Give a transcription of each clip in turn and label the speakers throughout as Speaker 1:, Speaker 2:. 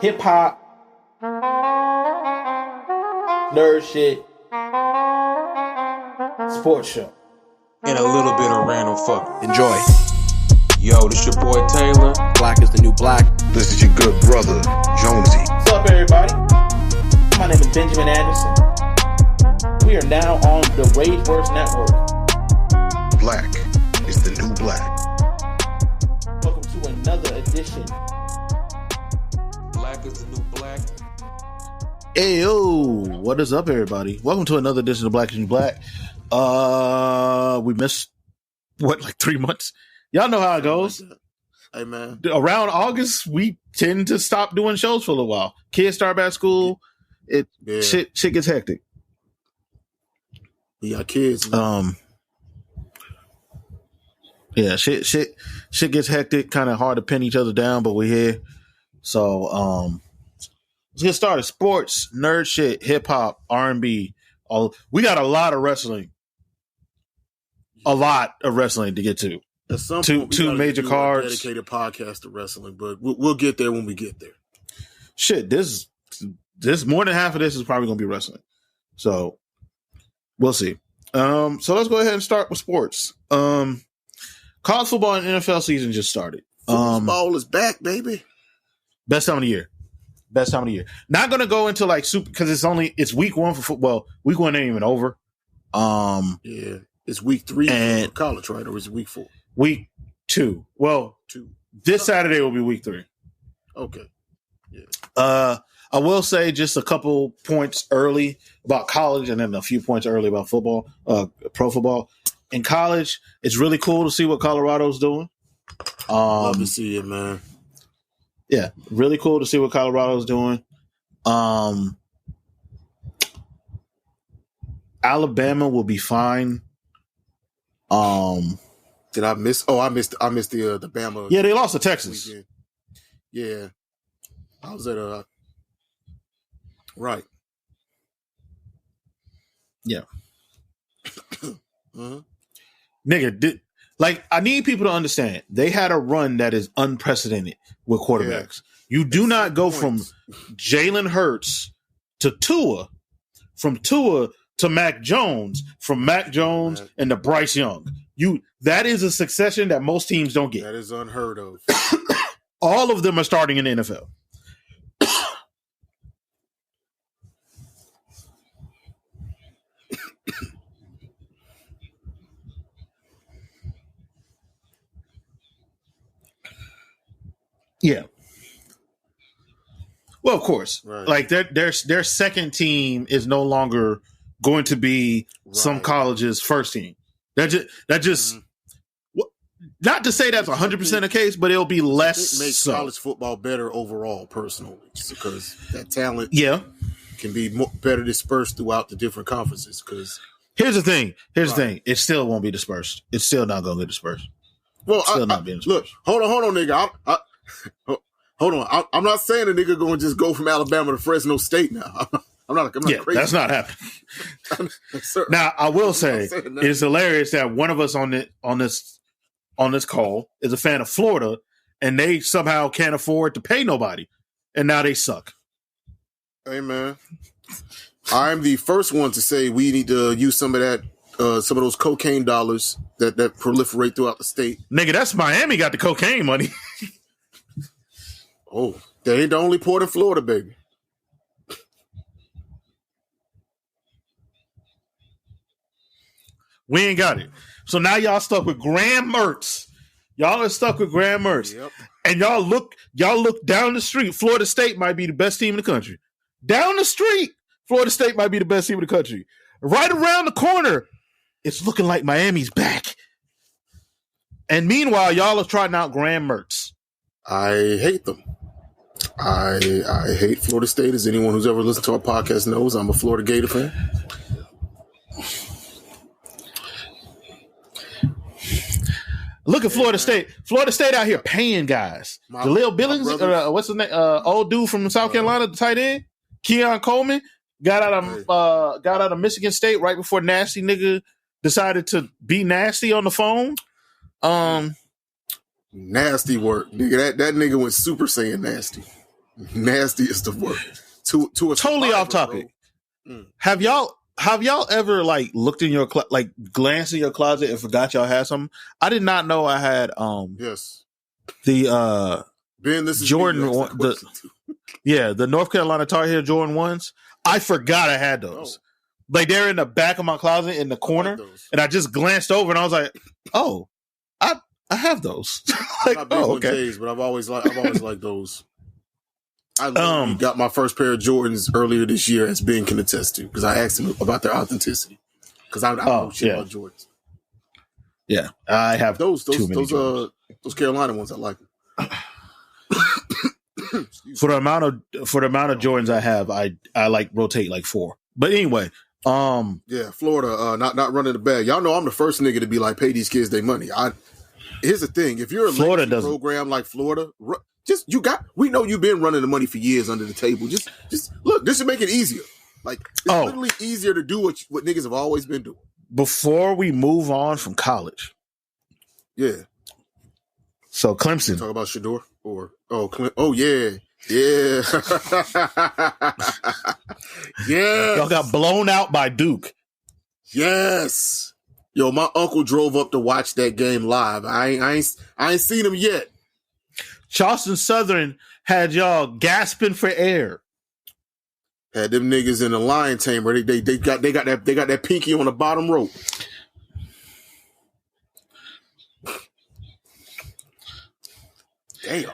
Speaker 1: hip hop, nerd shit, sports show,
Speaker 2: and a little bit of random fuck. Enjoy. Yo, this your boy Taylor.
Speaker 3: Black is the new black.
Speaker 4: This is your good brother, Jonesy.
Speaker 1: What's up, everybody? My name is Benjamin Anderson. We are now on the Rageverse Network.
Speaker 4: Black is the new black.
Speaker 1: Welcome to another edition.
Speaker 2: Black is the new black.
Speaker 3: Hey yo, what is up, everybody? Welcome to another edition of Black is the New Black. We missed like 3 months. Y'all know how it goes.
Speaker 4: Hey man,
Speaker 3: around August we tend to stop doing shows for a little while. Kids start back school. Shit gets hectic.
Speaker 4: We got kids.
Speaker 3: Yeah, shit gets hectic. Kind of hard to pin each other down, but we're here. So let's get started. Sports, nerd shit, hip hop, R&B. We got a lot of wrestling. A lot of wrestling to get to.
Speaker 4: At some
Speaker 3: two
Speaker 4: point, we
Speaker 3: major
Speaker 4: do
Speaker 3: cards.
Speaker 4: A dedicated podcast to wrestling, but we'll get there when we get there.
Speaker 3: Shit, this more than half of this is probably going to be wrestling. So we'll see. So let's go ahead and start with sports. College football and NFL season just started.
Speaker 4: Football is back, baby.
Speaker 3: Best time of the year. Not going to go into like super because it's week one for football. Week one ain't even over.
Speaker 4: Yeah, it's week 3 for college, right? Or is it week 4?
Speaker 3: Week 2. Well,
Speaker 4: 2.
Speaker 3: This Saturday will be week 3.
Speaker 4: Okay. Yeah.
Speaker 3: I will say just a couple points early about college and then a few points early about football, pro football. In college, it's really cool to see what Colorado's doing.
Speaker 4: Love to see it, man.
Speaker 3: Yeah, really cool to see what Colorado's doing. Alabama will be fine.
Speaker 4: Did I miss? Oh, I missed the Bama.
Speaker 3: Yeah, they lost to Texas.
Speaker 4: Weekend. Yeah, I was at right.
Speaker 3: Yeah.
Speaker 4: Mm-hmm.
Speaker 3: Nigga, I need people to understand. They had a run that is unprecedented with quarterbacks. Yeah. You do not go from Jalen Hurts to Tua, from Tua to Mac Jones, from Mac Jones and to Bryce Young. That is a succession that most teams don't get.
Speaker 4: That is unheard of.
Speaker 3: All of them are starting in the NFL. Yeah. Well, of course. Right. Like their second team is no longer going to be some college's first team. That just not to say that's 100% the case, but it'll be less.
Speaker 4: It makes college football better overall, personally, just because that talent can be better dispersed throughout the different conferences. Because
Speaker 3: here's the thing, it still won't be dispersed. It's still not going to get dispersed.
Speaker 4: Well, not being dispersed. Look, hold on, nigga. Hold on. I'm not saying a nigga going to just go from Alabama to Fresno State now. I'm not crazy.
Speaker 3: That's not happening. Now, I will say it's hilarious that one of us on this call is a fan of Florida, and they somehow can't afford to pay nobody, and now they suck.
Speaker 4: Hey, man. I'm the first one to say we need to use some of that, some of those cocaine dollars that proliferate throughout the state.
Speaker 3: Nigga, that's Miami got the cocaine money.
Speaker 4: Oh, they ain't the only port in Florida, baby.
Speaker 3: We ain't got it. So now y'all stuck with Graham Mertz. Y'all are stuck with Graham Mertz. Yep. And y'all look down the street. Florida State might be the best team in the country. Down the street, Florida State might be the best team in the country. Right around the corner, it's looking like Miami's back. And meanwhile, y'all are trying out Graham Mertz.
Speaker 4: I hate them. I hate Florida State. As anyone who's ever listened to our podcast knows, I'm a Florida Gator fan.
Speaker 3: Look at Florida State. Florida State out here paying guys. Jaleel Billings, what's his name? Old dude from South Carolina, the tight end. Keon Coleman got out of Michigan State right before nasty nigga decided to be nasty on the phone.
Speaker 4: Nasty work, nigga. That nigga went Super Saiyan nasty. Nastiest of work. To a
Speaker 3: totally off topic. Have y'all ever like looked in your like glanced in your closet and forgot y'all had something? I did not know I had
Speaker 4: yes,
Speaker 3: the
Speaker 4: Ben, this is
Speaker 3: Jordan the North Carolina Tar Heel Jordan 1s. I forgot I had those. Like they're in the back of my closet in the corner, and I just glanced over and I was like, "Oh, I have those." Like,
Speaker 4: I'm not big on J's, but I've always liked those. I literally got my first pair of Jordans earlier this year, as Ben can attest to, because I asked him about their authenticity. Because I don't know shit about Jordans.
Speaker 3: Yeah, I have
Speaker 4: those Carolina ones. I like them.
Speaker 3: For the amount of Jordans I have, I like rotate like 4. But anyway,
Speaker 4: Florida not running the bag. Y'all know I'm the first nigga to be like, pay these kids their money. Here's the thing: if you're a Florida program like Florida, we know you've been running the money for years under the table. Just look, this should make it easier. Like it's literally easier to do what niggas have always been doing.
Speaker 3: Before we move on from college,
Speaker 4: yeah.
Speaker 3: So Clemson.
Speaker 4: Talk about Shador yeah. Yeah.
Speaker 3: Y'all got blown out by Duke.
Speaker 4: Yes. Yo, my uncle drove up to watch that game live. I ain't seen him yet.
Speaker 3: Charleston Southern had y'all gasping for air.
Speaker 4: Had them niggas in the lion tamer. They got that pinky on the bottom rope. Damn.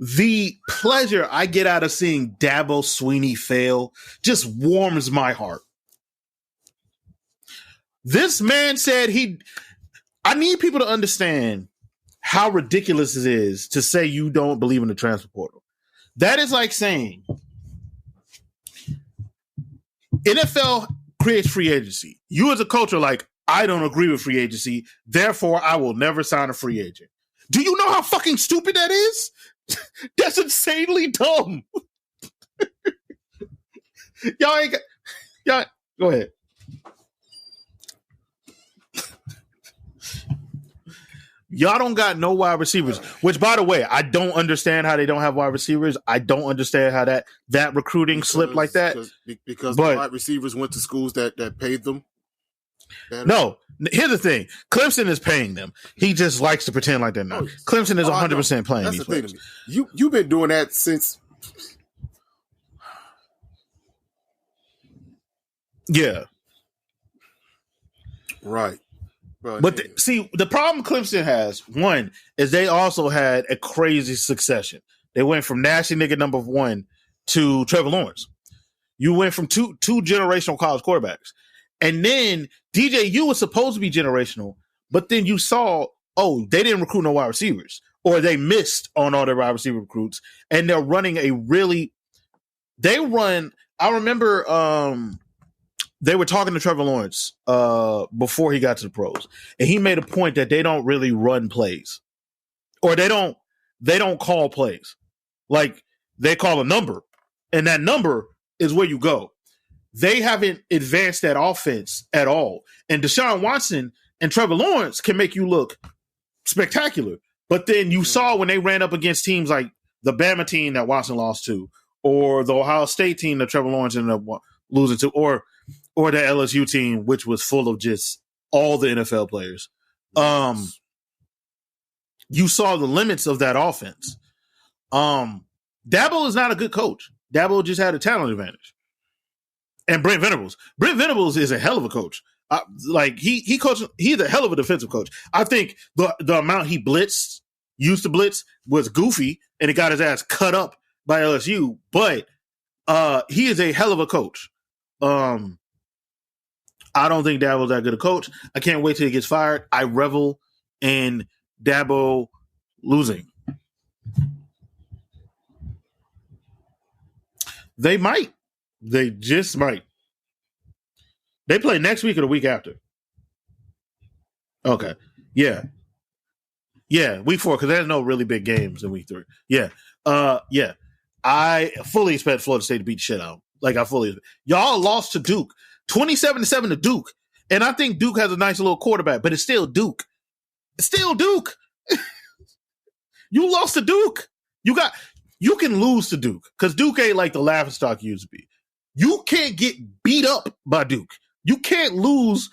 Speaker 3: The pleasure I get out of seeing Dabo Swinney fail just warms my heart. This man said I need people to understand how ridiculous it is to say you don't believe in the transfer portal. That is like saying NFL creates free agency. You as a coach are like, I don't agree with free agency, therefore I will never sign a free agent. Do you know how fucking stupid that is? That's insanely dumb. Y'all go ahead. Y'all don't got no wide receivers, which, by the way, I don't understand how they don't have wide receivers. I don't understand how that recruiting slipped like that.
Speaker 4: Because the wide receivers went to schools that paid them.
Speaker 3: No, here's the thing. Clemson is paying them. He just likes to pretend like they're not. Clemson is 100% playing
Speaker 4: That's
Speaker 3: these
Speaker 4: the thing
Speaker 3: players.
Speaker 4: to me. You've been doing that since.
Speaker 3: Yeah.
Speaker 4: Right.
Speaker 3: But the problem Clemson has, one, is they also had a crazy succession. They went from nasty nigga number 1 to Trevor Lawrence. You went from two generational college quarterbacks. And then DJU was supposed to be generational, but then you saw, they didn't recruit no wide receivers, or they missed on all their wide receiver recruits. And they're running I remember they were talking to Trevor Lawrence before he got to the pros, and he made a point that they don't really run plays, or they don't call plays. Like, they call a number, and that number is where you go. They haven't advanced that offense at all. And Deshaun Watson and Trevor Lawrence can make you look spectacular. But then you saw when they ran up against teams like the Bama team that Watson lost to, or the Ohio State team that Trevor Lawrence ended up losing to, or the LSU team, which was full of just all the NFL players. You saw the limits of that offense. Dabo is not a good coach. Dabo just had a talent advantage. And Brent Venables is a hell of a coach. He coached. He's a hell of a defensive coach. I think the amount he used to blitz was goofy, and it got his ass cut up by LSU. But he is a hell of a coach. I don't think Dabo's that good a coach. I can't wait till he gets fired. I revel in Dabo losing. They might. They just might. They play next week or the week after. Okay. Yeah. Yeah, week 4, because there's no really big games in week 3. Yeah. Yeah. I fully expect Florida State to beat the shit out. Y'all lost to Duke. 27-7 to Duke. And I think Duke has a nice little quarterback, but it's still Duke. It's still Duke. You lost to Duke. you can lose to Duke because Duke ain't like the laughingstock you used to be. You can't get beat up by Duke. You can't lose.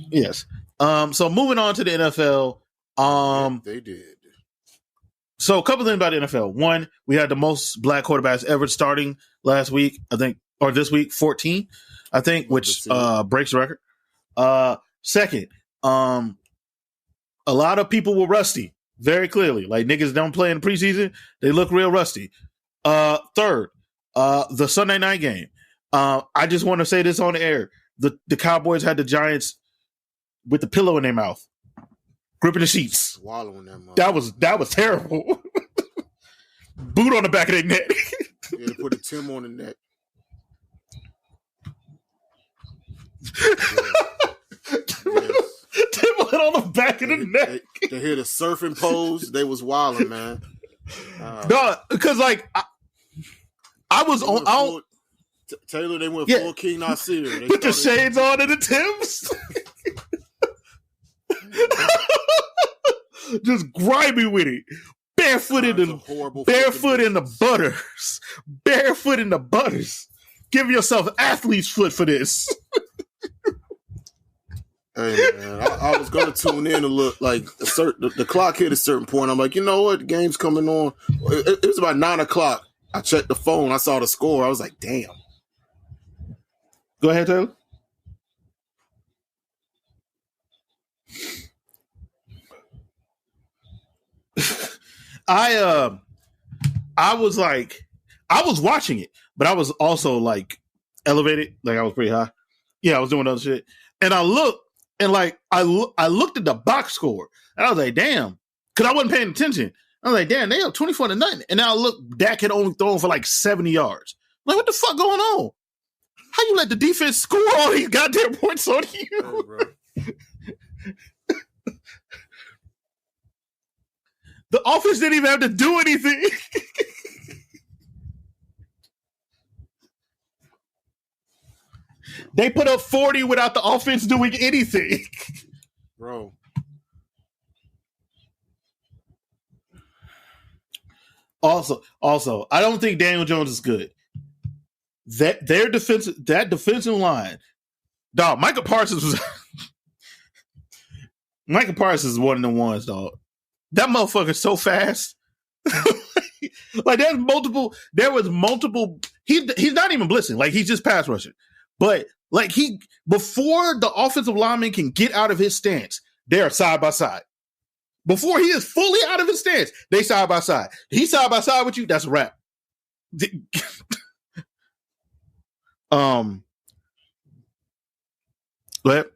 Speaker 3: Yes. So moving on to the NFL.
Speaker 4: They did.
Speaker 3: So a couple things about the NFL. One, we had the most black quarterbacks ever starting last week, I think, or this week, 14, I think, which breaks the record. Second, a lot of people were rusty, very clearly. Like niggas don't play in the preseason, they look real rusty. Third, the Sunday night game. I just want to say this on the air. The Cowboys had the Giants with the pillow in their mouth, gripping the sheets.
Speaker 4: Swallowing them.
Speaker 3: That was terrible. Boot on the back of their neck.
Speaker 4: Yeah, they put a Tim on the neck. Yes.
Speaker 3: Tim went on the back of the neck.
Speaker 4: They hear the surfing pose. They was wilding, man.
Speaker 3: No, because like I was on.
Speaker 4: Taylor, they went full King Nasir. They
Speaker 3: put the shades on and the Tims. Just grimy with it. Barefoot in the butters. Barefoot in the butters. Give yourself athlete's foot for this.
Speaker 4: Hey man, I was gonna tune in to look like the clock hit a certain point. I'm like, you know what? The game's coming on. It was about 9:00. I checked the phone. I saw the score. I was like, damn.
Speaker 3: Go ahead, Taylor. I was watching it, but I was also like elevated, like I was pretty high. Yeah, I was doing other shit, and I looked and like I looked at the box score, and I was like, damn, because I wasn't paying attention. I was like, damn, they up 24-0, and now look, Dak had only thrown for like 70 yards. I'm like, what the fuck going on? How you let the defense score all these goddamn points on you?
Speaker 4: Hey,
Speaker 3: the offense didn't even have to do anything. They put up 40 without the offense doing anything.
Speaker 4: Bro.
Speaker 3: Also, I don't think Daniel Jones is good. That defensive line, dog. Michael Parsons is one of the ones, dog. That motherfucker's so fast. Like there was multiple. He's not even blitzing. Like he's just pass rushing. But like before the offensive lineman can get out of his stance, they are side by side. Before he is fully out of his stance, they side by side. He's side by side with you. That's a wrap. But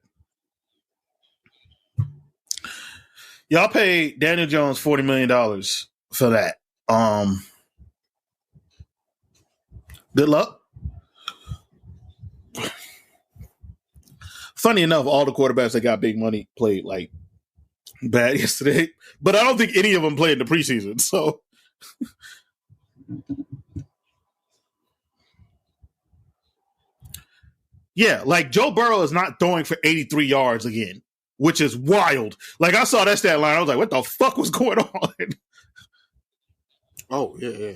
Speaker 3: y'all paid Daniel Jones $40 million for that. Good luck. Funny enough, all the quarterbacks that got big money played like bad yesterday, but I don't think any of them played in the preseason. So, yeah, like Joe Burrow is not throwing for 83 yards again, which is wild. Like I saw that stat line, I was like, "What the fuck was going on?"
Speaker 4: Oh yeah.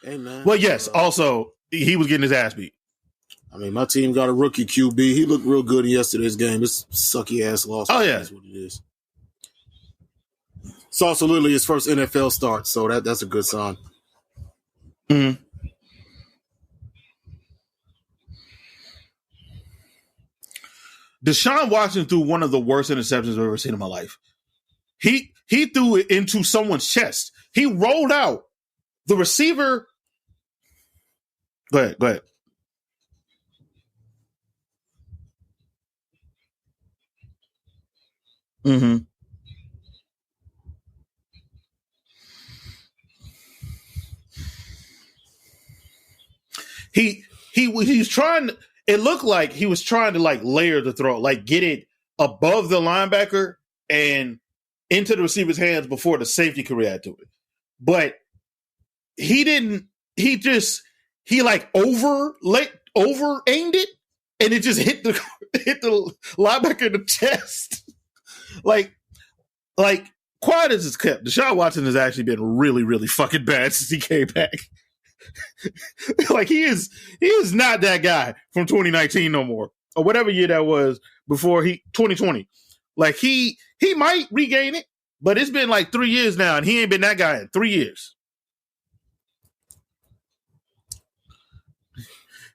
Speaker 4: Hey man.
Speaker 3: Well, yes. Also, he was getting his ass beat.
Speaker 4: I mean, my team got a rookie QB. He looked real good in yesterday's game. It's sucky ass loss.
Speaker 3: Oh yeah,
Speaker 4: that's what it is. It's also literally his first NFL start, so that's a good sign.
Speaker 3: Mm-hmm. Deshaun Watson threw one of the worst interceptions I've ever seen in my life. He threw it into someone's chest. He rolled out. The receiver. Go ahead. Mm-hmm. He was trying. It looked like he was trying to like layer the throw, like get it above the linebacker and into the receiver's hands before the safety could react to it. But he didn't. He like over aimed it, and it just hit the linebacker in the chest. Like like, quiet as it's kept, Deshaun Watson has actually been really, really fucking bad since he came back. Like, he is not that guy from 2019 no more, or whatever year that was before 2020. Like, he might regain it, but it's been like 3 years now, and he ain't been that guy in 3 years.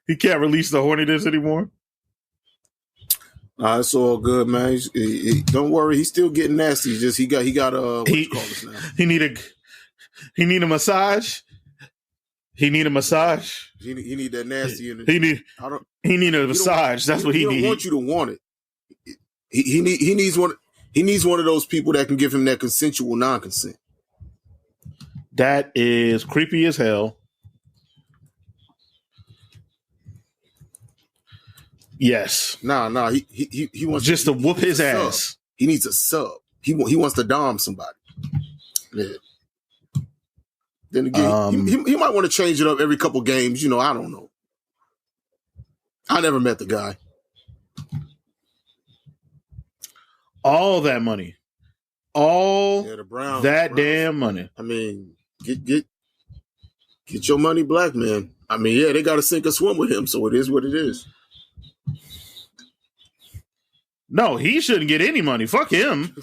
Speaker 3: He can't release the horniness anymore.
Speaker 4: It's all good, man. Don't worry, he's still getting nasty. Just he got what you call this now? He need
Speaker 3: a massage. He need a massage.
Speaker 4: He need that nasty energy.
Speaker 3: He need a massage. That's what he need.
Speaker 4: He don't want you to want it. He needs one. He needs one of those people that can give him that consensual non-consent.
Speaker 3: That is creepy as hell. Yes.
Speaker 4: Nah. He wants
Speaker 3: just to whoop his ass.
Speaker 4: He needs a sub. He wants to dom somebody. Yeah. Then again, he might want to change it up every couple games. You know, I don't know. I never met the guy.
Speaker 3: All that money. The Browns. Damn money.
Speaker 4: I mean, get your money, black man. I mean, yeah, they got to sink or swim with him, so it is what it is.
Speaker 3: No, he shouldn't get any money. Fuck him.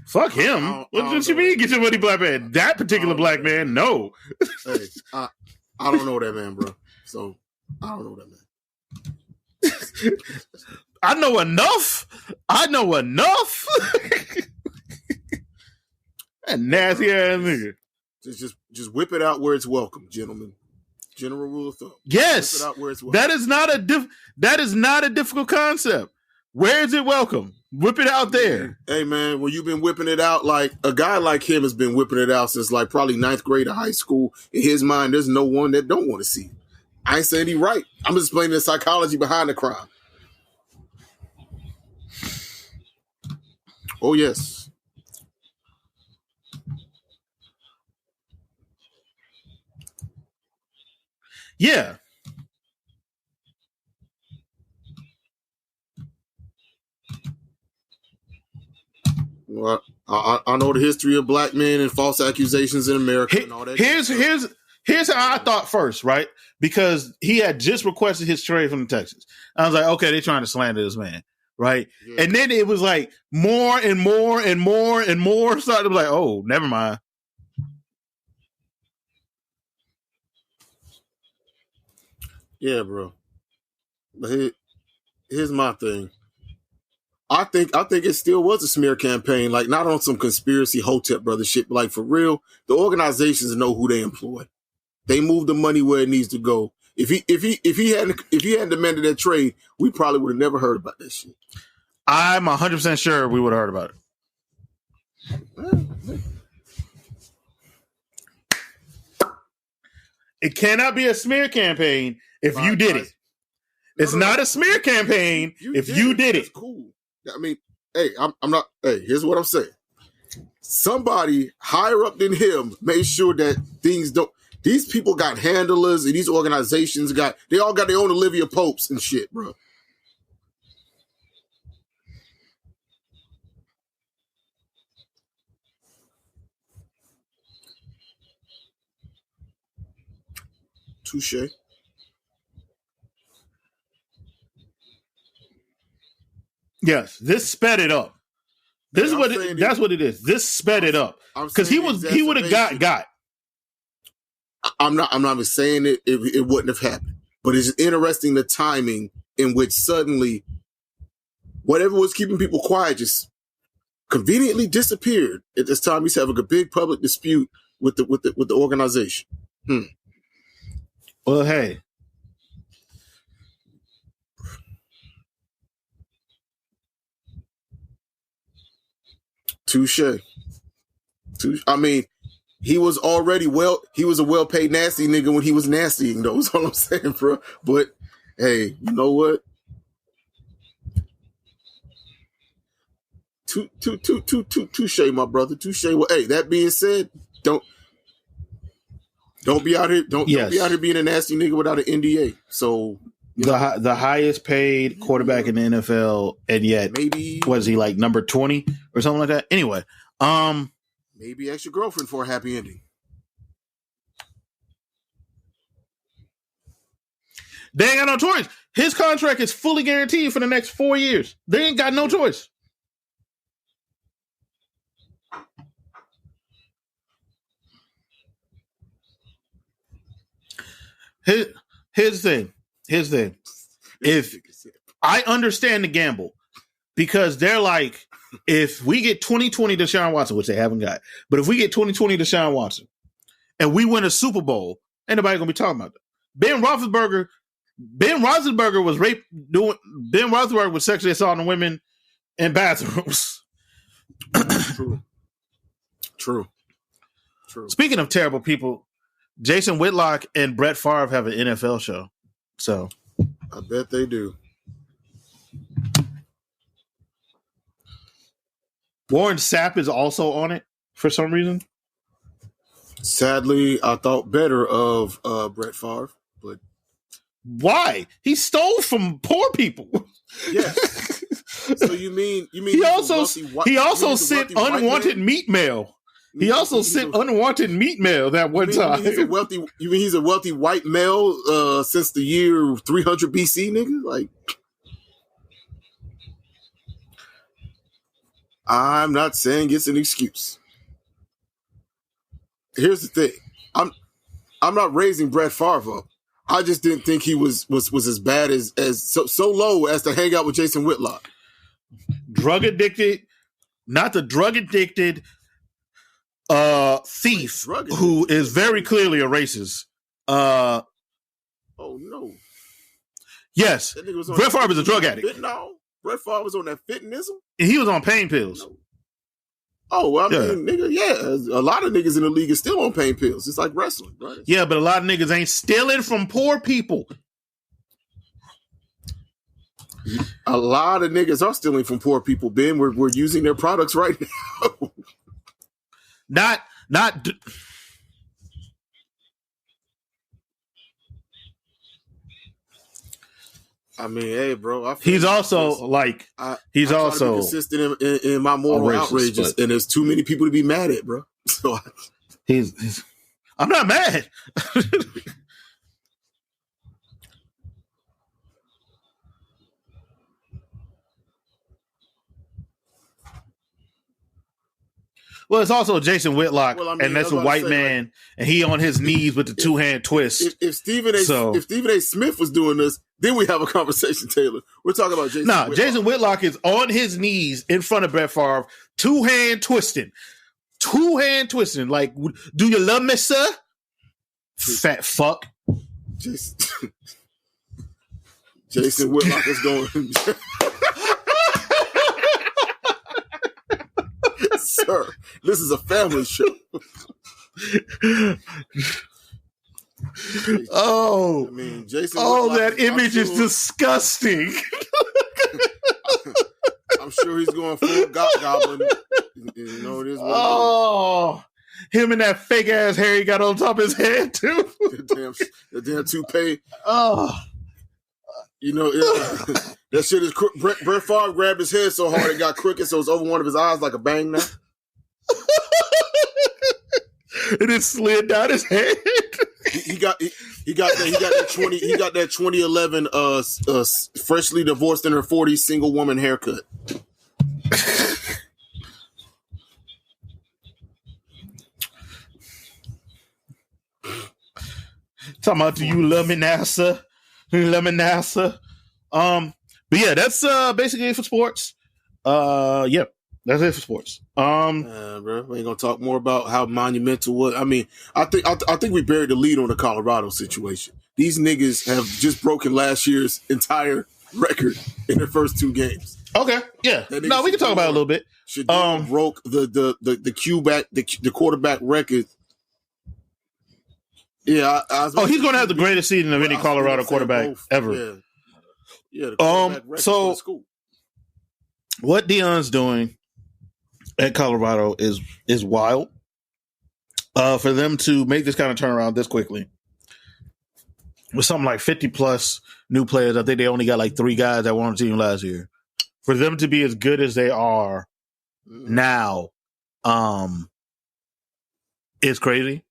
Speaker 3: Fuck him. What you mean, get your money, black man? That particular black man, no.
Speaker 4: Hey, I don't know that man, bro. So, I don't know that man.
Speaker 3: I know enough. That nasty ass nigga.
Speaker 4: Just whip it out where it's welcome, gentlemen. General rule of thumb.
Speaker 3: Yes,
Speaker 4: whip it out where it's welcome.
Speaker 3: That is not a difficult concept. Where is it welcome? Whip it out there.
Speaker 4: Hey man, well, you've been whipping it out like a guy like him has been whipping it out since like probably 9th grade of high school. In his mind, there's no one that don't want to see it. I ain't saying he right. I'm just explaining the psychology behind the crime. Oh yes.
Speaker 3: Yeah.
Speaker 4: Well, I know the history of black men and false accusations in America and all that.
Speaker 3: Here's how I thought first, right? Because he had just requested his trade from the Texans. I was like, okay, they're trying to slander this man, right? Yeah. And then it was like more and more and more and more. Started to be like, oh, never mind.
Speaker 4: Yeah, bro. But here's my thing. I think it still was a smear campaign, like not on some conspiracy Hotep brother shit, but like for real, the organizations know who they employ. They move the money where it needs to go. If he hadn't demanded that trade, we probably would have never heard about that shit.
Speaker 3: I'm 100% sure we would have heard about it. It cannot be a smear campaign if you did it. It's not a smear campaign if you did it.
Speaker 4: It's cool. I mean, hey, I'm not. Hey, here's what I'm saying. Somebody higher up than him made sure that things don't. These people got handlers, and these organizations they all got their own Olivia Popes and shit, bro. Touche.
Speaker 3: Yes, this sped it up. That's what it is. This sped it up because he would have got.
Speaker 4: I'm not saying it wouldn't have happened, but it's interesting the timing in which suddenly whatever was keeping people quiet just conveniently disappeared at this time. He's having a big public dispute with the organization.
Speaker 3: Well, hey.
Speaker 4: Touche. I mean, he was a well-paid nasty nigga when he was nastying, though. That's all I'm saying, bro. But hey, you know what? Touche, my brother. Touche. Well, hey, that being said, don't be out here. Don't be out here being a nasty nigga without an NDA. So,
Speaker 3: The highest paid quarterback in the NFL, and yet
Speaker 4: maybe
Speaker 3: was he like number 20 or something like that? Anyway,
Speaker 4: maybe ask your girlfriend for a happy ending.
Speaker 3: They ain't got no choice. His contract is fully guaranteed for the next 4 years. They ain't got no choice. Here's the thing. If I understand the gamble, because they're like, if we get 2020 Deshaun Watson, which they haven't got, but if we get 2020 Deshaun Watson and we win a Super Bowl, ain't nobody gonna be talking about that. Ben Roethlisberger was raped. Ben Roethlisberger was sexually assaulting women in bathrooms.
Speaker 4: True.
Speaker 3: Speaking of terrible people, Jason Whitlock and Brett Favre have an NFL show. So
Speaker 4: I bet they do.
Speaker 3: Warren Sapp is also on it for some reason.
Speaker 4: Sadly, I thought better of Brett Favre, but
Speaker 3: why? He stole from poor people.
Speaker 4: Yes. So you mean
Speaker 3: he also sent unwanted meat mail. He also sent unwanted meat mail that one time.
Speaker 4: You mean he's a wealthy white male since the year 300 BC, nigga? Like, I'm not saying it's an excuse. Here's the thing. I'm not raising Brett Favre up. I just didn't think he was as bad as so low as to hang out with Jason Whitlock.
Speaker 3: Drug addicted, not the drug addicted thief who is very clearly a racist.
Speaker 4: Oh no.
Speaker 3: Yes. Brett Favre is a drug addict.
Speaker 4: No. Brett Favre was on that fitnism?
Speaker 3: And he was on pain pills.
Speaker 4: No. Oh, well, I mean, nigga, yeah. A lot of niggas in the league is still on pain pills. It's like wrestling, right?
Speaker 3: Yeah, but a lot of niggas ain't stealing from poor people.
Speaker 4: A lot of niggas are stealing from poor people, Ben. We're using their products right now.
Speaker 3: Not.
Speaker 4: I mean, hey, bro.
Speaker 3: He's also like he's also
Speaker 4: consistent in my moral outrages, and there's too many people to be mad at, bro. So
Speaker 3: he's I'm not mad. Well, it's also Jason Whitlock, and that's a white man, like, and he on his knees with the two-hand twist.
Speaker 4: If Stephen A. Smith was doing this, then we have a conversation, Taylor. We're talking about Jason Whitlock.
Speaker 3: Jason Whitlock is on his knees in front of Brett Favre, two-hand twisting. Like, do you love me, sir? Fat fuck.
Speaker 4: Jason Whitlock is going... Sir, this is a family show.
Speaker 3: Oh,
Speaker 4: I mean, Jason.
Speaker 3: Oh, that image is disgusting.
Speaker 4: I'm sure he's going full goblin. You know, it is.
Speaker 3: Oh, him and that fake ass hair he got on top of his head too.
Speaker 4: the damn toupee.
Speaker 3: Oh,
Speaker 4: you know. That shit is crooked. Brett Favre grabbed his head so hard it got crooked, so it's over one of his eyes like a bang now.
Speaker 3: And it slid down his head.
Speaker 4: He got that 2011 freshly divorced in her 40s single woman haircut.
Speaker 3: Talking about, do you love me now, sir? You love me now, sir? But yeah, that's basically it for sports. Yeah, that's it for sports.
Speaker 4: Bro, we ain't gonna talk more about how monumental was. I mean, I think we buried the lead on the Colorado situation. These niggas have just broken last year's entire record in their first two games.
Speaker 3: Okay, yeah. No, we can talk about it a little bit.
Speaker 4: Shador broke the quarterback record. Yeah,
Speaker 3: he's gonna have the greatest season of any Colorado quarterback ever.
Speaker 4: Yeah.
Speaker 3: So what Deion's doing at Colorado is wild. For them to make this kind of turnaround this quickly with something like 50 plus new players. I think they only got like 3 guys that were on the team last year. For them to be as good as they are now, it's crazy.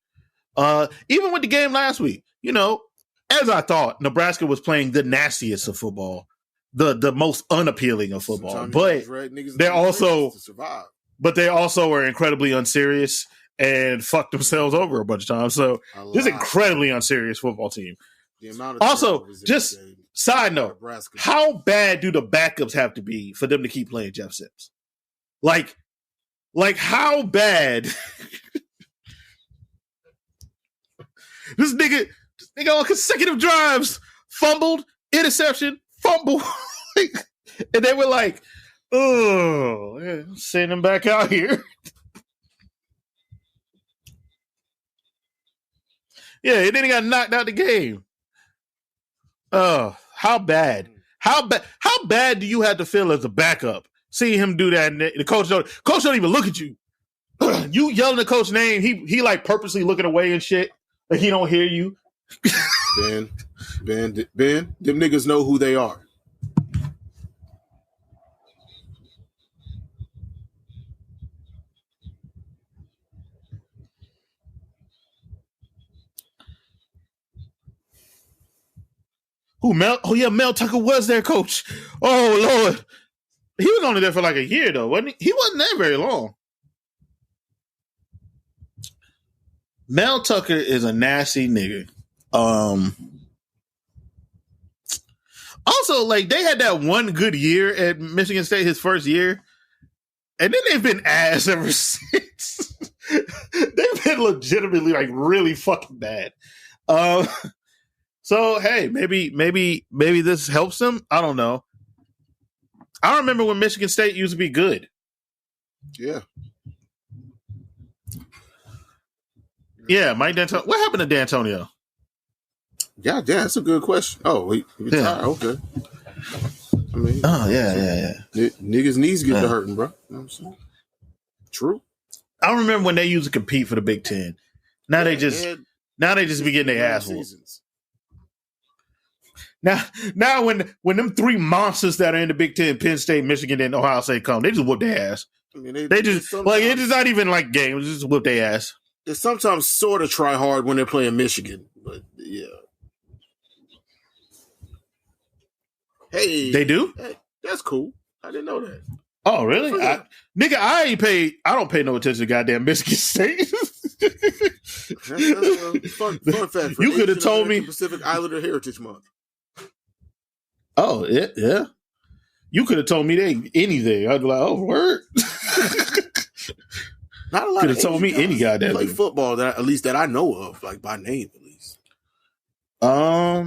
Speaker 3: Even with the game last week, as I thought, Nebraska was playing the nastiest of football, the most unappealing of football. But they also were incredibly unserious and fucked themselves over a bunch of times. So this incredibly unserious football team. Also, just side note, how bad do the backups have to be for them to keep playing Jeff Sims? Like how bad? This nigga on consecutive drives, fumbled, interception, fumble. And they were like, oh, send him back out here. Yeah, and then he got knocked out the game. Oh, how bad? How bad do you have to feel as a backup? Seeing him do that, and the coach don't even look at you. You yelling the coach's name, he like purposely looking away and shit. Like he don't hear you.
Speaker 4: Ben, them niggas know who they are.
Speaker 3: Who, Mel? Oh yeah, Mel Tucker was their coach. Oh Lord, he was only there for like a year though, wasn't he? He wasn't there very long. Mel Tucker is a nasty nigga. Also, like they had that one good year at Michigan State, his first year, and then they've been ass ever since. They've been legitimately like really fucking bad. So hey, maybe this helps them. I don't know. I remember when Michigan State used to be good.
Speaker 4: Yeah.
Speaker 3: Yeah, Mike D'Antonio. What happened to D'Antonio?
Speaker 4: Yeah, that's a good question. Oh, he retired. Yeah. Okay. I mean,
Speaker 3: yeah.
Speaker 4: Niggas' knees get to hurting, bro. You know what I'm saying? True.
Speaker 3: I remember when they used to compete for the Big Ten. Now they just be getting their ass whooped. Now when them 3 monsters that are in the Big Ten, Penn State, Michigan, and Ohio State come, they just whoop their ass. I mean, they just like it's not even like games, just whoop their ass.
Speaker 4: They sometimes sort of try hard when they're playing Michigan, but yeah. Hey,
Speaker 3: they do?
Speaker 4: Hey, that's cool. I didn't know that.
Speaker 3: Oh, really? I don't pay no attention to goddamn Michigan State.
Speaker 4: That's a fun fact.
Speaker 3: You could have told me
Speaker 4: Pacific Islander Heritage Month.
Speaker 3: Oh, yeah. You could have told me anything. I'd be like, oh, word.
Speaker 4: Not a lot.
Speaker 3: Could have told me any goddamn
Speaker 4: play football that I know of, like by name at least. I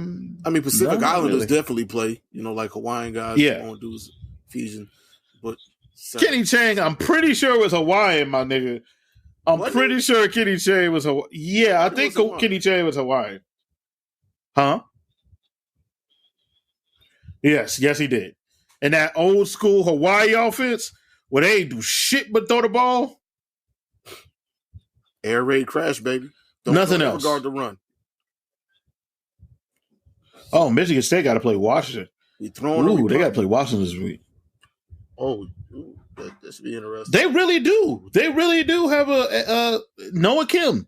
Speaker 4: mean, Pacific Islanders definitely play. Like Hawaiian guys.
Speaker 3: Yeah,
Speaker 4: won't do is Fijian, but
Speaker 3: Kenny Chang, I'm pretty sure was Hawaiian, my nigga. I'm pretty sure Kenny Chang was Hawaiian. Yeah, I think Kenny Chang was Hawaiian. Huh? Yes, he did. And that old school Hawaii offense where they ain't do shit but throw the ball.
Speaker 4: Air raid crash, baby.
Speaker 3: Nothing else.
Speaker 4: Guard the run.
Speaker 3: Oh, Michigan State got to play Washington. They got to play Washington this week.
Speaker 4: Oh, that should be interesting.
Speaker 3: They really do. They really do have a Noah Kim.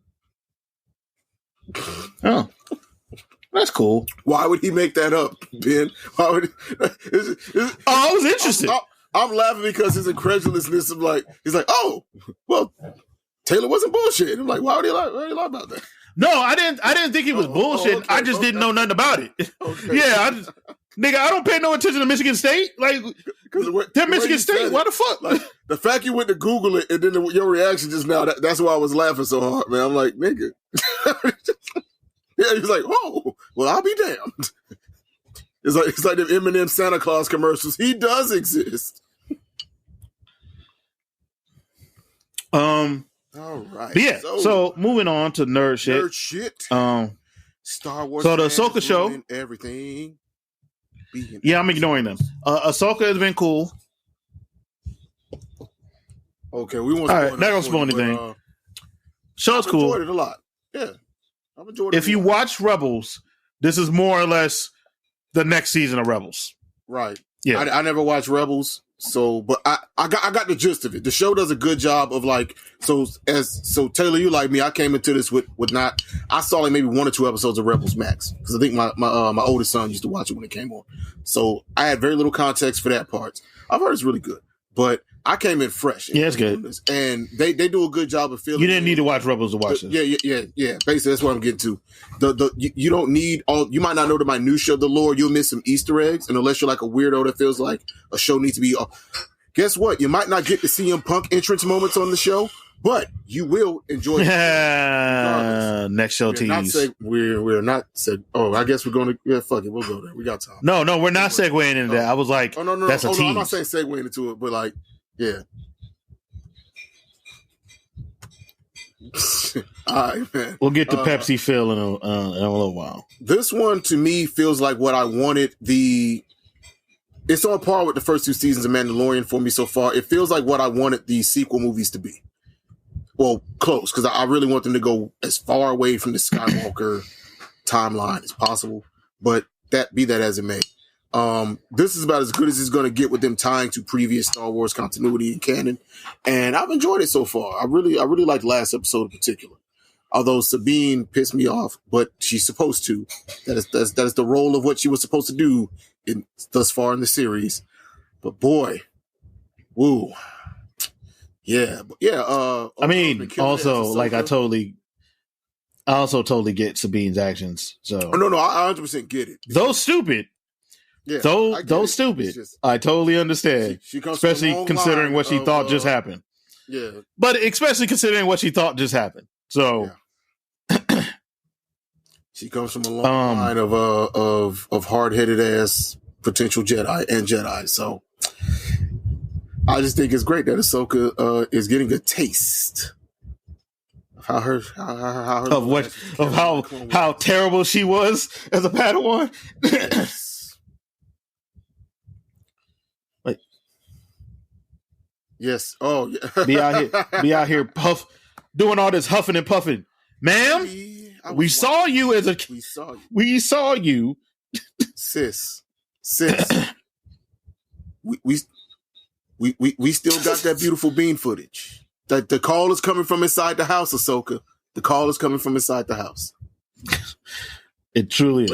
Speaker 3: Oh, that's cool.
Speaker 4: Why would he make that up, Ben? Why would?
Speaker 3: I was interested.
Speaker 4: I'm laughing because his incredulousness of he's like, oh, well, Taylor wasn't bullshit. I'm like, why would he lie about that?
Speaker 3: No, I didn't think he was bullshit. Okay, I just didn't know nothing about it. Okay. Yeah, I don't pay no attention to Michigan State. Like, they're Michigan State. Why the fuck?
Speaker 4: Like, the fact you went to Google it and then your reaction just now, that's why I was laughing so hard, man. I'm like, nigga. Yeah, he's like, oh, well, I'll be damned. It's like the Eminem Santa Claus commercials. He does exist. All right.
Speaker 3: But yeah. So moving on to nerd shit.
Speaker 4: Star Wars.
Speaker 3: So the Ahsoka show.
Speaker 4: Everything.
Speaker 3: Yeah, I'm ignoring them. Ahsoka has been cool.
Speaker 4: Okay, we won't.
Speaker 3: All right, not gonna spoil anything. Show's cool.
Speaker 4: Enjoyed it a lot. Yeah, I've enjoyed it.
Speaker 3: If you watch Rebels, this is more or less the next season of Rebels.
Speaker 4: Right.
Speaker 3: Yeah.
Speaker 4: I never watched Rebels, so but I got the gist of it. The show does a good job of like so Taylor, you like me, I came into this with not I saw like maybe 1 or 2 episodes of Rebels max because I think my oldest son used to watch it when it came on. So I had very little context for that part. I've heard it's really good, but I came in fresh.
Speaker 3: Yeah, it's good.
Speaker 4: And they do a good job of filling.
Speaker 3: You didn't need to watch Rebels to watch this.
Speaker 4: Yeah. Basically, that's what I'm getting to. You don't need all. You might not know the minutia of the lore. You'll miss some Easter eggs, and unless you're like a weirdo that feels like a show needs to be. Guess what? You might not get the CM Punk entrance moments on the show, but you will enjoy it.
Speaker 3: Next show tease.
Speaker 4: We're not said. Oh, I guess we're going to. Yeah, fuck it. We'll go there. We got time.
Speaker 3: No, we're not segueing into that. I was like,
Speaker 4: no.
Speaker 3: That's a tease.
Speaker 4: No, I'm not saying segueing into it, but like, yeah. All right, man.
Speaker 3: We'll get to Pepsi Phil in a little while.
Speaker 4: This one to me feels like what I wanted. It's on par with the first 2 seasons of Mandalorian for me so far. It feels like what I wanted the sequel movies to be. Well, close, because I really want them to go as far away from the Skywalker timeline as possible. But that as it may. This is about as good as it's going to get with them tying to previous Star Wars continuity and canon. And I've enjoyed it so far. I really liked last episode in particular. Although Sabine pissed me off, but she's supposed to. That is the role of what she was supposed to do thus far in the series. But boy, woo. Yeah.
Speaker 3: I mean, also, like I also totally get Sabine's actions. So
Speaker 4: no, I 100% get it.
Speaker 3: Those stupid.
Speaker 4: Yeah,
Speaker 3: those stupid. Just, I totally understand.
Speaker 4: She comes
Speaker 3: especially considering what she thought just happened.
Speaker 4: Yeah.
Speaker 3: But especially considering what she thought just happened. So
Speaker 4: she comes from a long line of hard-headed ass potential Jedi. So I just think it's great that Ahsoka is getting a taste of how terrible she was as a Padawan.
Speaker 3: Wait.
Speaker 4: Yes. Oh, yeah.
Speaker 3: be out here doing all this huffing and puffing, ma'am. We saw you. We saw you,
Speaker 4: sis. We still got that beautiful bean footage. That the call is coming from inside the house, Ahsoka. The call is coming from inside the house.
Speaker 3: It truly is.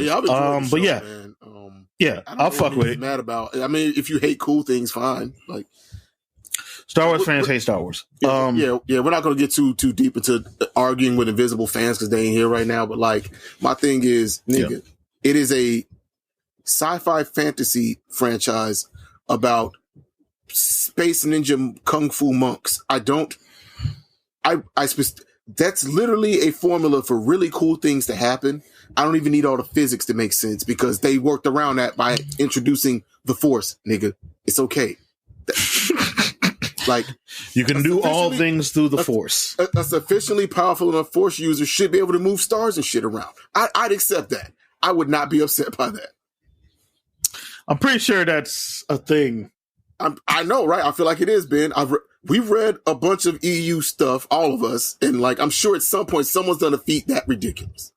Speaker 4: But yeah,
Speaker 3: I'll fuck with it.
Speaker 4: Mad about. I mean, if you hate cool things, fine. Like
Speaker 3: Star Wars fans hate Star Wars.
Speaker 4: Yeah. We're not going to get too deep into arguing with invisible fans because they ain't here right now. But like, my thing is, nigga, It is a sci-fi fantasy franchise about space ninja kung fu monks. That's literally a formula for really cool things to happen. I don't even need all the physics to make sense because they worked around that by introducing the Force, nigga. It's okay. Like,
Speaker 3: you can do all things through the Force.
Speaker 4: A sufficiently powerful enough Force user should be able to move stars and shit around. I'd accept that. I would not be upset by that.
Speaker 3: I'm pretty sure that's a thing.
Speaker 4: I know, right? I feel like it is, Ben. We've read a bunch of EU stuff, all of us, and like I'm sure at some point someone's done a feat that ridiculous.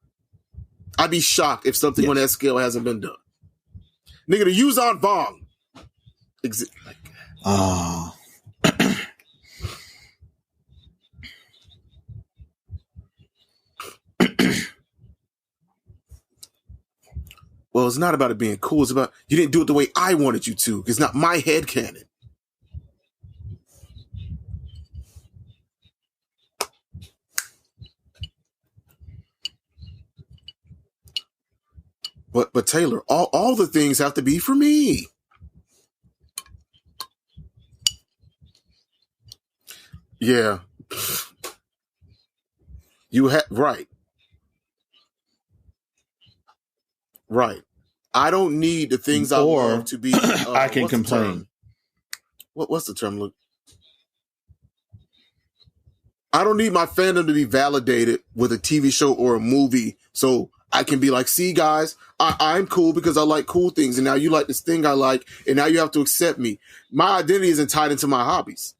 Speaker 4: I'd be shocked if something on that scale hasn't been done. Nigga, the Yuzan Vong. Well, it's not about it being cool. It's about you didn't do it the way I wanted you to. It's not my headcanon. But Taylor, all the things have to be for me. Yeah. You have right. Right. I don't need the things I love to be.
Speaker 3: I can complain.
Speaker 4: What's the term? Look, I don't need my fandom to be validated with a TV show or a movie, so I can be like, "See, guys, I'm cool because I like cool things, and now you like this thing I like, and now you have to accept me. My identity isn't tied into my hobbies."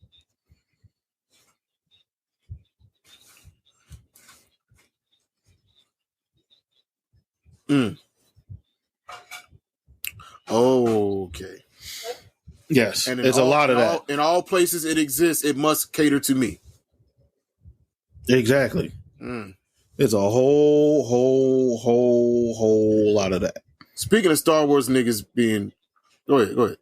Speaker 4: Okay.
Speaker 3: Yes, and there's a lot of that.
Speaker 4: In all places it exists, it must cater to me.
Speaker 3: Exactly. There's a whole lot of that.
Speaker 4: Speaking of Star Wars niggas being... Go ahead.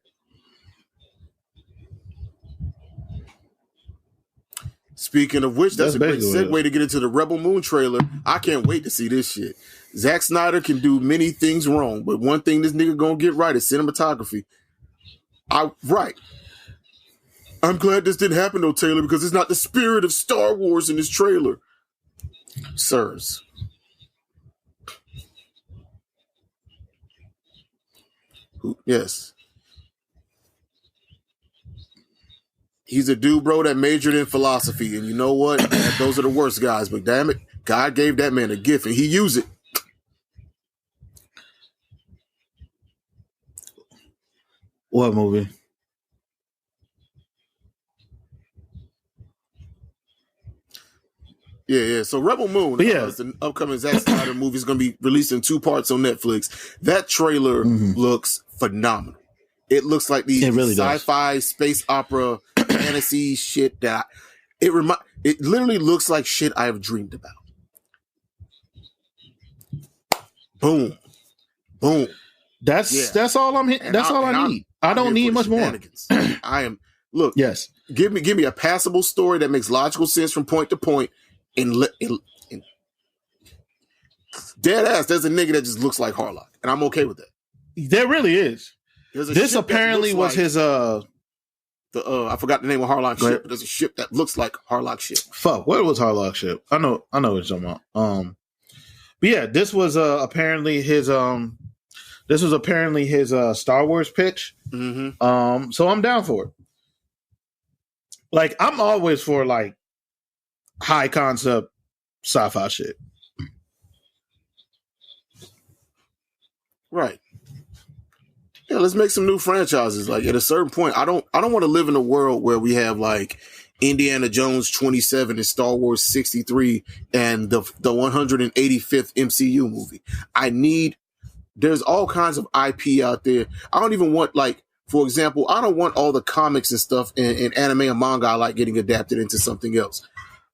Speaker 4: Speaking of which, that's a great segue to get into the Rebel Moon trailer. I can't wait to see this shit. Zack Snyder can do many things wrong, but one thing this nigga gonna get right is cinematography. Right. I'm glad this didn't happen though, Taylor, because it's not the spirit of Star Wars in this trailer. Sirs. Yes. He's a dude, bro, that majored in philosophy. And you know what? Those are the worst guys. But damn it, God gave that man a gift and he used it.
Speaker 3: What movie?
Speaker 4: Yeah. So Rebel Moon, is the upcoming Zack Snyder movie, is going to be released in 2 parts on Netflix. That trailer looks phenomenal. It looks like these sci-fi space opera fantasy shit that it literally looks like shit I have dreamed about. Boom.
Speaker 3: That's all I'm hitting. That's all I need. I don't need much more.
Speaker 4: I am
Speaker 3: Yes.
Speaker 4: Give me a passable story that makes logical sense from point to point, and dead ass. There's a nigga that just looks like Harlock, and I'm okay with that.
Speaker 3: There really is. This apparently was his I
Speaker 4: forgot the name of Harlock ship, but there's a ship that looks like Harlock ship.
Speaker 3: Fuck, what was Harlock ship? I know what you're talking about. But yeah, this was apparently his Star Wars pitch.
Speaker 4: Mm-hmm.
Speaker 3: So I'm down for it. Like, I'm always for like high concept sci-fi shit.
Speaker 4: Right. Yeah, let's make some new franchises. Like, at a certain point, I don't want to live in a world where we have like Indiana Jones 27 and Star Wars 63 and the 185th MCU movie. There's all kinds of IP out there. I don't even want, like, for example, I don't want all the comics and stuff and anime and manga I like getting adapted into something else.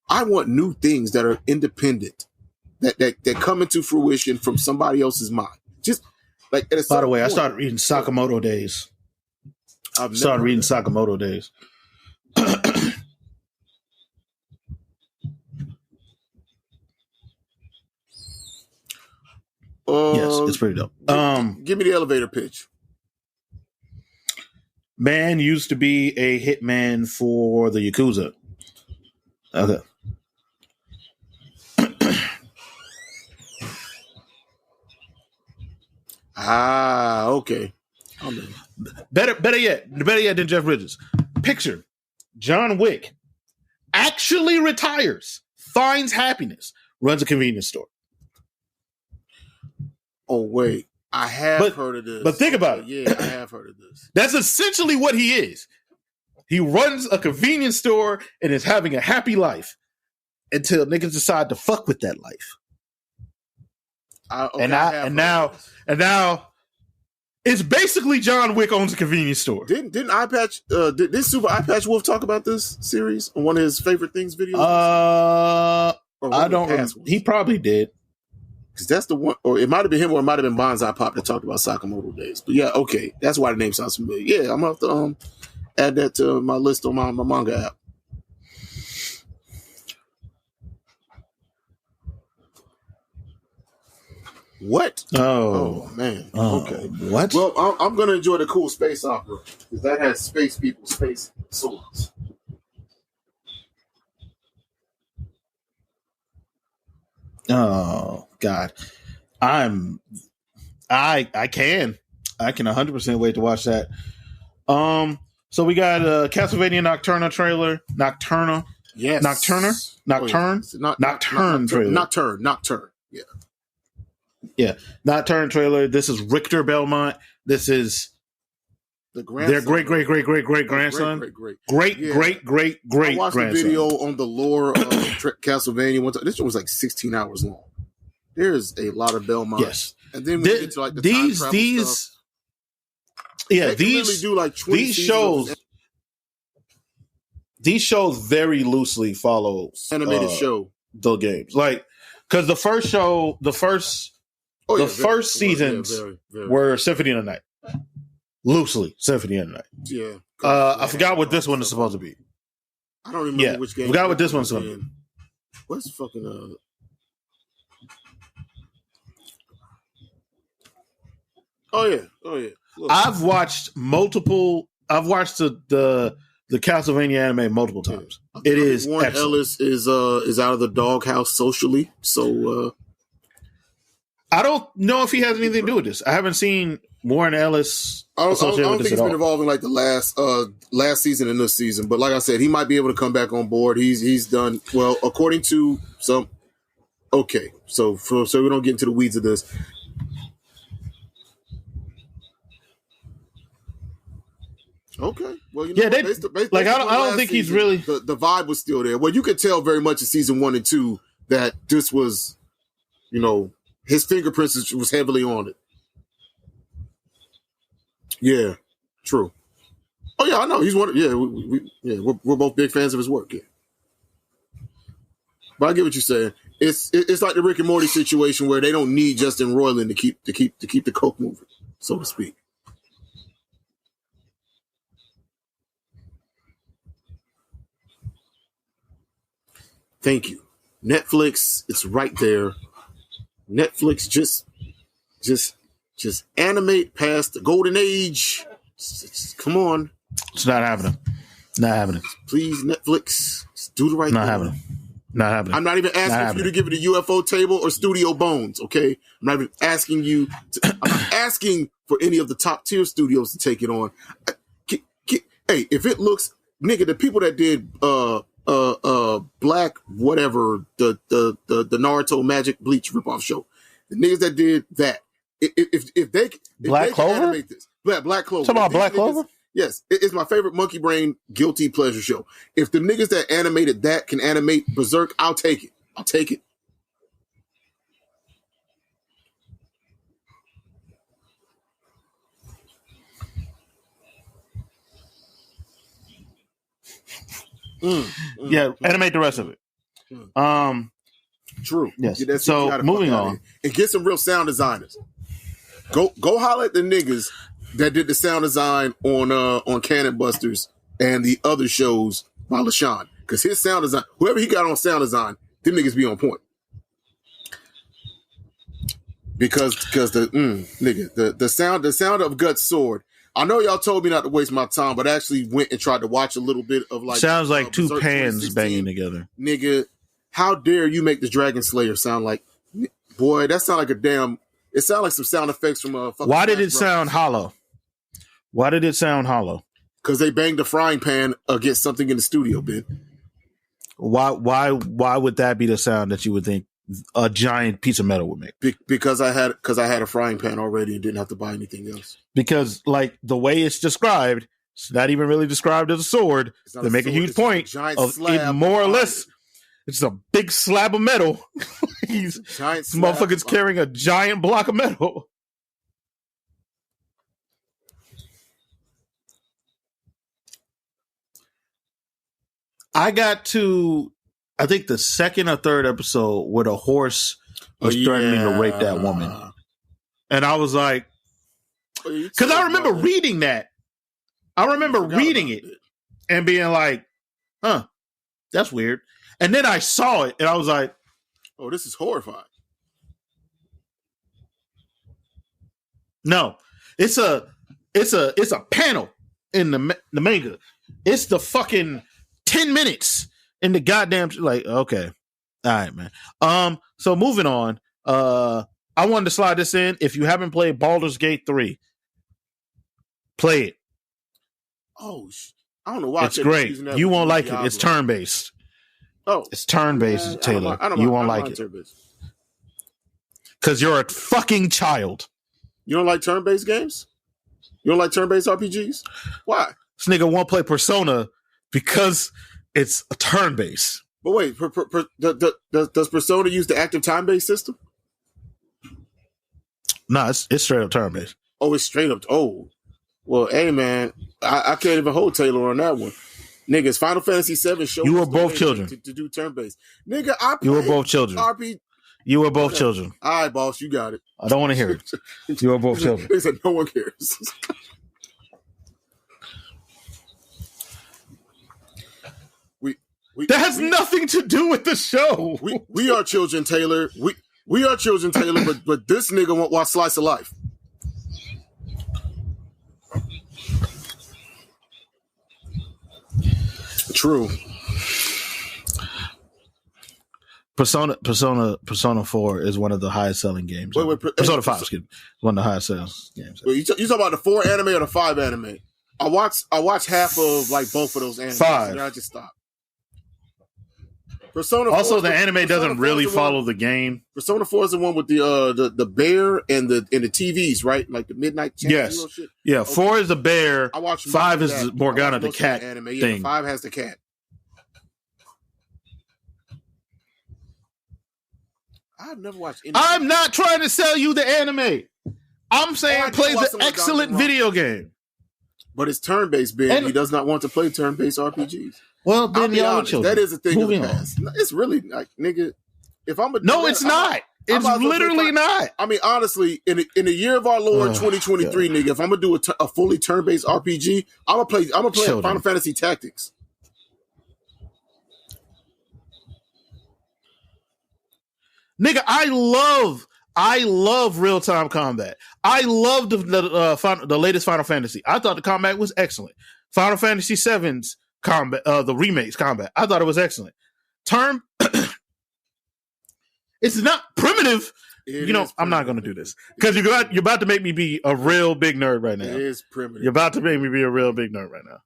Speaker 4: I want new things that are independent, that come into fruition from somebody else's mind. Just like,
Speaker 3: by the way, I started reading Sakamoto Days. Sakamoto Days. Yes, it's pretty dope.
Speaker 4: Give me the elevator pitch.
Speaker 3: Man used to be a hitman for the Yakuza. Okay.
Speaker 4: Okay.
Speaker 3: Better yet than Jeff Bridges. Picture John Wick actually retires, finds happiness, runs a convenience store.
Speaker 4: Oh, wait. I have heard of this.
Speaker 3: But think about it.
Speaker 4: Yeah, I have heard of this.
Speaker 3: That's essentially what he is. He runs a convenience store and is having a happy life until niggas decide to fuck with that life. Now it's basically John Wick owns a convenience store.
Speaker 4: Didn't Super Eye Patch Wolf talk about this series on one of his favorite things videos?
Speaker 3: I don't remember. He probably did.
Speaker 4: Because that's the one, or it might have been him, or it might have been Bonsai Pop that talked about Sakamoto Days. But yeah, okay, that's why the name sounds familiar. Yeah, I'm gonna have to add that to my list on my manga app. What?
Speaker 3: Oh
Speaker 4: man.
Speaker 3: Okay. What?
Speaker 4: Well, I'm gonna enjoy the cool space opera because that has space people, space swords.
Speaker 3: Oh God, I can 100% wait to watch that. So we got a Castlevania Nocturna trailer. Nocturne.
Speaker 4: Yes.
Speaker 3: Nocturne trailer.
Speaker 4: Nocturne.
Speaker 3: Yeah. Nocturne trailer. This is Richter Belmont. This is
Speaker 4: their great
Speaker 3: grandson. Great
Speaker 4: I watched
Speaker 3: grandson.
Speaker 4: a video on the lore of Castlevania one time. This one was like 16 hours long. There's a lot of Belmont.
Speaker 3: Yes.
Speaker 4: And then we get to like the time travel stuff.
Speaker 3: Yeah, these
Speaker 4: do like 20
Speaker 3: these shows very loosely follow
Speaker 4: animated show
Speaker 3: the games, like because the first seasons were Symphony of the Night, loosely Symphony of the Night.
Speaker 4: Yeah,
Speaker 3: I forgot what this one is supposed to be.
Speaker 4: I don't remember which game.
Speaker 3: I forgot what this one's supposed to be.
Speaker 4: What's fucking Oh yeah. Look.
Speaker 3: I've watched the Castlevania anime multiple times. It is
Speaker 4: Warren
Speaker 3: excellent.
Speaker 4: Ellis is out of the doghouse socially, so
Speaker 3: I don't know if he has anything to do with this. I haven't seen Warren Ellis.
Speaker 4: I don't think he's been
Speaker 3: all.
Speaker 4: involved in like the last season and this season. But like I said, he might be able to come back on board. He's done well according to some. Okay, so we don't get into the weeds of this. Okay. Well, you know, based
Speaker 3: I don't think he's really
Speaker 4: the vibe was still there. Well, you could tell very much in season 1 and 2 that this was, you know, his fingerprints was heavily on it. Yeah, true. Oh yeah, I know he's one. Yeah, we're both big fans of his work. Yeah, but I get what you're saying. It's like the Rick and Morty situation where they don't need Justin Roiland to keep the coke moving, so to speak. Thank you. Netflix, it's right there. Netflix just animate past the golden age. Come on.
Speaker 3: It's not happening. Not happening.
Speaker 4: Please, Netflix, just do the right thing.
Speaker 3: Not happening. Not happening.
Speaker 4: I'm not even asking you to give it a UFO table or Studio Bones, okay? I'm not even asking you I'm not asking for any of the top tier studios to take it on. Hey, if it looks, nigga, the people that did Black whatever, the Naruto Magic Bleach ripoff show, the niggas that did that, if they
Speaker 3: Black Clover,
Speaker 4: can animate this, Black Clover,
Speaker 3: talking about Black Clover,
Speaker 4: yes, it's my favorite monkey brain guilty pleasure show. If the niggas that animated that can animate Berserk, I'll take it.
Speaker 3: Yeah, animate the rest of it.
Speaker 4: True.
Speaker 3: Yes. So moving on,
Speaker 4: and get some real sound designers. Go holler at the niggas that did the sound design on Cannon Busters and the other shows by LaShawn, because his sound design, whoever he got on sound design, them niggas be on point. Because the sound of Guts Sword. I know y'all told me not to waste my time, but I actually went and tried to watch a little bit of like.
Speaker 3: Sounds like two
Speaker 4: Berserk
Speaker 3: pans banging together.
Speaker 4: Nigga, how dare you make the Dragon Slayer sound like? Boy, that sound like a damn. It sounds like some sound effects from a.
Speaker 3: Why did it sound hollow? Why did it sound hollow?
Speaker 4: Because they banged the frying pan against something in the studio, Ben.
Speaker 3: Why would that be the sound that you would think a giant piece of metal would make?
Speaker 4: Because I had a frying pan already and didn't have to buy anything else.
Speaker 3: Because like the way it's described, it's not even really described as a sword. They make a huge point of it more or less. It's a big slab of metal. This motherfucker's carrying a giant block of metal. I got to, I think the second or third episode where the horse was threatening to rape that woman. And I was like, because I remember reading that. I remember reading it and being like, huh, that's weird. And then I saw it and I was like,
Speaker 4: oh, this is horrifying.
Speaker 3: No, it's a panel in the manga. It's the fucking 10 minutes in the goddamn, like, okay. All right, man. So moving on. I wanted to slide this in. If you haven't played Baldur's Gate 3, play it.
Speaker 4: Oh, I don't know why.
Speaker 3: It's great. You won't like it. It's turn-based.
Speaker 4: Oh.
Speaker 3: It's turn-based, Taylor. You won't like it. Because you're a fucking child.
Speaker 4: You don't like turn-based games? You don't like turn-based RPGs? Why?
Speaker 3: This nigga won't play Persona because it's a turn-based.
Speaker 4: But wait, does Persona use the active time-based system?
Speaker 3: No, it's straight up turn-based.
Speaker 4: Oh, it's straight up. Oh, Well, hey man, I can't even hold Taylor on that one. Niggas, Final Fantasy VII show.
Speaker 3: You were both children
Speaker 4: to do turn based. Nigga,
Speaker 3: you were both children. You were both children.
Speaker 4: All right, boss, you got it.
Speaker 3: I don't want to hear it. You were both children.
Speaker 4: They said no one cares.
Speaker 3: That has nothing to do with the show.
Speaker 4: We are children, Taylor. We are children, Taylor. But this nigga won't watch Slice of Life. True.
Speaker 3: Persona 4 is one of the highest selling games. Persona 5, excuse me, one of the highest selling games.
Speaker 4: Wait, you talking about the 4 anime or the 5 anime? I watched half of like both of those animes.
Speaker 3: 5.
Speaker 4: And I just stopped. Persona.
Speaker 3: Also, the anime doesn't really follow the game.
Speaker 4: Persona 4 is the one with the bear and the TVs, right? Like the Midnight Channel.
Speaker 3: Yes.
Speaker 4: Shit.
Speaker 3: Yeah.
Speaker 4: Okay.
Speaker 3: 4 is the bear. 5 is
Speaker 4: that.
Speaker 3: Morgana the cat
Speaker 4: anime.
Speaker 3: thing.
Speaker 4: Yeah, 5 has the cat. I've never watched any.
Speaker 3: I'm not trying to sell you the anime. I'm saying play the excellent video game.
Speaker 4: But it's turn-based, Ben. He does not want to play turn-based RPGs.
Speaker 3: Well, then that is
Speaker 4: a thing of the past. It's really like, nigga, if I'm a
Speaker 3: it's not. It's literally not.
Speaker 4: I mean, honestly, in the year of our Lord 2023, nigga, if I'm gonna do a fully turn-based RPG, I'm gonna play Final Fantasy Tactics.
Speaker 3: Nigga, I love real-time combat. I love the latest Final Fantasy. I thought the combat was excellent. Final Fantasy VII's combat, the remake's combat, I thought it was excellent. Turn, it's not primitive. I'm not going to do this because you're about to make me be a real big nerd right now.
Speaker 4: It is primitive.
Speaker 3: You're about to make me be a real big nerd right now.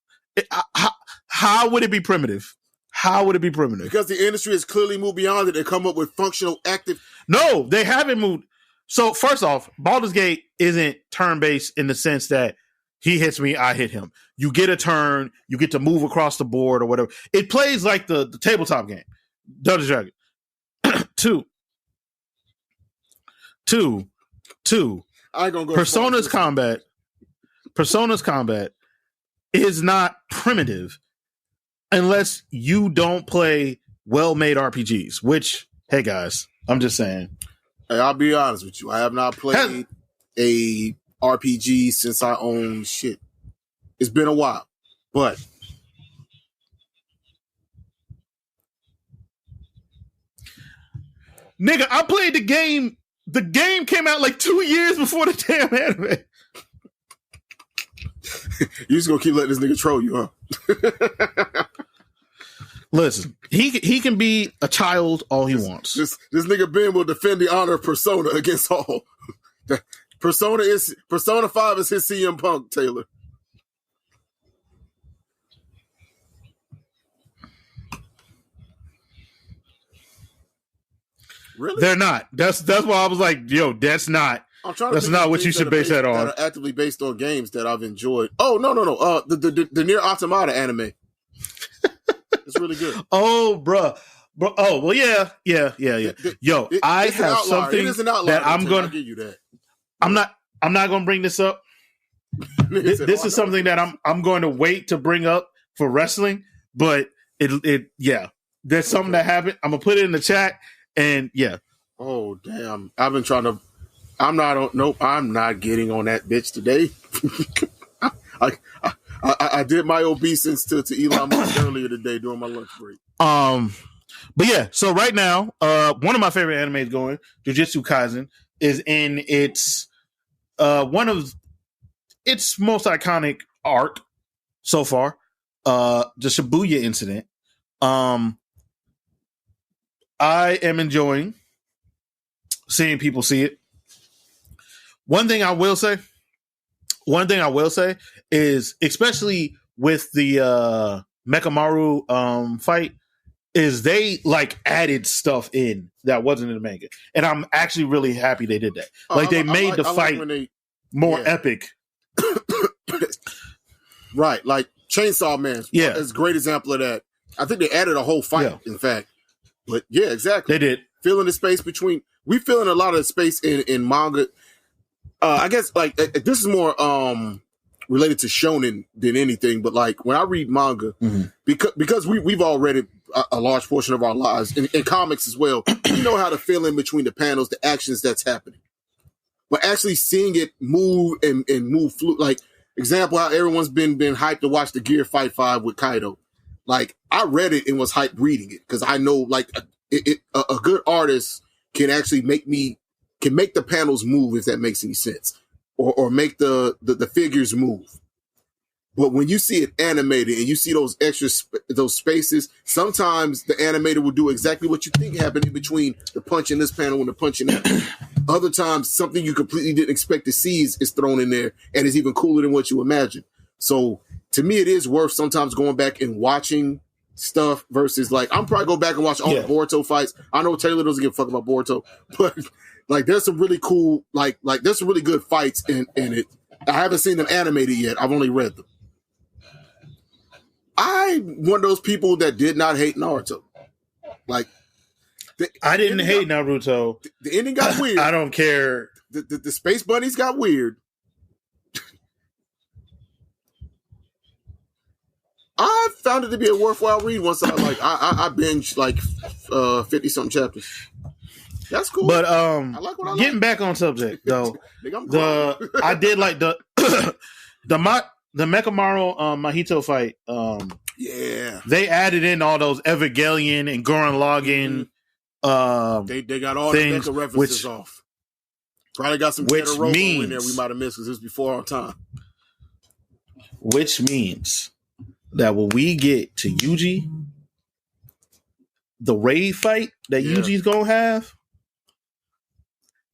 Speaker 3: How would it be primitive? How would it be primitive?
Speaker 4: Because the industry has clearly moved beyond it and come up with functional active.
Speaker 3: No, they haven't moved. So first off, Baldur's Gate isn't turn-based in the sense that he hits me, I hit him. You get a turn, you get to move across the board or whatever. It plays like the tabletop game. Dungeons and Dragons. Two.
Speaker 4: I ain't gonna go
Speaker 3: Persona's combat is not primitive unless you don't play well-made RPGs, which, hey guys, I'm just saying.
Speaker 4: Hey, I'll be honest with you. I have not played a RPG since I own shit. It's been a while, but
Speaker 3: nigga, I played the game. The game came out like 2 years before the damn anime.
Speaker 4: You just gonna keep letting this nigga troll you, huh?
Speaker 3: Listen, he can be a child all he wants.
Speaker 4: This nigga Ben will defend the honor of Persona against all. Persona 5 is his CM Punk, Taylor. Really?
Speaker 3: They're not. That's why I was like, yo, that's not what you should base that on.
Speaker 4: That are actively based on games that I've enjoyed. Oh, no. The Nier Automata anime. It's really good.
Speaker 3: Oh, bro. Oh, well, yeah. Yo, I have something that I'm going to
Speaker 4: give you that.
Speaker 3: I'm not going to bring this up. This is something that I'm going to wait to bring up for wrestling, but there's something that happened. I'm going to put it in the chat, and yeah.
Speaker 4: Oh, damn. I've been trying to. I'm not getting on that bitch today. I did my obeisance to Elon Musk earlier today during my lunch break.
Speaker 3: But yeah, so right now, one of my favorite animes going, Jujutsu Kaisen, is in its one of its most iconic arc so far, the Shibuya incident. I am enjoying seeing people see it. One thing I will say is, especially with the Mechamaru fight, is they like added stuff in that wasn't in the manga, and I'm actually really happy they did that. Like they made the fight more epic.
Speaker 4: Right, like Chainsaw Man. Yeah, is a great example of that. I think they added a whole fight. Yeah. In fact, but yeah, exactly.
Speaker 3: They did.
Speaker 4: Filling the space between. We filling a lot of the space in manga. I guess like this is more related to shonen than anything. But like when I read manga, because we've all read it a large portion of our lives in comics as well, we know how to fill in between the panels, the actions that's happening. But actually seeing it move and move like example, how everyone's been hyped to watch the Gear Fight 5 with Kaido. Like I read it and was hyped reading it because I know like a good artist can actually make the panels move if that makes any sense, or make the figures move. But when you see it animated and you see those extra those spaces, sometimes the animator will do exactly what you think happened in between the punch in this panel and the punch in that. Other times, something you completely didn't expect to see is thrown in there and is even cooler than what you imagined. So to me, it is worth sometimes going back and watching stuff versus like, I'm probably go back and watch all the Boruto fights. I know Taylor doesn't give a fuck about Boruto, but like there's some really cool, like there's some really good fights in it. I haven't seen them animated yet. I've only read them. I'm one of those people that did not hate Naruto. Like,
Speaker 3: I didn't hate Naruto.
Speaker 4: The ending got weird.
Speaker 3: I don't care.
Speaker 4: The space bunnies got weird. I found it to be a worthwhile read once I binged like 50 something chapters. That's cool.
Speaker 3: But
Speaker 4: I like what I
Speaker 3: getting
Speaker 4: like.
Speaker 3: back on subject though, I did like the Mechamaru Mahito fight.
Speaker 4: Yeah,
Speaker 3: they added in all those Evangelion and Gurren Lagann.
Speaker 4: They got all
Speaker 3: things,
Speaker 4: the Mecha references off. Probably got some Todoroki in there we might have missed because it was before our time.
Speaker 3: Which means that when we get to Yuji, the raid fight that Yuji's gonna have,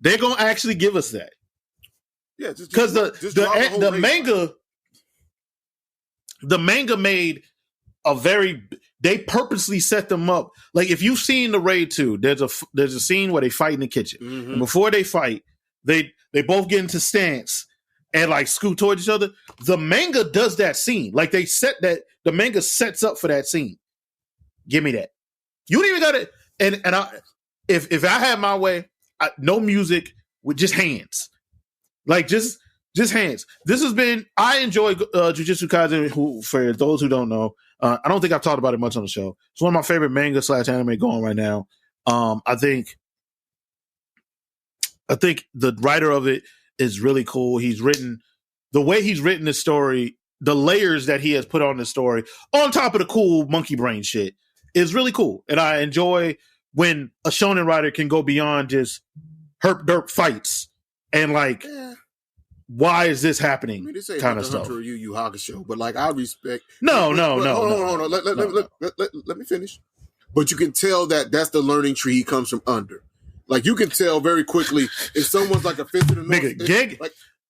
Speaker 3: they're gonna actually give us that.
Speaker 4: Yeah,
Speaker 3: because the manga made a very. They purposely set them up. Like if you've seen the Raid 2, there's a scene where they fight in the kitchen, and before they fight, they both get into stance and like scoot towards each other. The manga does that scene. Like they set that. The manga sets up for that scene. Give me that. You don't even got it. And if I had my way, no music with just hands, like just hands. This has been. I enjoy Jujutsu Kaisen. Who, for those who don't know. I don't think I've talked about it much on the show. It's one of my favorite manga / anime going right now. I think the writer of it is really cool. The way he's written the story, the layers that he has put on the story, on top of the cool monkey brain shit, is really cool. And I enjoy when a shonen writer can go beyond just herp derp fights and like. Yeah. Why is this happening? I mean, this ain't kind of stuff.
Speaker 4: Hunter or Yu Hakusho, but like I respect.
Speaker 3: No.
Speaker 4: Hold on. Let me finish. But you can tell that that's the learning tree he comes from under. Like you can tell very quickly if someone's like a fifth of the North.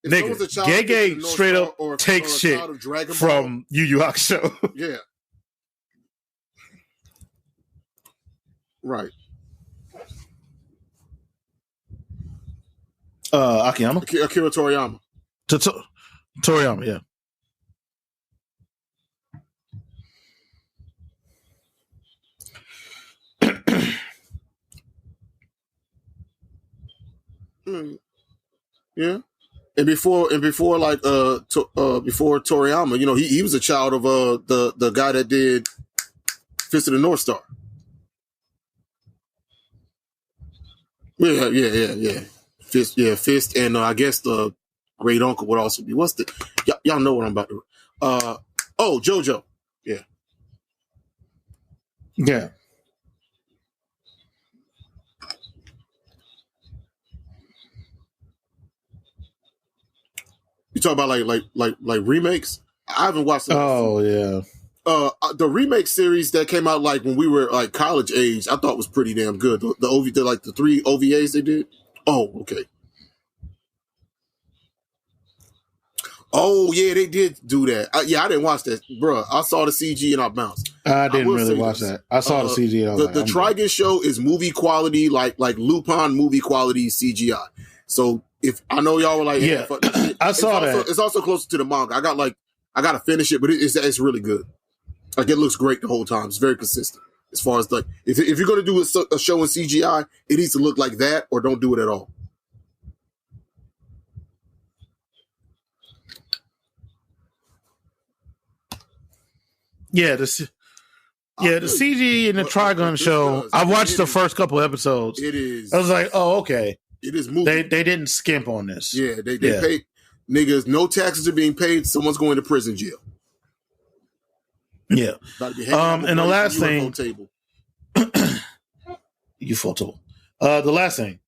Speaker 3: Gege straight up takes shit from Yu Hakusho.
Speaker 4: Yeah. Right.
Speaker 3: Akiyama?
Speaker 4: Akira Toriyama.
Speaker 3: Toriyama, yeah.
Speaker 4: Yeah. And before like before Toriyama, you know, he was a child of the guy that did Fist of the North Star. Yeah. Fist, and I guess the great uncle would also be. What's the? Y'all know what I'm about to. JoJo. Yeah.
Speaker 3: Yeah.
Speaker 4: You talk about like remakes. I haven't watched them.
Speaker 3: Oh yeah.
Speaker 4: The remake series that came out like when we were like college age, I thought was pretty damn good. The 3 OVAs they did. Oh, okay. Oh, yeah, they did do that. I didn't watch that, bro. I saw the CG and I bounced.
Speaker 3: I didn't really watch that. I saw the CG. And
Speaker 4: the Trigun show is movie quality, like Lupin movie quality CGI. So if I know y'all were like,
Speaker 3: yeah, I saw that.
Speaker 4: It's also closer to the manga. I gotta finish it, but it's really good. Like it looks great the whole time. It's very consistent. As far as like, if you're gonna do a show in CGI, it needs to look like that, or don't do it at all.
Speaker 3: Yeah, the CG in the Trigun show. I watched the first couple episodes.
Speaker 4: It is.
Speaker 3: I was like, oh, okay.
Speaker 4: It is moving.
Speaker 3: They didn't skimp on this.
Speaker 4: Yeah, they paid niggas. No taxes are being paid. Someone's going to prison jail.
Speaker 3: Yeah. And the last thing, UFO table. The last thing,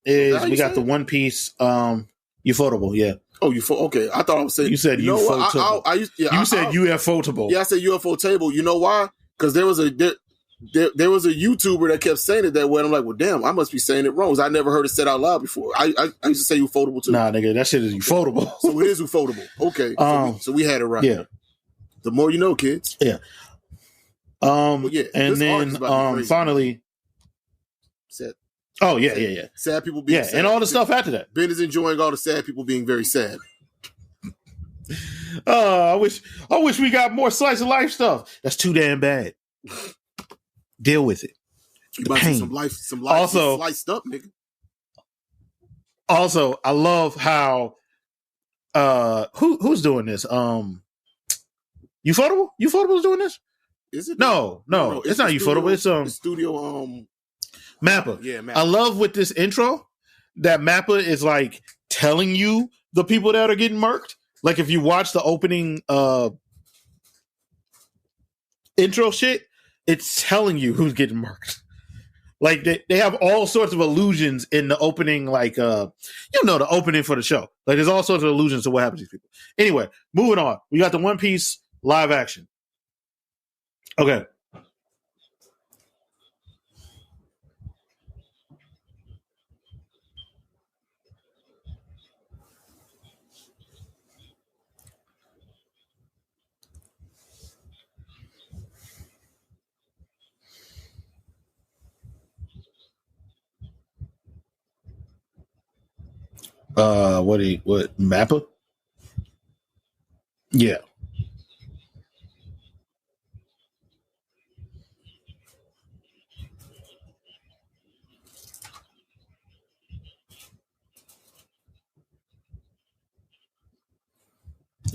Speaker 3: is we got the One Piece, Ufotable. Yeah.
Speaker 4: Oh, okay. I thought I was saying
Speaker 3: you said UFO. You said UFO table.
Speaker 4: Yeah, I said UFO table. You know why? Because there was a YouTuber that kept saying it that way. And I'm like, well, damn, I must be saying it wrong. I never heard it said out loud before. I used to say ufotable too.
Speaker 3: Nah, nigga, that shit is ufotable.
Speaker 4: So it is ufotable. Okay. So we had it right.
Speaker 3: Yeah.
Speaker 4: The more you know, kids.
Speaker 3: Yeah. And then finally.
Speaker 4: Sad.
Speaker 3: Oh yeah.
Speaker 4: Sad people being sad.
Speaker 3: And all the stuff after that.
Speaker 4: Ben is enjoying all the sad people being very sad.
Speaker 3: I wish we got more slice of life stuff. That's too damn bad. Deal with it.
Speaker 4: You might see some life also sliced up, nigga.
Speaker 3: Also, I love how who's doing this? Ufotable? Ufotable's doing this?
Speaker 4: Is it?
Speaker 3: No, it's not Ufotable. It's
Speaker 4: Studio
Speaker 3: Mappa.
Speaker 4: Yeah, Mappa.
Speaker 3: I love with this intro that Mappa is like telling you the people that are getting murked. Like if you watch the opening intro shit, it's telling you who's getting murked. Like they have all sorts of illusions in the opening, like the opening for the show. Like there's all sorts of illusions to what happens to these people. Anyway, moving on. We got the One Piece live action. Okay. What Mappa? Yeah.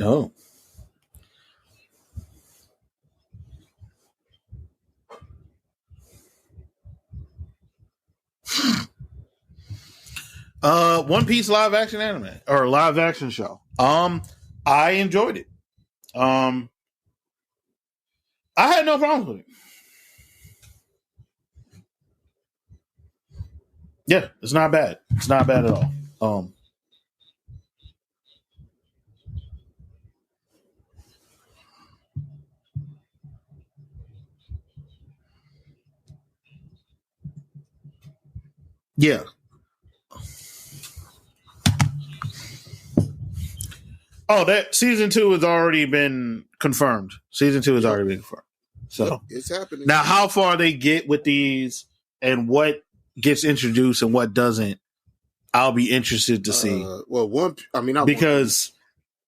Speaker 3: Oh. One Piece live action anime or live action show. I enjoyed it. I had no problems with it. Yeah, it's not bad. It's not bad at all. Yeah. Oh, that season 2 has already been confirmed. Season 2 has already been confirmed. So
Speaker 4: it's happening.
Speaker 3: Now, how far they get with these and what gets introduced and what doesn't, I'll be interested to see.
Speaker 4: Because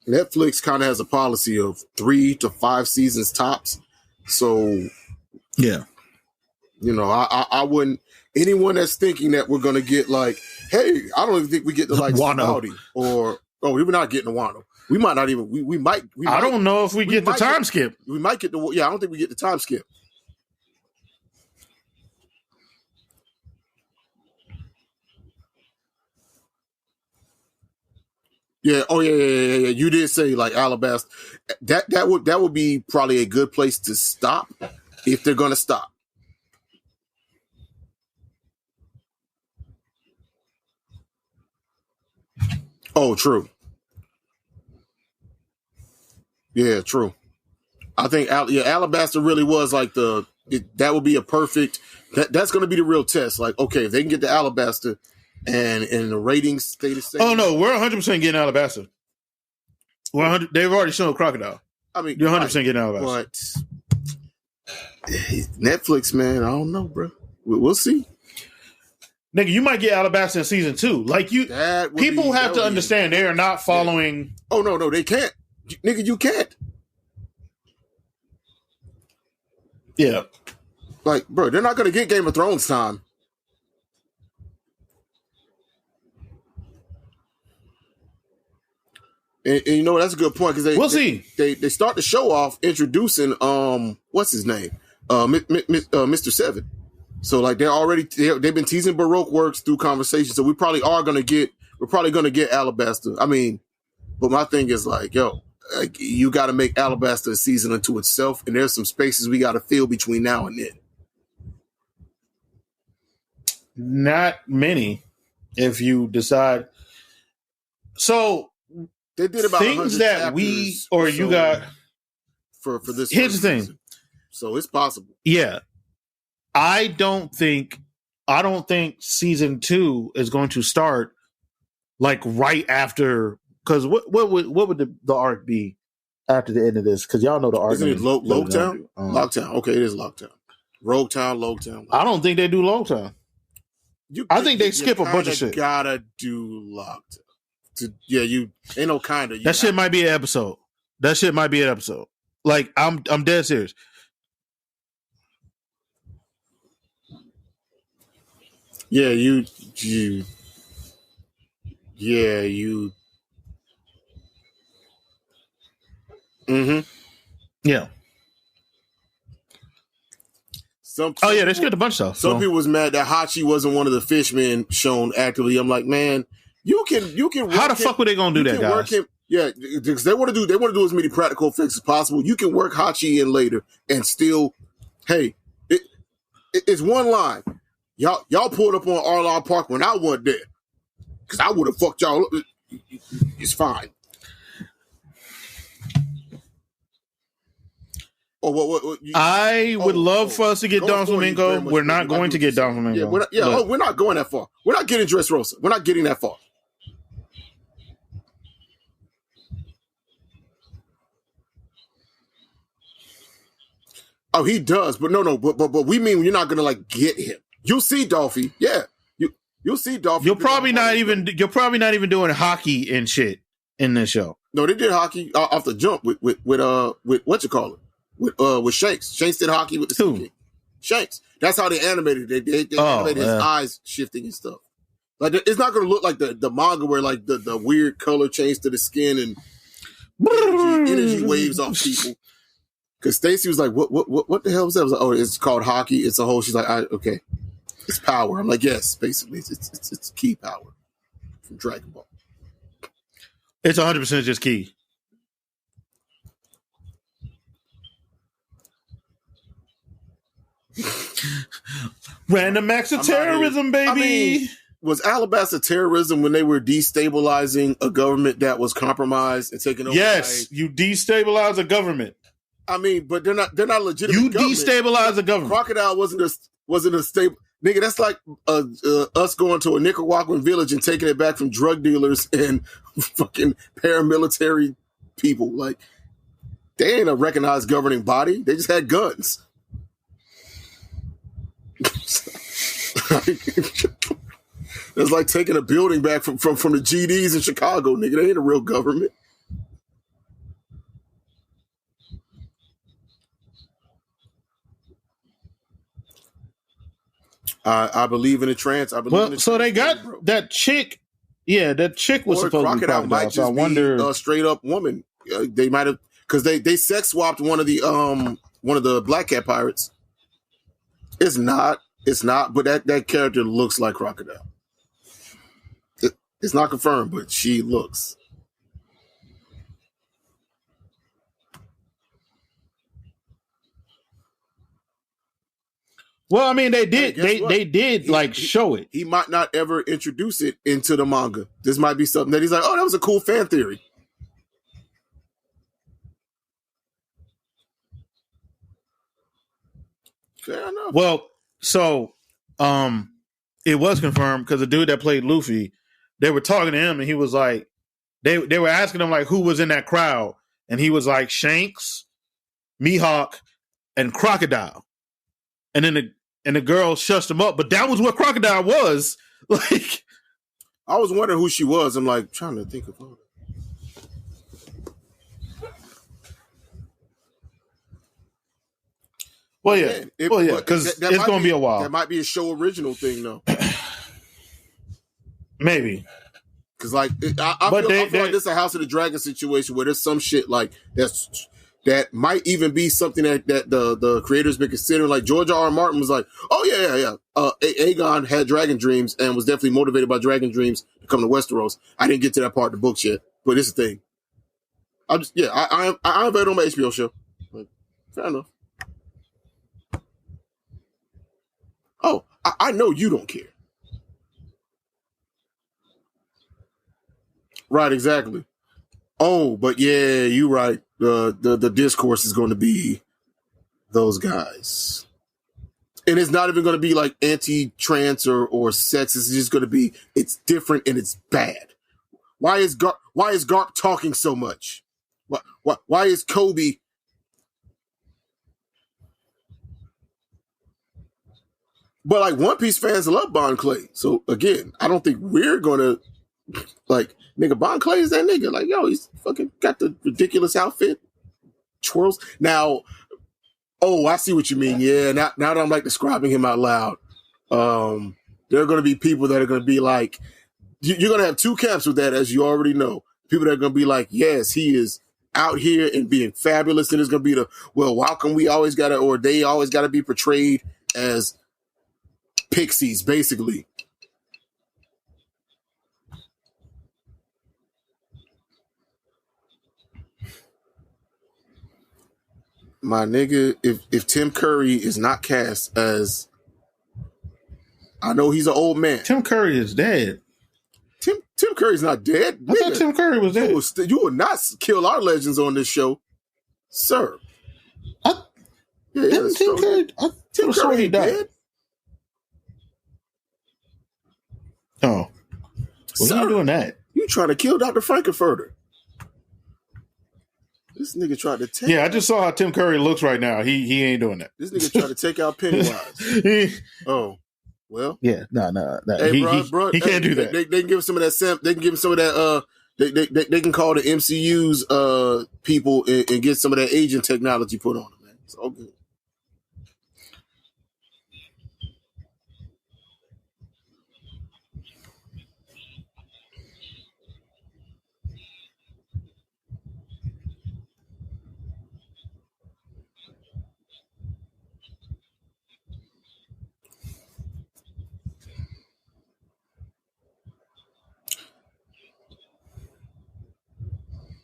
Speaker 4: Netflix kind of has a policy of 3 to 5 seasons tops. So,
Speaker 3: yeah,
Speaker 4: I wouldn't. Anyone that's thinking that we're going to get like, hey, I don't even think we get to like Saudi or we're not getting to Wano. We might not even. We might.
Speaker 3: I don't know if we get the time skip.
Speaker 4: We might get the. Yeah, I don't think we get the time skip. Yeah. Oh yeah. You did say like Alabaster. That would be probably a good place to stop if they're gonna stop. Oh, true. Yeah, true. I think Alabaster really was like that would be a perfect. That's going to be the real test. Like, okay, if they can get the Alabaster and the ratings stay the same.
Speaker 3: Oh no, we're 100% getting Alabaster. They've already shown Crocodile.
Speaker 4: I mean,
Speaker 3: you're 100% getting Alabaster.
Speaker 4: But Netflix, man, I don't know, bro. We'll see.
Speaker 3: Nigga, you might get Alabaster in season 2. Like people have to understand they are not following.
Speaker 4: Yeah. Oh no, they can't. Nigga, you can't.
Speaker 3: Yeah.
Speaker 4: Like, bro, they're not going to get Game of Thrones time. And you know that's a good point because
Speaker 3: we'll see.
Speaker 4: They start the show off introducing what's his name, Mr. Seven. So like they've been teasing Baroque works through conversation. So we're probably gonna get Alabaster. I mean, but my thing is like, yo, like, you got to make Alabaster a season unto itself, and there's some spaces we got to fill between now and then.
Speaker 3: Not many, if you decide. So
Speaker 4: they did about
Speaker 3: things that we or you got
Speaker 4: for this.
Speaker 3: Here's the thing.
Speaker 4: Season. So it's possible.
Speaker 3: Yeah. I don't think season 2 is going to start like right after, because what would the arc be after the end of this? Because y'all know the arc.
Speaker 4: Isn't it Loguetown? Loguetown. Okay, it is Loguetown. Roguetown, Loguetown.
Speaker 3: I don't think they do Loguetown. I think they skip a bunch of shit.
Speaker 4: Gotta do Loguetown. You ain't no kinda.
Speaker 3: That shit might be an episode. Like I'm dead serious.
Speaker 4: Yeah, you. Mm-hmm.
Speaker 3: Yeah. They skipped a bunch of stuff.
Speaker 4: Some people was mad that Hachi wasn't one of the fishmen shown actively. I'm like, man, you can.
Speaker 3: How the fuck were they gonna do that, guys?
Speaker 4: Yeah, because they want to do as many practical effects as possible. You can work Hachi in later and still, hey, it's one line. Y'all pulled up on Arlong Park when I wasn't there, because I would have fucked y'all up. It's fine.
Speaker 3: I would love for us to get Don Flamingo. We're not going to get Don Flamingo.
Speaker 4: We're not going that far. We're not getting Dressrosa. We're not getting that far. Oh, he does, but no, but we mean you're not gonna like get him. You'll see Dolphy. Yeah. You'll see Dolphy.
Speaker 3: You're probably not even doing hockey and shit in this show.
Speaker 4: No, they did hockey off the jump with what you call it? With Shanks. Shanks did hockey with the Sea Shanks. That's how they animated it. They animated his eyes shifting and stuff. Like it's not gonna look like the manga where like the weird color change to the skin and energy waves off people. Because Stacy was like, what the hell was that? I was like, oh, it's called hockey. It's a whole. She's like, okay. It's power. I'm like, yes, basically. It's key power from Dragon Ball.
Speaker 3: It's 100% just key. Random acts of terrorism, baby.
Speaker 4: I mean, was Alabasta terrorism when they were destabilizing a government that was compromised and taking over?
Speaker 3: Yes, you destabilize a government.
Speaker 4: I mean, but they're not legitimate.
Speaker 3: You destabilize a government.
Speaker 4: Crocodile wasn't a stable. Nigga, that's like us going to a Nicaraguan village and taking it back from drug dealers and fucking paramilitary people. Like, they ain't a recognized governing body. They just had guns. It's like taking a building back from the GDs in Chicago, nigga. They ain't a real government. I believe in a trance. I believe in a trance.
Speaker 3: So they got that chick. Yeah, that chick was supposed to be Crocodile.
Speaker 4: Might just
Speaker 3: so I wonder
Speaker 4: be a straight up woman. They might have, because they sex swapped one of the Black Cat pirates. It's not, but that character looks like Crocodile. It's not confirmed, but she looks.
Speaker 3: Well, I mean, they did. They did show it.
Speaker 4: He might not ever introduce it into the manga. This might be something that he's like, oh, that was a cool fan theory. Fair enough.
Speaker 3: Well, so it was confirmed because the dude that played Luffy, they were talking to him, and he was like, they were asking him like who was in that crowd, and he was like Shanks, Mihawk, and Crocodile, and then the girl shushed him up, but that was what Crocodile was. Like,
Speaker 4: I was wondering who she was. I'm like trying to think of her.
Speaker 3: Well, yeah, because it's going to be a while.
Speaker 4: That might be a show original thing, though.
Speaker 3: Maybe.
Speaker 4: Because like I feel like this is a House of the Dragon situation where there's some shit like that might even be something that the creators been considering. Like George R. Martin was like, oh yeah. Aegon had dragon dreams and was definitely motivated by dragon dreams to come to Westeros. I didn't get to that part of the books yet, but it's a thing. I have it on my HBO show. Like, fair enough. Oh, I know you don't care. Right, exactly. Oh, but yeah, you're right. The discourse is going to be those guys. And it's not even going to be like anti-trans or sexist. It's just going to be, it's different and it's bad. Why is Garp talking so much? Why is Kobe? But like One Piece fans love Bon Clay. So again, I don't think we're going to like, nigga, Bon Clay is that nigga. Like, yo, he's fucking got the ridiculous outfit. Twirls. Now, oh, I see what you mean. Yeah, now that I'm like describing him out loud, there are going to be people that are going to be like, you're going to have two camps with that, as you already know. People that are going to be like, yes, he is out here and being fabulous. And it's going to be why come we always got to, or they always got to be portrayed as pixies, basically. My nigga, if Tim Curry is not cast as, I know he's an old man.
Speaker 3: Tim Curry is dead.
Speaker 4: Tim Curry's not dead.
Speaker 3: I thought Tim Curry was dead.
Speaker 4: You will not kill our legends on this show, sir.
Speaker 3: Tim Curry died. Dead? Oh, well, you doing that?
Speaker 4: You trying to kill Dr. Frankenfurter? This nigga tried to take.
Speaker 3: Yeah, I just saw how Tim Curry looks right now. He ain't doing that.
Speaker 4: This nigga tried to take out Pennywise. Oh, well.
Speaker 3: Yeah, no.
Speaker 4: Hey, bro,
Speaker 3: he can't do that.
Speaker 4: They can give him some of that. They can give him some of that. They can call the MCU's people and get some of that agent technology put on them, man. It's all good.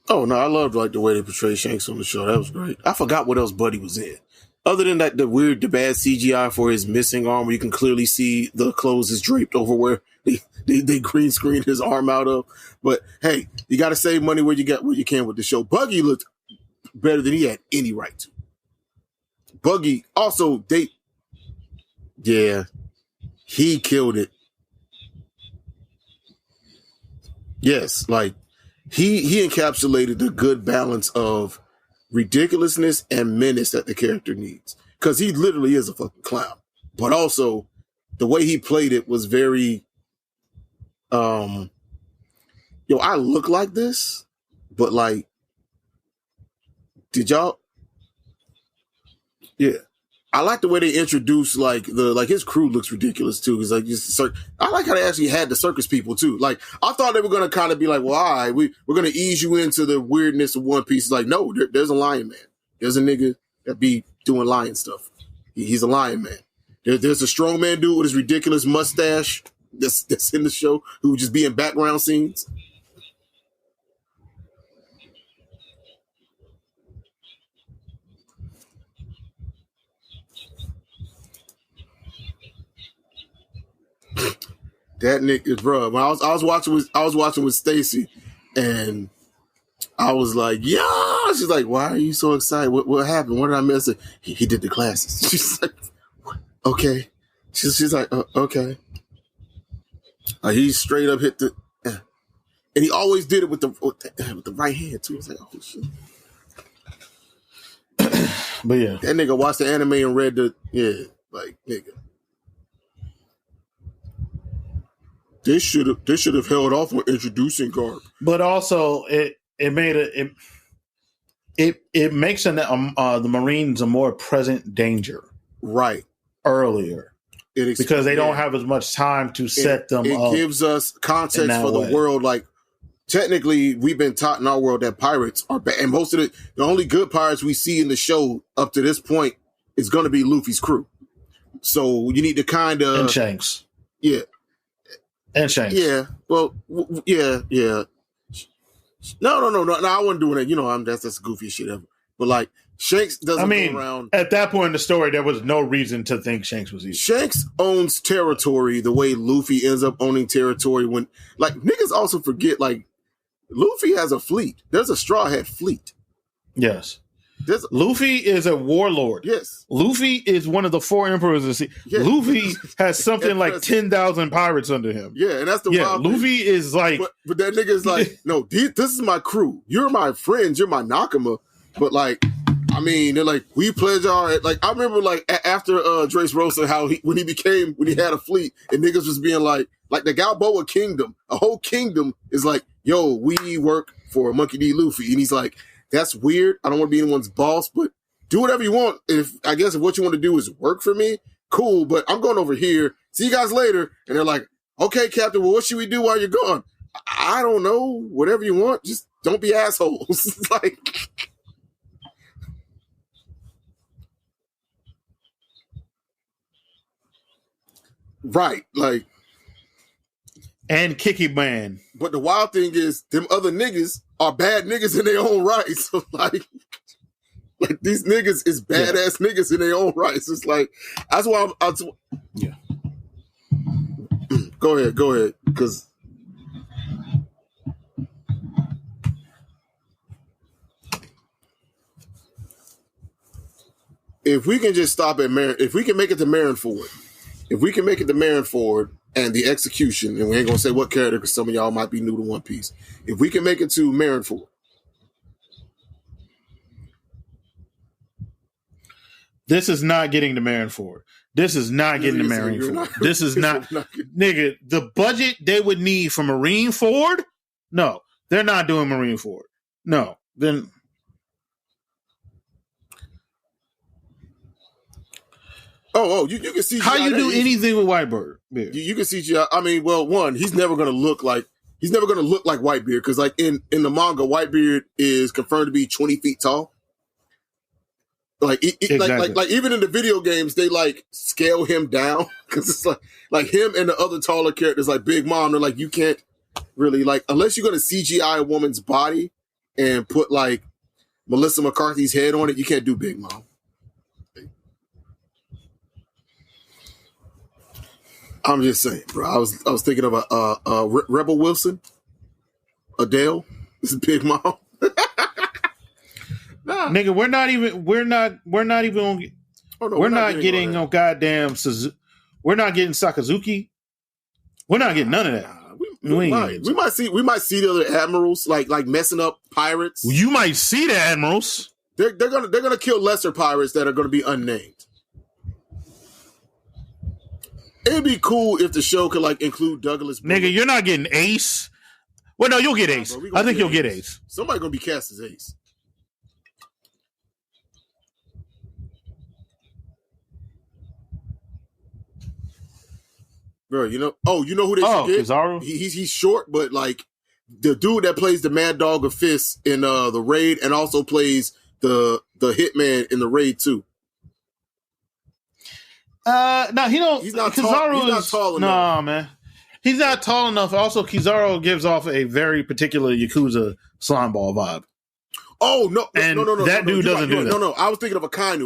Speaker 4: Oh no, I loved like the way they portrayed Shanks on the show. That was great. I forgot what else Buddy was in. Other than that, the bad CGI for his missing arm, where you can clearly see the clothes is draped over where they green screen his arm out of. But hey, you got to save money where you can with the show. Buggy looked better than he had any right to. Buggy also he killed it. Yes, like. He encapsulated the good balance of ridiculousness and menace that the character needs. Because he literally is a fucking clown. But also, the way he played it was very, I look like this, but like, did y'all? Yeah. I like the way they introduced his crew looks ridiculous too. It's like I like how they actually had the circus people too. Like I thought they were gonna kind of be like, well, all right, we're gonna ease you into the weirdness of One Piece. It's like, no, there's a lion man. There's a nigga that be doing lion stuff. He's a lion man. There's a strong man dude with his ridiculous mustache that's in the show who would just be in background scenes. That nigga, bro. When I was watching with Stacy, and I was like, "Yeah." She's like, "Why are you so excited? What happened? What did I miss?" He did the classes. She's like, "Okay." She's like, "Okay." He straight up hit the, and he always did it with the right hand too. I was like, "Oh shit."
Speaker 3: But yeah,
Speaker 4: that nigga watched the anime and read like nigga. They should have held off on introducing Garp.
Speaker 3: But also, it makes the Marines a more present danger,
Speaker 4: right?
Speaker 3: Earlier, because they don't have as much time to set them up.
Speaker 4: It gives us context for the world. Like technically we've been taught in our world that pirates are bad, and most of the only good pirates we see in the show up to this point is going to be Luffy's crew. So you need to kind of
Speaker 3: and Shanks,
Speaker 4: yeah,
Speaker 3: and Shanks,
Speaker 4: yeah. Well, yeah. No. I wasn't doing it. You know, that's the goofiest shit ever. But like Shanks doesn't go around.
Speaker 3: At that point in the story, there was no reason to think Shanks was evil.
Speaker 4: Shanks owns territory the way Luffy ends up owning territory. When like niggas also forget, like Luffy has a fleet. There's a Straw Hat fleet.
Speaker 3: Yes. Luffy is a warlord.
Speaker 4: Yes.
Speaker 3: Luffy is one of the 4 emperors of the sea. Yes. Luffy has something like 10,000 pirates under him.
Speaker 4: Yeah, and that's the wild
Speaker 3: Luffy
Speaker 4: thing.
Speaker 3: is like...
Speaker 4: But that nigga is like, no, this is my crew. You're my friends. You're my Nakama. But like, I mean, they're like, we pledge our... Like, I remember like after Drace Rosa, how when he had a fleet and niggas was being like the Galboa Kingdom, a whole kingdom is like, yo, we work for Monkey D. Luffy. And he's like, that's weird. I don't want to be anyone's boss, but do whatever you want. If what you want to do is work for me, cool, but I'm going over here. See you guys later. And they're like, okay, Captain, well, what should we do while you're gone? I don't know. Whatever you want. Just don't be assholes. Like, right. Like,
Speaker 3: and Kiki Man.
Speaker 4: But the wild thing is, them other niggas are bad niggas in their own right. So like these niggas is badass niggas in their own right. So it's like, that's why
Speaker 3: yeah.
Speaker 4: Go ahead, because if we can just stop at if we can make it to Marineford, and the execution, and we ain't gonna say what character because some of y'all might be new to One Piece. If we can make it to Marineford,
Speaker 3: this is not getting to Marineford. This is not getting to Marineford. This is not, nigga. The budget they would need for Marineford, no, they're not doing Marineford. No, then.
Speaker 4: You can see
Speaker 3: how you do anything with Whitebeard.
Speaker 4: Yeah. You can CGI. I mean, well, one, he's never gonna look like Whitebeard because, like in the manga, Whitebeard is confirmed to be 20 feet tall. Like, exactly. like even in the video games, they like scale him down because it's like him and the other taller characters, like Big Mom. They're like, you can't really like unless you're gonna CGI a woman's body and put like Melissa McCarthy's head on it. You can't do Big Mom. I'm just saying, bro. I was thinking of a Rebel Wilson, Adele. This is Big Mom.
Speaker 3: Nah. Nigga, we're not even getting no goddamn we're not getting Sakazuki. We're not getting none of that.
Speaker 4: We might see the other admirals like messing up pirates.
Speaker 3: You might see the admirals.
Speaker 4: They're gonna kill lesser pirates that are gonna be unnamed. It'd be cool if the show could like include Douglas.
Speaker 3: Nigga, you're not getting Ace. Well, no, you'll get Ace. I think you'll get Ace.
Speaker 4: Somebody gonna be cast as Ace. Bro, you know who they should get?
Speaker 3: Kizaru?
Speaker 4: He's short, but like the dude that plays the Mad Dog of Fist in the Raid and also plays the Hitman in the Raid too.
Speaker 3: No, he don't.
Speaker 4: He's not
Speaker 3: Kizaru
Speaker 4: tall. He's not tall enough.
Speaker 3: Nah, man. He's not tall enough. Also, Kizaru gives off a very particular Yakuza slime ball vibe.
Speaker 4: Oh no! No!
Speaker 3: That dude doesn't do that.
Speaker 4: No! I was thinking of Akainu.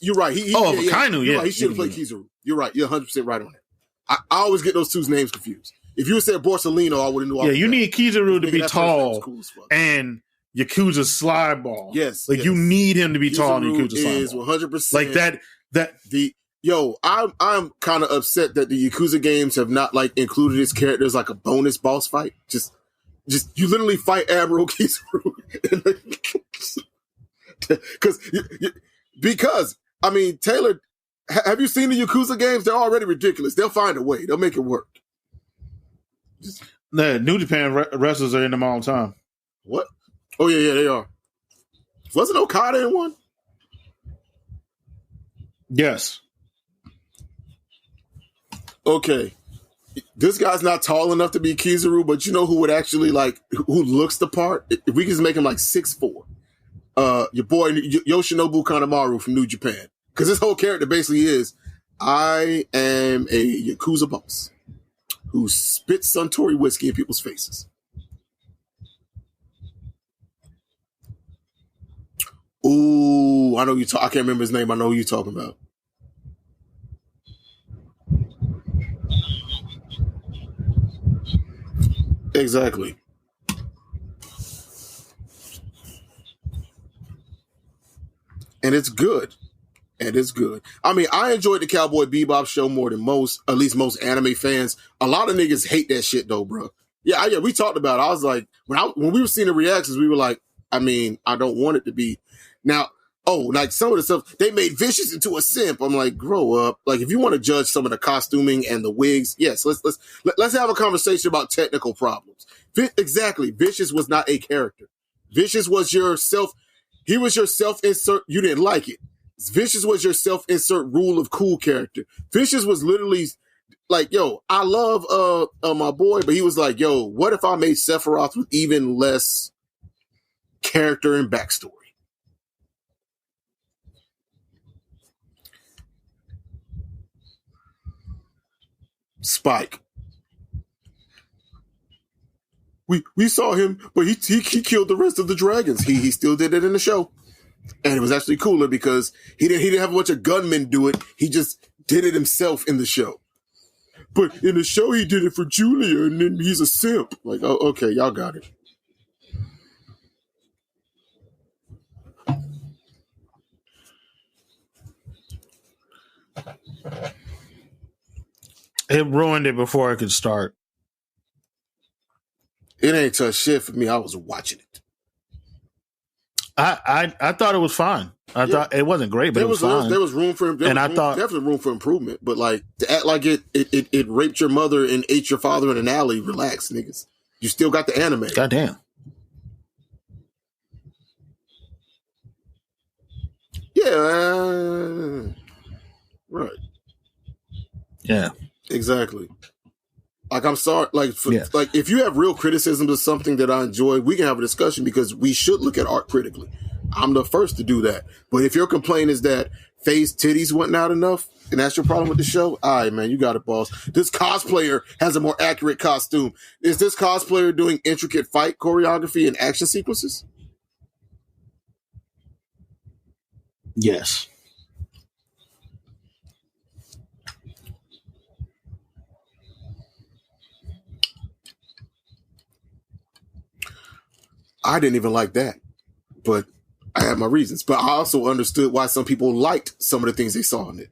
Speaker 4: You're right.
Speaker 3: Akainu. Yeah,
Speaker 4: right. He should have played Kizaru. You're right. You're 100% right on that. I always get those two names confused. If you said Borsalino, I would have known.
Speaker 3: Yeah, you need Kizaru to be tall and Yakuza slime ball.
Speaker 4: Yes,
Speaker 3: you need him to be tall and
Speaker 4: Kizaru
Speaker 3: Yakuza slime ball.
Speaker 4: 100%
Speaker 3: like that.
Speaker 4: I'm kind of upset that the Yakuza games have not like included his character as like a bonus boss fight. Just you literally fight Admiral Kizaru because I mean Taylor. Have you seen the Yakuza games? They're already ridiculous. They'll find a way. They'll make it work.
Speaker 3: The New Japan wrestlers are in them all the time.
Speaker 4: What? Oh yeah, they are. Wasn't Okada in one?
Speaker 3: Yes.
Speaker 4: Okay. this guy's not tall enough to be Kizaru, but you know who would actually who looks the part? If we can just make him like 6'4", your boy Yoshinobu Kanemaru from New Japan, because his whole character basically is, I am a Yakuza boss who spits Suntory whiskey in people's faces. Ooh, I know you. I can't remember his name. I know who you're talking about. Exactly. And it's good. I mean, I enjoyed the Cowboy Bebop show more than most, at least most anime fans. A lot of niggas hate that shit though, bro. Yeah, we talked about it. I was like, when we were seeing the reactions, we were like, I mean, I don't want it to be. Now, like some of the stuff, they made Vicious into a simp. I'm like, grow up. Like, if you want to judge some of the costuming and the wigs, yes, let's have a conversation about technical problems. Exactly. Vicious was not a character. Vicious was yourself. He was your self-insert. You didn't like it. Vicious was your self-insert rule of cool character. Vicious was literally like, yo, I love my boy, but he was like, yo, what if I made Sephiroth with even less character and backstory? Spike. We saw him, but he killed the rest of the dragons. He still did it in the show. And it was actually cooler because he didn't have a bunch of gunmen do it. He just did it himself in the show. But in the show, he did it for Julia, and then he's a simp. Like, oh, okay, y'all got it.
Speaker 3: It ruined it before I could start.
Speaker 4: It ain't touch shit for me. I was watching it.
Speaker 3: I thought it was fine. I thought it wasn't great, but it was fine.
Speaker 4: There was room for definitely room for improvement. But like to act like it raped your mother and ate your father in an alley, relax, niggas. You still got the anime.
Speaker 3: Goddamn.
Speaker 4: Yeah. Right.
Speaker 3: Yeah.
Speaker 4: Exactly. Like, I'm sorry. Like, like, if you have real criticisms of something that I enjoy, we can have a discussion because we should look at art critically. I'm the first to do that. But if your complaint is that Faye's titties wasn't out enough, and that's your problem with the show, all right, man, you got it, boss. This cosplayer has a more accurate costume. Is this cosplayer doing intricate fight choreography and action sequences?
Speaker 3: Yes.
Speaker 4: I didn't even like that, but I had my reasons. But I also understood why some people liked some of the things they saw in it.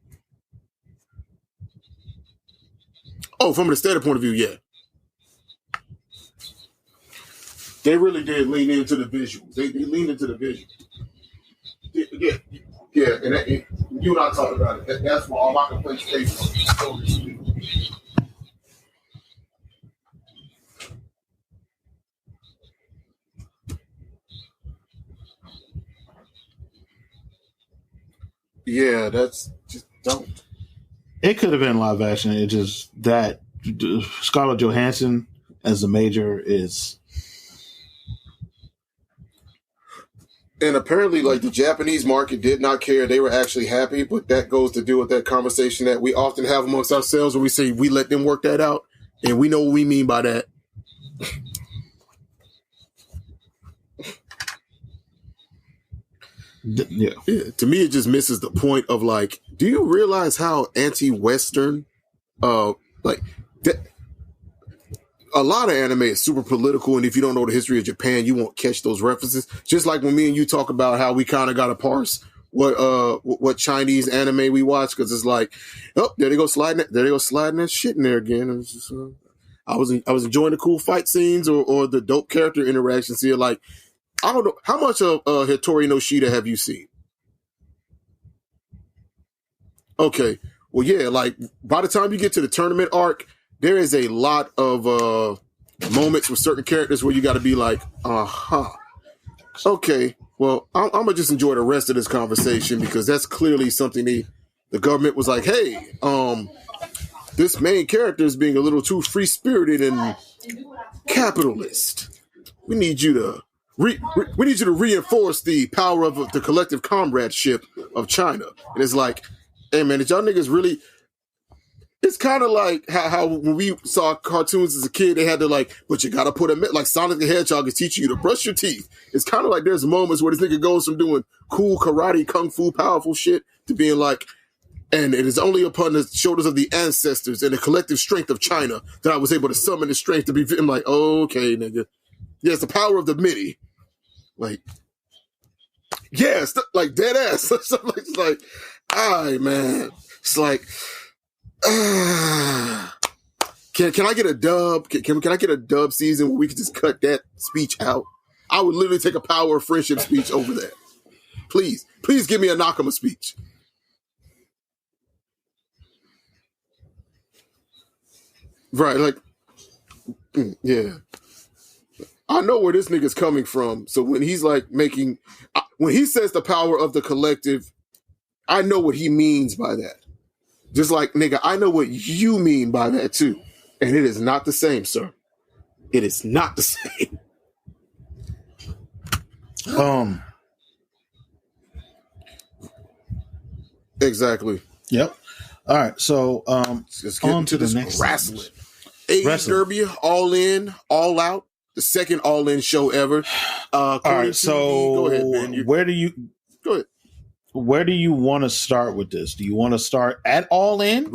Speaker 4: Oh, from the aesthetic point of view, yeah. They really did lean into the visuals. They leaned into the visuals. Yeah. And you and I talked about it. That's why all my complaints came from. Yeah, that's just don't.
Speaker 3: It could have been live action. It just that Scarlett Johansson as the Major is.
Speaker 4: And apparently, like, the Japanese market did not care. They were actually happy, but that goes to do with that conversation that we often have amongst ourselves where we say we let them work that out, and we know what we mean by that. Yeah. To me, it just misses the point of, like, do you realize how anti-Western, like, that, a lot of anime is super political, and if you don't know the history of Japan, you won't catch those references. Just like when me and you talk about how we kind of got to parse what Chinese anime we watch, because it's like, oh, there they go sliding that shit in there again. And it's just, I was enjoying the cool fight scenes or the dope character interactions here, like. I don't know. How much of Hitori Noshida have you seen? Okay. Well, yeah, like, by the time you get to the tournament arc, there is a lot of moments with certain characters where you got to be like, okay, well, I'm going to just enjoy the rest of this conversation because that's clearly something the government was like, hey, this main character is being a little too free spirited and capitalist. We need you to reinforce the power of the collective comradeship of China. And it's like, hey man, did y'all niggas really? It's kind of like how when we saw cartoons as a kid, they had to like, but you gotta put like Sonic the Hedgehog is teaching you to brush your teeth. It's kind of like there's moments where this nigga goes from doing cool karate, kung fu, powerful shit to being like, and it is only upon the shoulders of the ancestors and the collective strength of China that I was able to summon the strength to be. I'm like, okay, nigga, yeah, it's the power of the midi. Like, yeah, it's like dead ass. It's like, all right, man. It's like. Can I get a dub? Can I get a dub season where we can just cut that speech out? I would literally take a power of friendship speech over that. Please give me a Nakama speech. Right, like, yeah. I know where this nigga's coming from. So when he's like when he says the power of the collective, I know what he means by that. Just like, nigga, I know what you mean by that too. And it is not the same, sir. It is not the same. Exactly.
Speaker 3: Yep. All right. So
Speaker 4: let's get into this next wrestling. AEW All In, All Out. The second All In show ever.
Speaker 3: All right. So
Speaker 4: go ahead, man. Go ahead.
Speaker 3: Where do you want to start with this? Do you want to start at All In? Or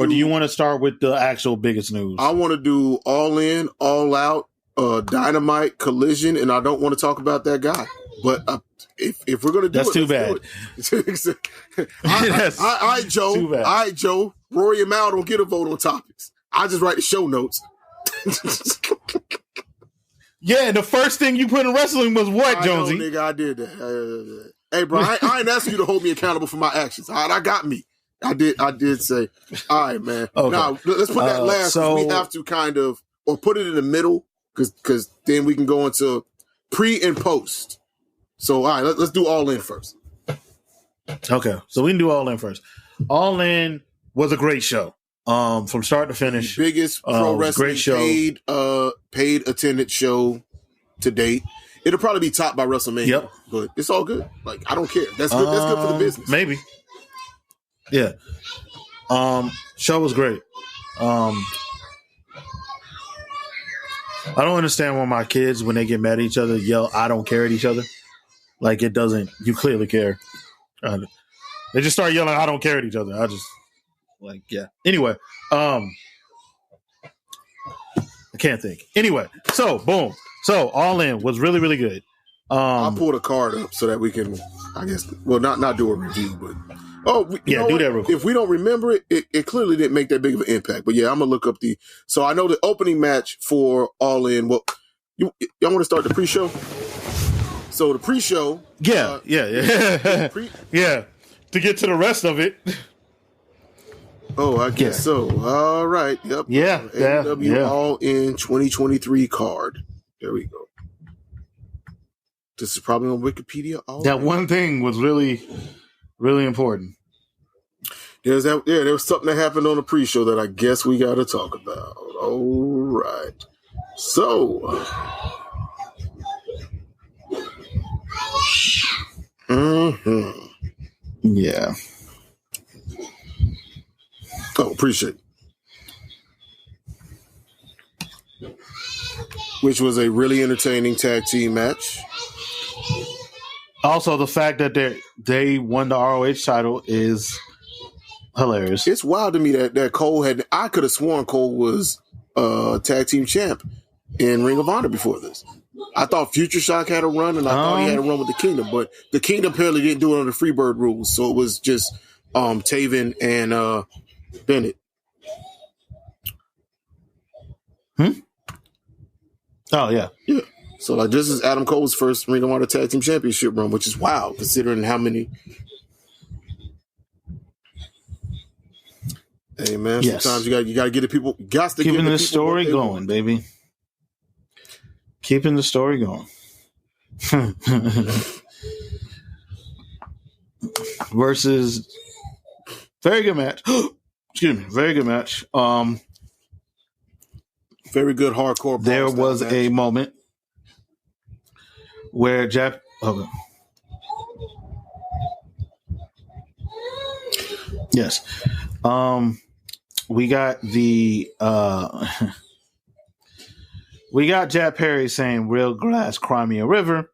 Speaker 3: do you want to start with the actual biggest news?
Speaker 4: I want to do All In, All Out, Dynamite, Collision, and I don't want to talk about that guy. But if we're going to do
Speaker 3: that's
Speaker 4: it,
Speaker 3: too bad.
Speaker 4: All right, Joe. Rory and Mal don't get a vote on topics. I just write the show notes.
Speaker 3: Yeah, the first thing you put in wrestling was what, Jonesy?
Speaker 4: Know, nigga, I did that. Hey, bro, I ain't asking you to hold me accountable for my actions. All right, I got me. I did say, all right, man. Okay. Now, let's put that last. So we have to kind of, or put it in the middle, because then we can go into pre and post. So, all right, let's do All In first.
Speaker 3: Okay, so we can do All In first. All In was a great show. From start to finish.
Speaker 4: The biggest pro wrestling great show. Paid attendance show to date. It'll probably be topped by WrestleMania. Yep. But it's all good. Like, I don't care. That's good. That's good for the business.
Speaker 3: Maybe. Yeah. Show was great. I don't understand why my kids, when they get mad at each other, yell, "I don't care" at each other. Like, it doesn't. You clearly care. They just start yelling, "I don't care" at each other. I just, like, yeah. Anyway. I can't think. Anyway. So, boom. So, All In was really, really good.
Speaker 4: I'll pull the card up so that we can, I guess, well, not do a review, but
Speaker 3: do that real quick.
Speaker 4: If we don't remember it, it clearly didn't make that big of an impact. But yeah, I'm gonna look up so I know the opening match for All In. Well, y'all want to start the pre-show? So the pre-show,
Speaker 3: yeah. Yeah. To get to the rest of it.
Speaker 4: Oh, I guess so. All right. Yep.
Speaker 3: Yeah.
Speaker 4: AEW All In 2023 card. There we go. This is probably on Wikipedia.
Speaker 3: One thing was really, really important.
Speaker 4: There was something that happened on the pre-show that I guess we got to talk about. All right. So,
Speaker 3: yeah.
Speaker 4: Oh, appreciate it. Which was a really entertaining tag team match.
Speaker 3: Also, the fact that they won the ROH title is hilarious.
Speaker 4: It's wild to me that Cole I could have sworn Cole was tag team champ in Ring of Honor before this. I thought Future Shock had a run, and I thought he had a run with the Kingdom, but the Kingdom apparently didn't do it under Freebird rules, so it was just Taven and Bennett.
Speaker 3: Oh, yeah.
Speaker 4: Yeah. So, like, this is Adam Cole's first Ring of Honor Tag Team Championship run, which is wild, considering how many. Hey, man, sometimes you got to get the people.
Speaker 3: Keeping the story going, baby. Keeping the story going. Versus very good match. Excuse me. Very good match.
Speaker 4: Very good hardcore.
Speaker 3: There was
Speaker 4: match.
Speaker 3: A moment where Okay. Yes. We got Jack Perry saying "real glass, cry me a river,"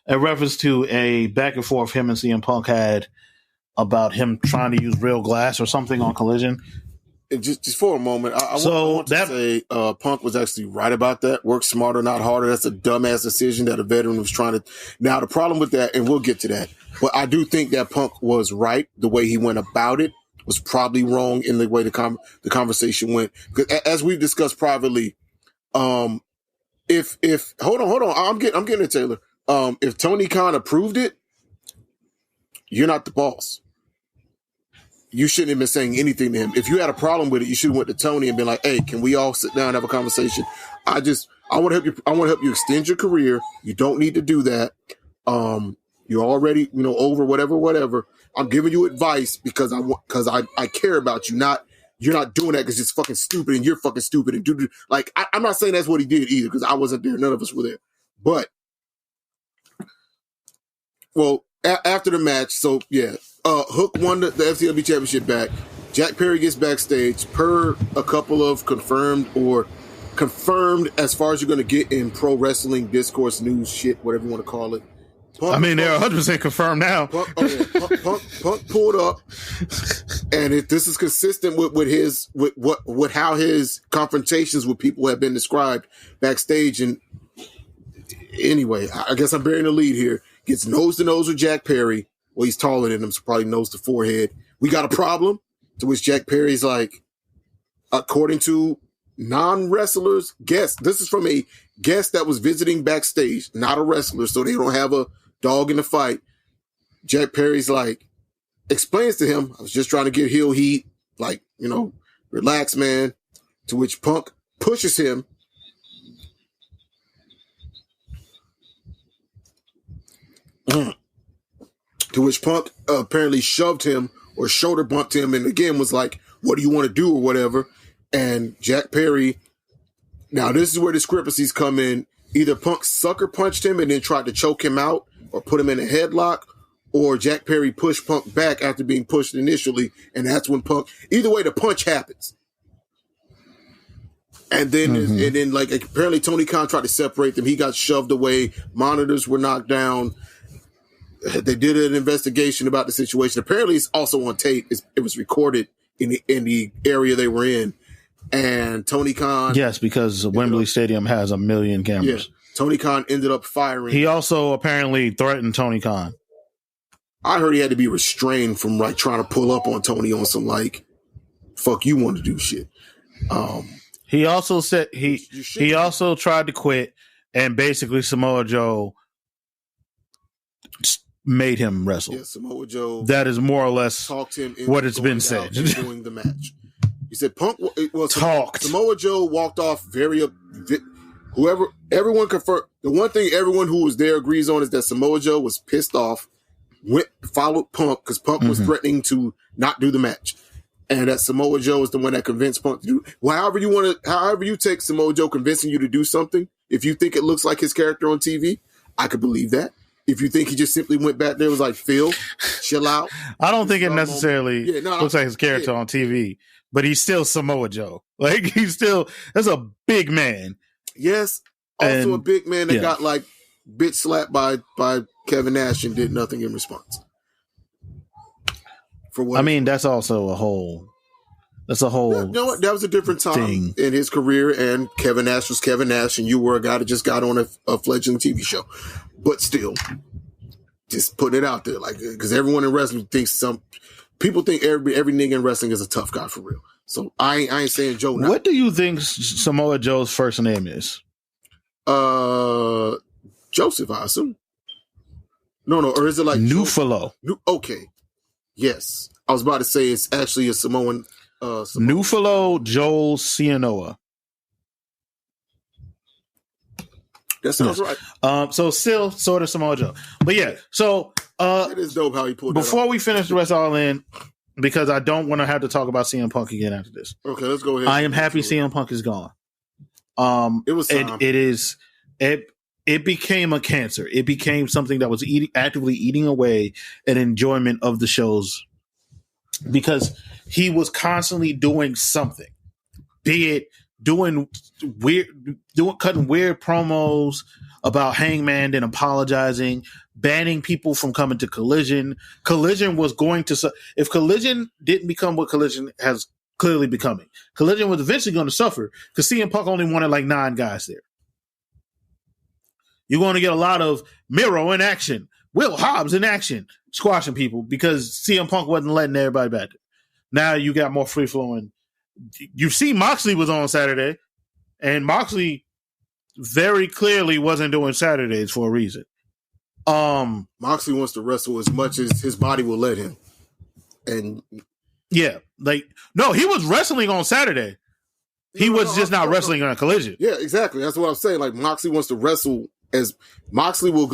Speaker 3: in reference to a back and forth him and CM Punk had about him trying to use real glass or something on Collision.
Speaker 4: And just for a moment, I want to say Punk was actually right about that. Work smarter, not harder. That's a dumbass decision that a veteran was trying to. Now, the problem with that, and we'll get to that, but I do think that Punk was right. The way he went about it was probably wrong in the way the conversation went. Because as we've discussed privately, if hold on, I'm getting it, Taylor. If Tony Khan approved it, you're not the boss. You shouldn't have been saying anything to him. If you had a problem with it, you should have went to Tony and been like, "Hey, can we all sit down and have a conversation? I want to help you. I want to help you extend your career. You don't need to do that. You're already, over whatever. I'm giving you advice because I care about you. You're not doing that because it's fucking stupid and you're fucking stupid and do like I'm not saying that's what he did either because I wasn't there. None of us were there. But well, after the match, so yeah. Hook won the FTW championship back. Jack Perry gets backstage per a couple of confirmed as far as you're going to get in pro wrestling discourse news shit, whatever you want to call it.
Speaker 3: They're 100% confirmed now.
Speaker 4: Punk pulled up, and this is consistent with how his confrontations with people have been described backstage. And anyway, I guess I'm bearing the lead here. Gets nose to nose with Jack Perry. Well, he's taller than him, so probably nose to forehead. We got a problem. To which Jack Perry's like, according to non-wrestlers, guest. This is from a guest that was visiting backstage, not a wrestler, so they don't have a dog in the fight. Jack Perry's like, explains to him, I was just trying to get heel heat. Like, relax, man. To which Punk pushes him. To which Punk apparently shoved him or shoulder bumped him and again was like, what do you want to do or whatever? And Jack Perry, now this is where discrepancies come in. Either Punk sucker punched him and then tried to choke him out or put him in a headlock, or Jack Perry pushed Punk back after being pushed initially, and that's when Punk, either way, the punch happens. And then, like, apparently Tony Khan tried to separate them. He got shoved away. Monitors were knocked down. They did an investigation about the situation. Apparently, it's also on tape. It was recorded in the area they were in. And Tony Khan...
Speaker 3: Yes, because Wembley Stadium has 1 million cameras. Yeah,
Speaker 4: Tony Khan ended up firing.
Speaker 3: He also apparently threatened Tony Khan.
Speaker 4: I heard he had to be restrained from, like, trying to pull up on Tony on some, like, fuck you want to do shit.
Speaker 3: He also said he also tried to quit, and basically Samoa Joe made him wrestle.
Speaker 4: Yeah, Samoa Joe.
Speaker 3: That is more or less
Speaker 4: talked him
Speaker 3: what it's been said.
Speaker 4: Doing the match. He said Punk. Well,
Speaker 3: talked.
Speaker 4: Samoa Joe walked off everyone confirmed. The one thing everyone who was there agrees on is that Samoa Joe was pissed off, followed Punk because Punk was threatening to not do the match. And that Samoa Joe is the one that convinced Punk to do. Well, however you take Samoa Joe convincing you to do something, if you think it looks like his character on TV, I could believe that. If you think he just simply went back there and was like, Phil, chill out.
Speaker 3: I don't think it necessarily looks like his character on TV, but he's still Samoa Joe. Like, that's a big man.
Speaker 4: Yes. Also a big man that got like bitch slapped by Kevin Nash and did nothing in response.
Speaker 3: That's also a whole. That's a whole.
Speaker 4: You know what? That was a different time in his career, and Kevin Nash was Kevin Nash, and you were a guy that just got on a fledgling TV show. But still, just putting it out there, like, because everyone in wrestling thinks people think every nigga in wrestling is a tough guy for real. So I ain't saying Joe.
Speaker 3: What do you think Samoa Joe's first name is?
Speaker 4: Joseph, I assume. No, or is it like
Speaker 3: Nufalo?
Speaker 4: Okay. Yes. I was about to say it's actually a Samoan.
Speaker 3: Nufalo Joel Cianoa.
Speaker 4: That sounds right.
Speaker 3: So still sort of Samoa Joe. But yeah, so
Speaker 4: it is dope how he pulled
Speaker 3: before we finish the rest All In, because I don't want to have to talk about CM Punk again after this.
Speaker 4: Okay, let's go ahead.
Speaker 3: I am happy CM Punk is gone.
Speaker 4: It was time.
Speaker 3: It became a cancer. It became something that was actively eating away at enjoyment of the shows because he was constantly doing something, be it cutting weird promos about Hangman, then apologizing, banning people from coming to Collision. Collision was going to, if Collision didn't become what Collision has clearly becoming, Collision was eventually going to suffer because CM Punk only wanted like 9 guys there. You're going to get a lot of Miro in action, Will Hobbs in action, squashing people because CM Punk wasn't letting everybody back there. Now you got more free flowing. You see, Moxley was on Saturday, and Moxley very clearly wasn't doing Saturdays for a reason.
Speaker 4: Moxley wants to wrestle as much as his body will let him, and
Speaker 3: yeah, no, he was wrestling on Saturday. He was just not wrestling on Collision.
Speaker 4: Yeah, exactly. That's what I'm saying. Like Moxley wants to wrestle as Moxley will.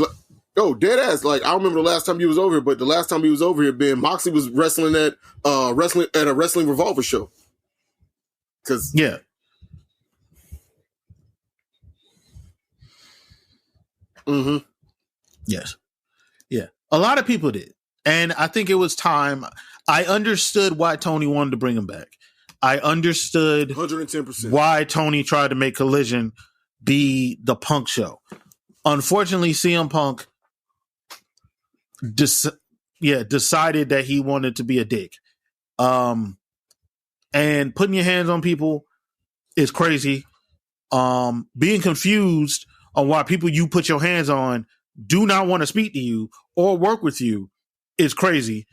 Speaker 4: Dead ass. Like I don't remember the last time he was over here, but the last time he was over here, Ben Moxley was wrestling at a Wrestling Revolver show. Because
Speaker 3: yeah.
Speaker 4: Mm-hmm.
Speaker 3: Yes. Yeah. A lot of people did. And I think it was time. I understood why Tony wanted to bring him back. I understood
Speaker 4: 110%
Speaker 3: why Tony tried to make Collision be the Punk show. Unfortunately, CM Punk decided that he wanted to be a dick. And putting your hands on people is crazy. Being confused on why people you put your hands on do not want to speak to you or work with you is crazy.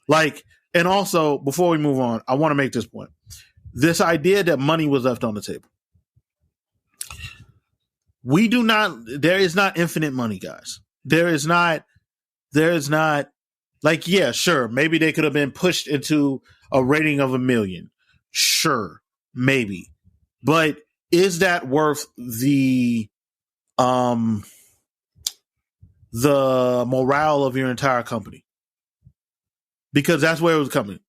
Speaker 3: Like, and also, before we move on, I want to make this point. This idea that money was left on the table. There is not infinite money, guys. There is not, like, yeah, sure, maybe they could have been pushed into a rating of 1 million. Sure, maybe. But is that worth the morale of your entire company? Because that's where it was coming.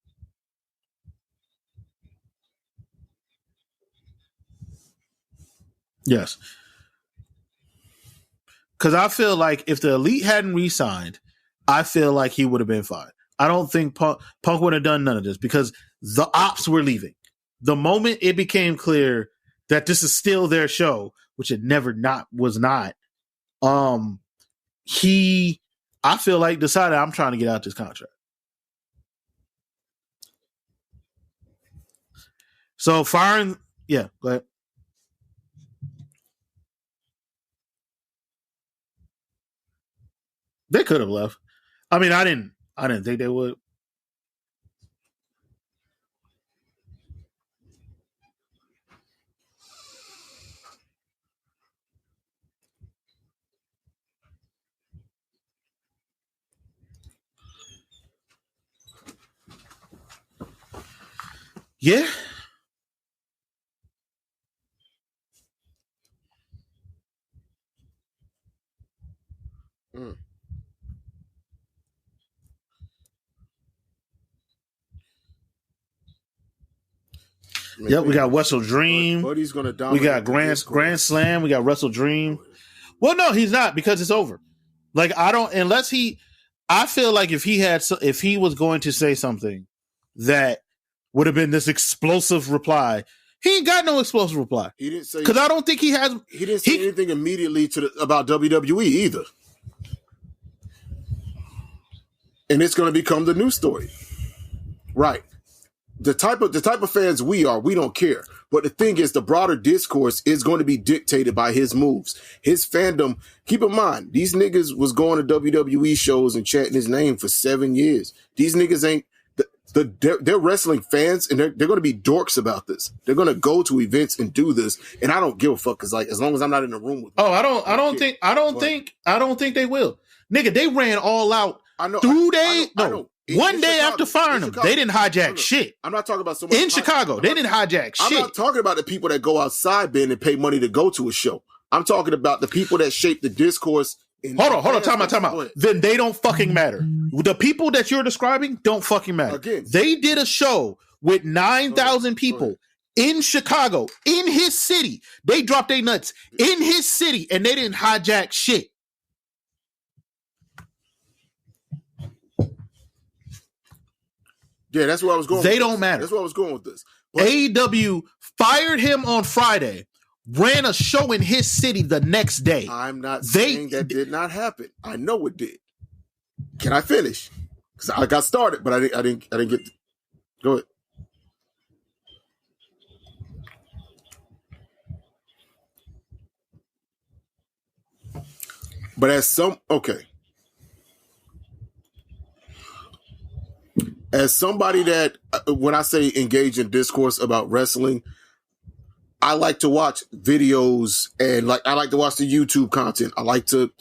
Speaker 3: Yes. Because I feel like if the Elite hadn't re-signed, I feel like he would have been fine. I don't think Punk would have done none of this because the ops were leaving. The moment it became clear that this is still their show, which it was not, he, I feel like, decided I'm trying to get out this contract. So firing, yeah, go ahead. They could have left. I mean, I didn't think they would. Yeah.
Speaker 4: Mm.
Speaker 3: Yep, we got Wrestle Dream.
Speaker 4: Buddy's gonna dominate.
Speaker 3: We got Grand Slam. We got Wrestle Dream. Well, no, he's not because it's over. Like I feel like if he was going to say something that would have been this explosive reply, he ain't got no explosive reply.
Speaker 4: He didn't say
Speaker 3: because I don't think he has.
Speaker 4: He didn't say anything immediately about WWE either. And it's going to become the news story, right? The type of fans we are, we don't care. But the thing is, the broader discourse is going to be dictated by his moves, his fandom. Keep in mind, these niggas was going to WWE shows and chanting his name for 7 years. These niggas ain't they're wrestling fans, and they're going to be dorks about this. They're going to go to events and do this, and I don't give a fuck because like as long as I'm not in the room with them.
Speaker 3: Oh, I don't think they will. Nigga, they ran all out. I know. 2 days. No. One day after firing them, they didn't hijack shit.
Speaker 4: I'm not talking about so much.
Speaker 3: In Chicago, they didn't hijack shit.
Speaker 4: I'm not talking about the people that go outside, Ben, and pay money to go to a show. I'm talking about the people that shape the discourse
Speaker 3: Hold on, time out. Then they don't fucking matter. The people that you're describing don't fucking matter.
Speaker 4: Again,
Speaker 3: they did a show with 9,000 people in Chicago, in his city. They dropped their nuts in his city, and they didn't hijack shit.
Speaker 4: Yeah, that's where I was going.
Speaker 3: They don't matter.
Speaker 4: That's where I was going with this. But
Speaker 3: AEW fired him on Friday, ran a show in his city the next day.
Speaker 4: I'm not saying that did not happen. I know it did. Can I finish? Because I got started, but I didn't get. Go ahead. But as somebody that, when I say engage in discourse about wrestling, I like to watch videos and I like to watch the YouTube content. I like to,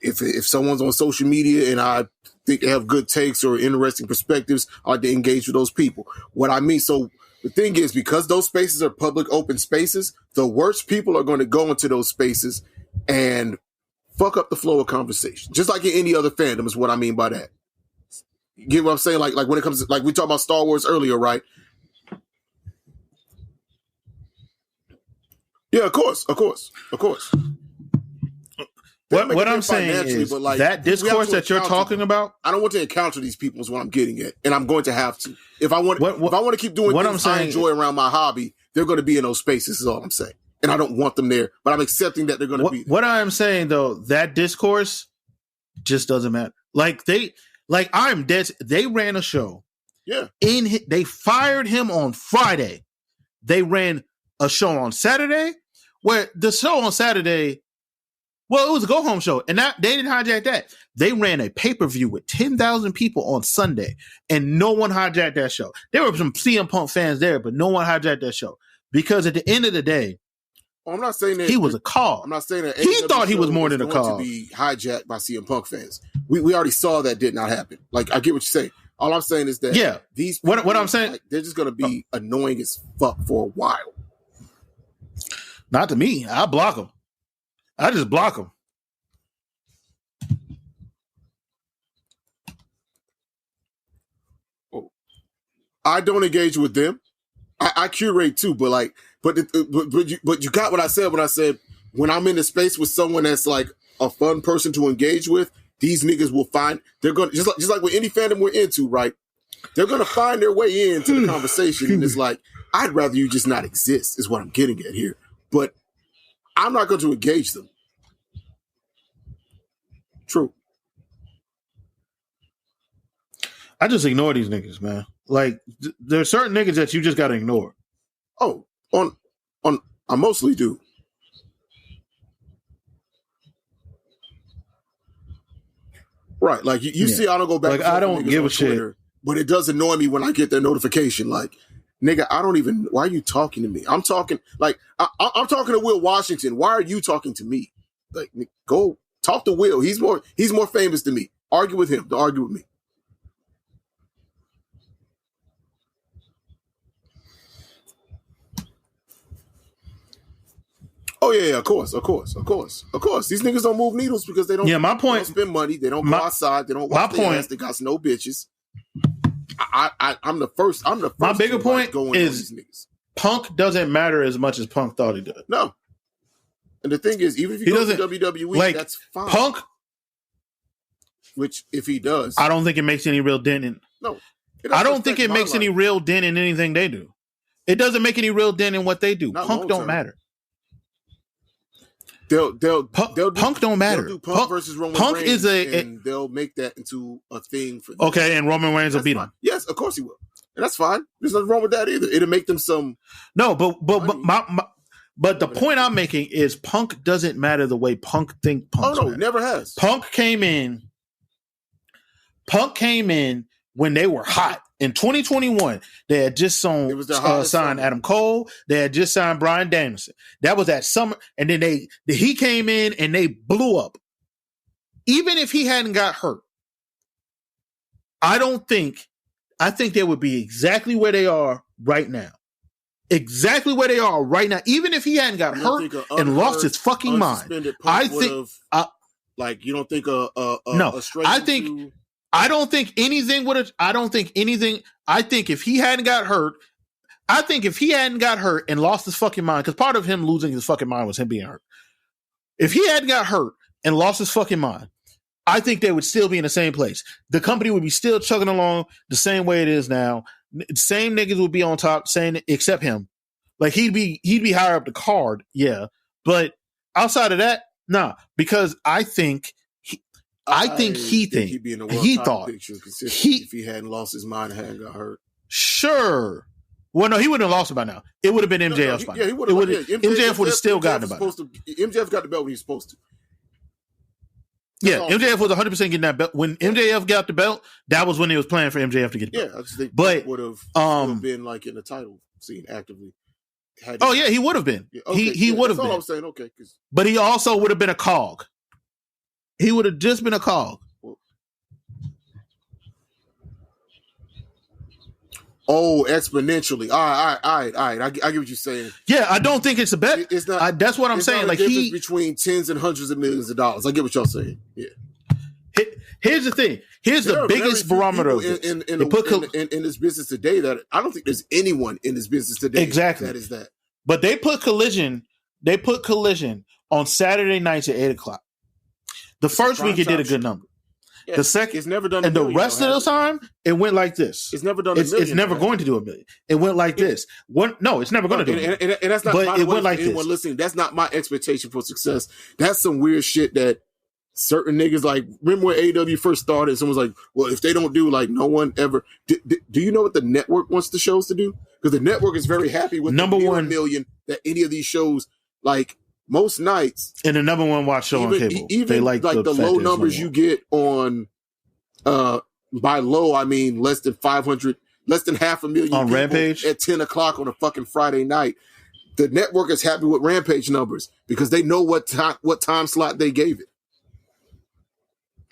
Speaker 4: if someone's on social media and I think they have good takes or interesting perspectives, I like to engage with those people. What I mean, so the thing is, because those spaces are public open spaces, the worst people are going to go into those spaces and fuck up the flow of conversation. Just like in any other fandom is what I mean by that. You get what I'm saying? Like when it comes to, we talked about Star Wars earlier, right? Yeah, of course.
Speaker 3: What I'm saying is that discourse that you're talking about.
Speaker 4: I don't want to encounter these people is what I'm getting at, and I'm going to have to. If I want to keep doing things I enjoy around my hobby, they're going to be in those spaces. Is all I'm saying, and I don't want them there, but I'm accepting that they're going to be there.
Speaker 3: What I'm saying though, that discourse just doesn't matter. I'm dead. They ran a show.
Speaker 4: Yeah.
Speaker 3: They fired him on Friday. They ran a show on Saturday, where the show on Saturday, well, it was a go home show, and they didn't hijack that. They ran a pay-per-view with 10,000 people on Sunday, and no one hijacked that show. There were some CM Punk fans there, but no one hijacked that show because at the end of the day,
Speaker 4: I'm not saying that
Speaker 3: he was a call.
Speaker 4: I'm not saying that
Speaker 3: he thought he was more than a call.
Speaker 4: To be hijacked by CM Punk fans. We already saw that did not happen. I get what you're saying. All I'm saying is that these people,
Speaker 3: what I'm saying,
Speaker 4: they're just going to be annoying as fuck for a while.
Speaker 3: Not to me. I block them. I just block them.
Speaker 4: I don't engage with them. I curate too, but you got what I said when I said when I'm in a space with someone that's like a fun person to engage with, these niggas will find they're going to just like with any fandom we're into, right? They're going to find their way into the conversation, and it's like I'd rather you just not exist is what I'm getting at here, but I'm not going to engage them. True.
Speaker 3: I just ignore these niggas, man. There's certain niggas that you just got to ignore.
Speaker 4: Oh, I mostly do. Right, you see, I don't go back.
Speaker 3: I don't give a shit.
Speaker 4: But it does annoy me when I get that notification. Nigga, why are you talking to me? I'm talking, I'm talking to Will Washington. Why are you talking to me? Go talk to Will. He's more famous than me. Argue with him. Don't argue with me. Oh yeah, of course. These niggas don't move needles because they don't.
Speaker 3: Yeah, my point.
Speaker 4: They don't spend money. They don't go outside. They don't watch their ass. They got no bitches. I'm the first.
Speaker 3: My bigger point is Punk doesn't matter as much as Punk thought he did.
Speaker 4: No. And the thing is, even if he goes to WWE, that's fine.
Speaker 3: Punk,
Speaker 4: which if he does,
Speaker 3: I don't think it makes any real dent in.
Speaker 4: No,
Speaker 3: I don't think it makes any real dent in anything they do. It doesn't make any real dent in what they do. Punk don't matter.
Speaker 4: Punk
Speaker 3: don't matter.
Speaker 4: They'll do Punk versus Roman Reigns, and they'll make that into a thing for them.
Speaker 3: Okay, and Roman Reigns will beat him.
Speaker 4: Yes, of course he will, and that's fine. There's nothing wrong with that either. It'll make them some.
Speaker 3: No, but the point I'm making is Punk doesn't matter the way Punk think. Punk.
Speaker 4: Oh no, never has.
Speaker 3: Punk came in when they were hot. In 2021, they had just signed Adam Cole. They had just signed Bryan Danielson. That was that summer. And then he came in and they blew up. Even if he hadn't got hurt, I think they would be exactly where they are right now. Exactly where they are right now. Even if he hadn't got hurt and lost his fucking mind.
Speaker 4: Like you don't think
Speaker 3: no.
Speaker 4: a straight
Speaker 3: I don't think anything would have. I don't think anything. I think if he hadn't got hurt, and lost his fucking mind, because part of him losing his fucking mind was him being hurt. If he hadn't got hurt and lost his fucking mind, I think they would still be in the same place. The company would be still chugging along the same way it is now. Same niggas would be on top, except him. Like he'd be higher up the card, yeah. But outside of that, nah. Because I think he thought
Speaker 4: if he hadn't lost his mind and hadn't got hurt.
Speaker 3: Sure. Well, no, he wouldn't have lost it by now. It would have been MJF by now. Yeah, he would have. MJF would have still gotten it by now.
Speaker 4: MJF got the belt when he was supposed to.
Speaker 3: Yeah, MJF was 100% getting that belt. When MJF got the belt, that was when they was planning for MJF to get the belt.
Speaker 4: Yeah, I just think would have been like in the title scene actively.
Speaker 3: He would have been. Yeah, okay, he would have been.
Speaker 4: That's all I'm saying. Okay,
Speaker 3: but he also would have been a cog. He would have just been a cog.
Speaker 4: Oh, exponentially. All right. I get what you're saying.
Speaker 3: Yeah, I don't think it's a bet. It's not. That's what I'm saying.
Speaker 4: Like between tens and hundreds of millions of dollars. I get what y'all saying. Yeah.
Speaker 3: Here's the thing. Here's the biggest barometer of this.
Speaker 4: In this business today that I don't think there's anyone in this business today that is that.
Speaker 3: But they put Collision. On Saturday nights at 8:00. The first week it did a good number.
Speaker 4: Yeah,
Speaker 3: the second,
Speaker 4: it's never done,
Speaker 3: and the rest of the time it went like this.
Speaker 4: It's never done.
Speaker 3: It's never going to do $1 million. It went like this. No, it's never going to do it.
Speaker 4: And that's not. But it went like this. Listening, that's not my expectation for success. That's some weird shit that certain niggas like. Remember when AEW first started? Someone's like, "Well, if they don't do like no one ever." Do you know what the network wants the shows to do? Because the network is very happy with
Speaker 3: number 1
Speaker 4: million that any of these shows like. Most nights,
Speaker 3: and the number 1 watch show on cable,
Speaker 4: even they like the low numbers you get on. By low, I mean less than 500, less than 500,000
Speaker 3: on Rampage
Speaker 4: at 10:00 on a fucking Friday night. The network is happy with Rampage numbers because they know what time slot they gave it.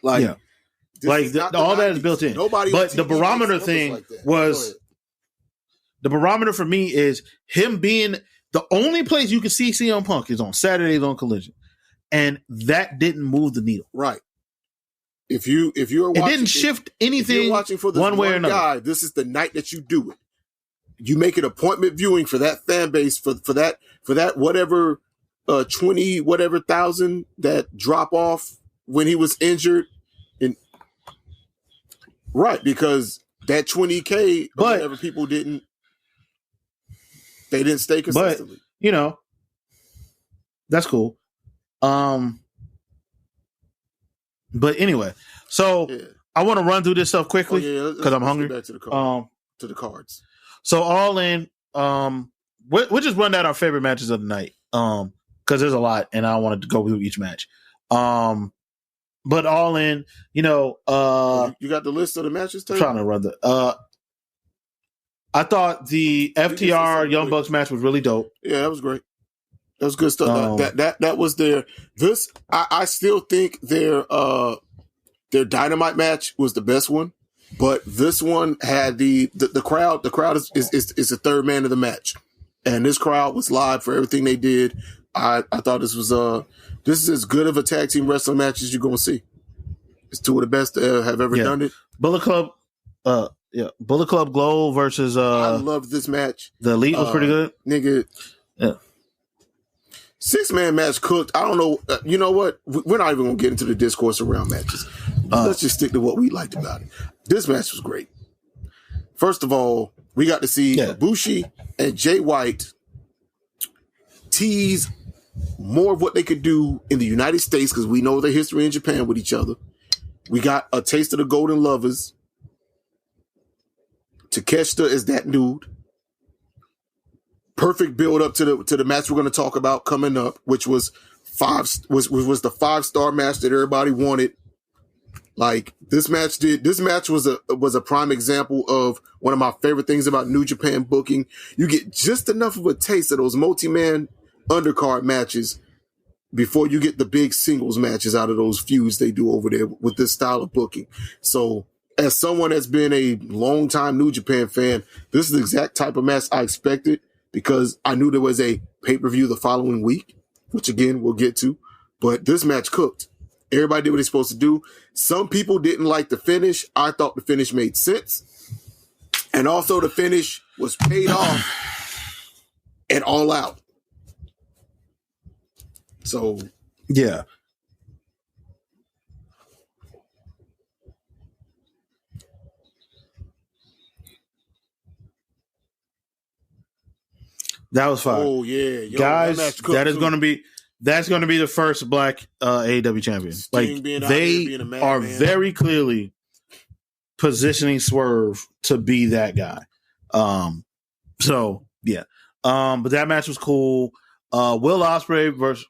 Speaker 4: Like,
Speaker 3: yeah. Like all that is built in. But the barometer thing was the barometer for me is him being. The only place you can see CM Punk is on Saturdays on Collision, and that didn't move the needle.
Speaker 4: Right. If you're watching,
Speaker 3: it didn't shift anything. If you're watching for this one way or another.
Speaker 4: Guy, this is the night that you do it. You make it appointment viewing for that fan base for that whatever 20 whatever thousand that drop off when he was injured, and right because that 20K or whatever people didn't. They didn't stay consistently.
Speaker 3: But, that's cool. But anyway, so I want to run through this stuff quickly because I'm hungry.
Speaker 4: Back to the cards.
Speaker 3: So All In, we'll just run down our favorite matches of the night because there's a lot and I wanted to go through each match. But All In, you got
Speaker 4: the list of the matches.
Speaker 3: I'm trying to run I thought the FTR Young Bucks match was really dope.
Speaker 4: Yeah, that was great. That was good stuff. That was their. I still think their Dynamite match was the best one, but this one had the crowd. The crowd is the third man of the match, and this crowd was live for everything they did. I thought this is as good of a tag team wrestling match as you're gonna see. It's two of the best to have ever done it.
Speaker 3: Bullet Club. Bullet Club Glow versus
Speaker 4: I loved this match.
Speaker 3: The Elite was pretty good.
Speaker 4: Nigga.
Speaker 3: Yeah.
Speaker 4: 6-man match cooked. I don't know. You know what? We're not even going to get into the discourse around matches. Let's just stick to what we liked about it. This match was great. First of all, we got to see Ibushi and Jay White tease more of what they could do in the United States because we know their history in Japan with each other. We got a taste of the Golden Lovers. Takeshita is that dude. Perfect build up to the match we're going to talk about coming up, which was the 5-star match that everybody wanted. Like this match was a prime example of one of my favorite things about New Japan booking. You get just enough of a taste of those multi-man undercard matches before you get the big singles matches out of those feuds they do over there with this style of booking. So as someone that's been a long-time New Japan fan, this is the exact type of match I expected because I knew there was a pay-per-view the following week, which again we'll get to. But this match cooked. Everybody did what they're supposed to do. Some people didn't like the finish. I thought the finish made sense. And also the finish was paid off and all out. So,
Speaker 3: yeah. That was fine.
Speaker 4: Oh yeah,
Speaker 3: guys, that's going to be the first black AEW champion.
Speaker 4: Sting
Speaker 3: they are very clearly positioning Swerve to be that guy. So yeah. But that match was cool. Will Ospreay versus.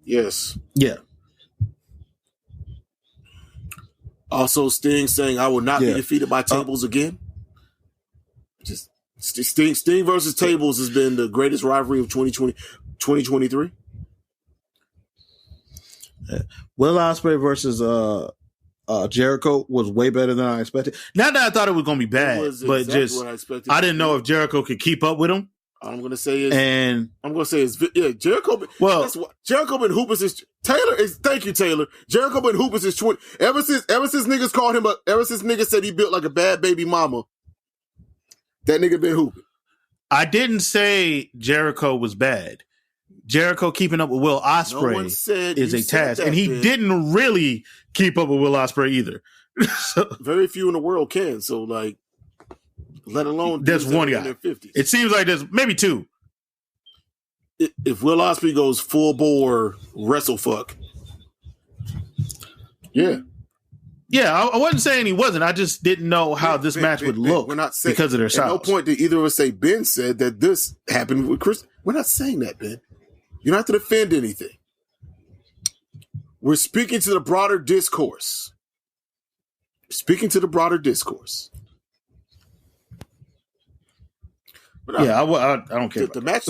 Speaker 4: Yes.
Speaker 3: Yeah.
Speaker 4: Also, Sting saying, "I will not be defeated by tables again." Just Sting versus tables has been the greatest rivalry of 2023.
Speaker 3: Will Ospreay versus Jericho was way better than I expected. Not that I thought it was going to be bad, but exactly just I didn't know if Jericho could keep up with him.
Speaker 4: I'm going to say is Jericho.
Speaker 3: Well,
Speaker 4: that's what, Jericho been hooping since Taylor is. Thank you, Taylor. Jericho been hooping since 20. Ever since niggas called him ever since niggas said he built like a bad baby mama. That nigga been hooping.
Speaker 3: I didn't say Jericho was bad. Jericho keeping up with Will Ospreay is a task, and he didn't really keep up with Will Ospreay either. So,
Speaker 4: very few in the world can. So, like, let alone
Speaker 3: there's one guy. It seems like there's maybe two.
Speaker 4: If Will Ospreay goes full bore wrestle fuck, yeah.
Speaker 3: Yeah, I wasn't saying he wasn't. I just didn't know how this match would look
Speaker 4: we're not saying,
Speaker 3: because of their styles.
Speaker 4: At no point did either of us say Ben said that this happened with Chris. We're not saying that, Ben. You don't have to defend anything. We're speaking to the broader discourse. But
Speaker 3: yeah, I don't care.
Speaker 4: The match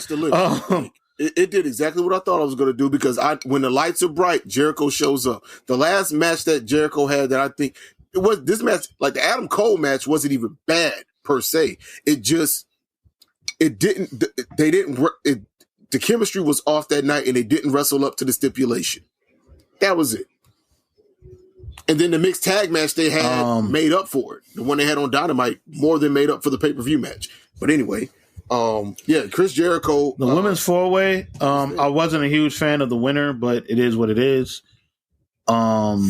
Speaker 4: delivered. It did exactly what I thought I was going to do because when the lights are bright, Jericho shows up. The last match that Jericho had that I think it was this match, like the Adam Cole match, wasn't even bad per se. The chemistry was off that night and they didn't wrestle up to the stipulation. That was it. And then the mixed tag match they had made up for it. The one they had on Dynamite more than made up for the pay-per-view match. But anyway, Chris Jericho.
Speaker 3: The women's four-way, I wasn't a huge fan of the winner, but it is what it is.
Speaker 4: Shout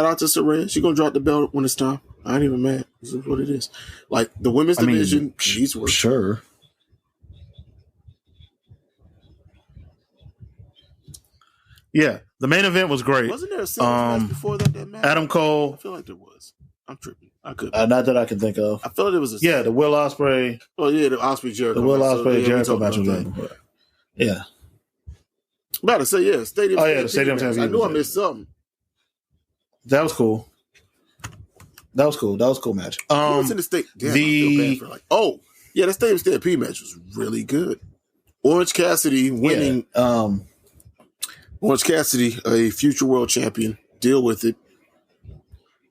Speaker 4: out to Saraya. She's going to drop the belt when it's time. I ain't even mad. This is what it is. Like, the women's division, she's worth.
Speaker 3: Sure. Yeah, the main event was great.
Speaker 4: Wasn't there a singles match before that match?
Speaker 3: Adam Cole.
Speaker 4: I feel like there was. I'm tripping. I could.
Speaker 3: Not that I can think of.
Speaker 4: I felt it was
Speaker 3: the Will Ospreay.
Speaker 4: Oh yeah, the Ospreay Jericho.
Speaker 3: The Will Ospreay Jericho match was good. Yeah.
Speaker 4: I'm about to say stadium.
Speaker 3: Oh yeah, the stadium match.
Speaker 4: I knew I missed something.
Speaker 3: That was cool. That was cool match.
Speaker 4: What's in the state? Damn, I feel bad for the Stadium Stampede match was really good. Orange Cassidy winning.
Speaker 3: Yeah,
Speaker 4: Orange Cassidy, a future world champion. Deal with it.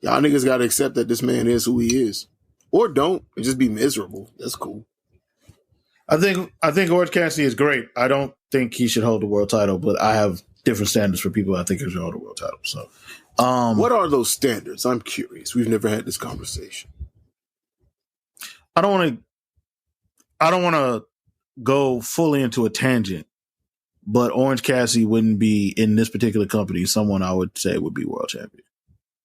Speaker 4: Y'all niggas got to accept that this man is who he is. Or don't. And just be miserable. That's cool.
Speaker 3: I think Orange Cassidy is great. I don't think he should hold the world title, but I have different standards for people I think should hold the world title. So,
Speaker 4: what are those standards? I'm curious. We've never had this conversation.
Speaker 3: I don't want to go fully into a tangent, but Orange Cassidy wouldn't be in this particular company someone I would say would be world champion.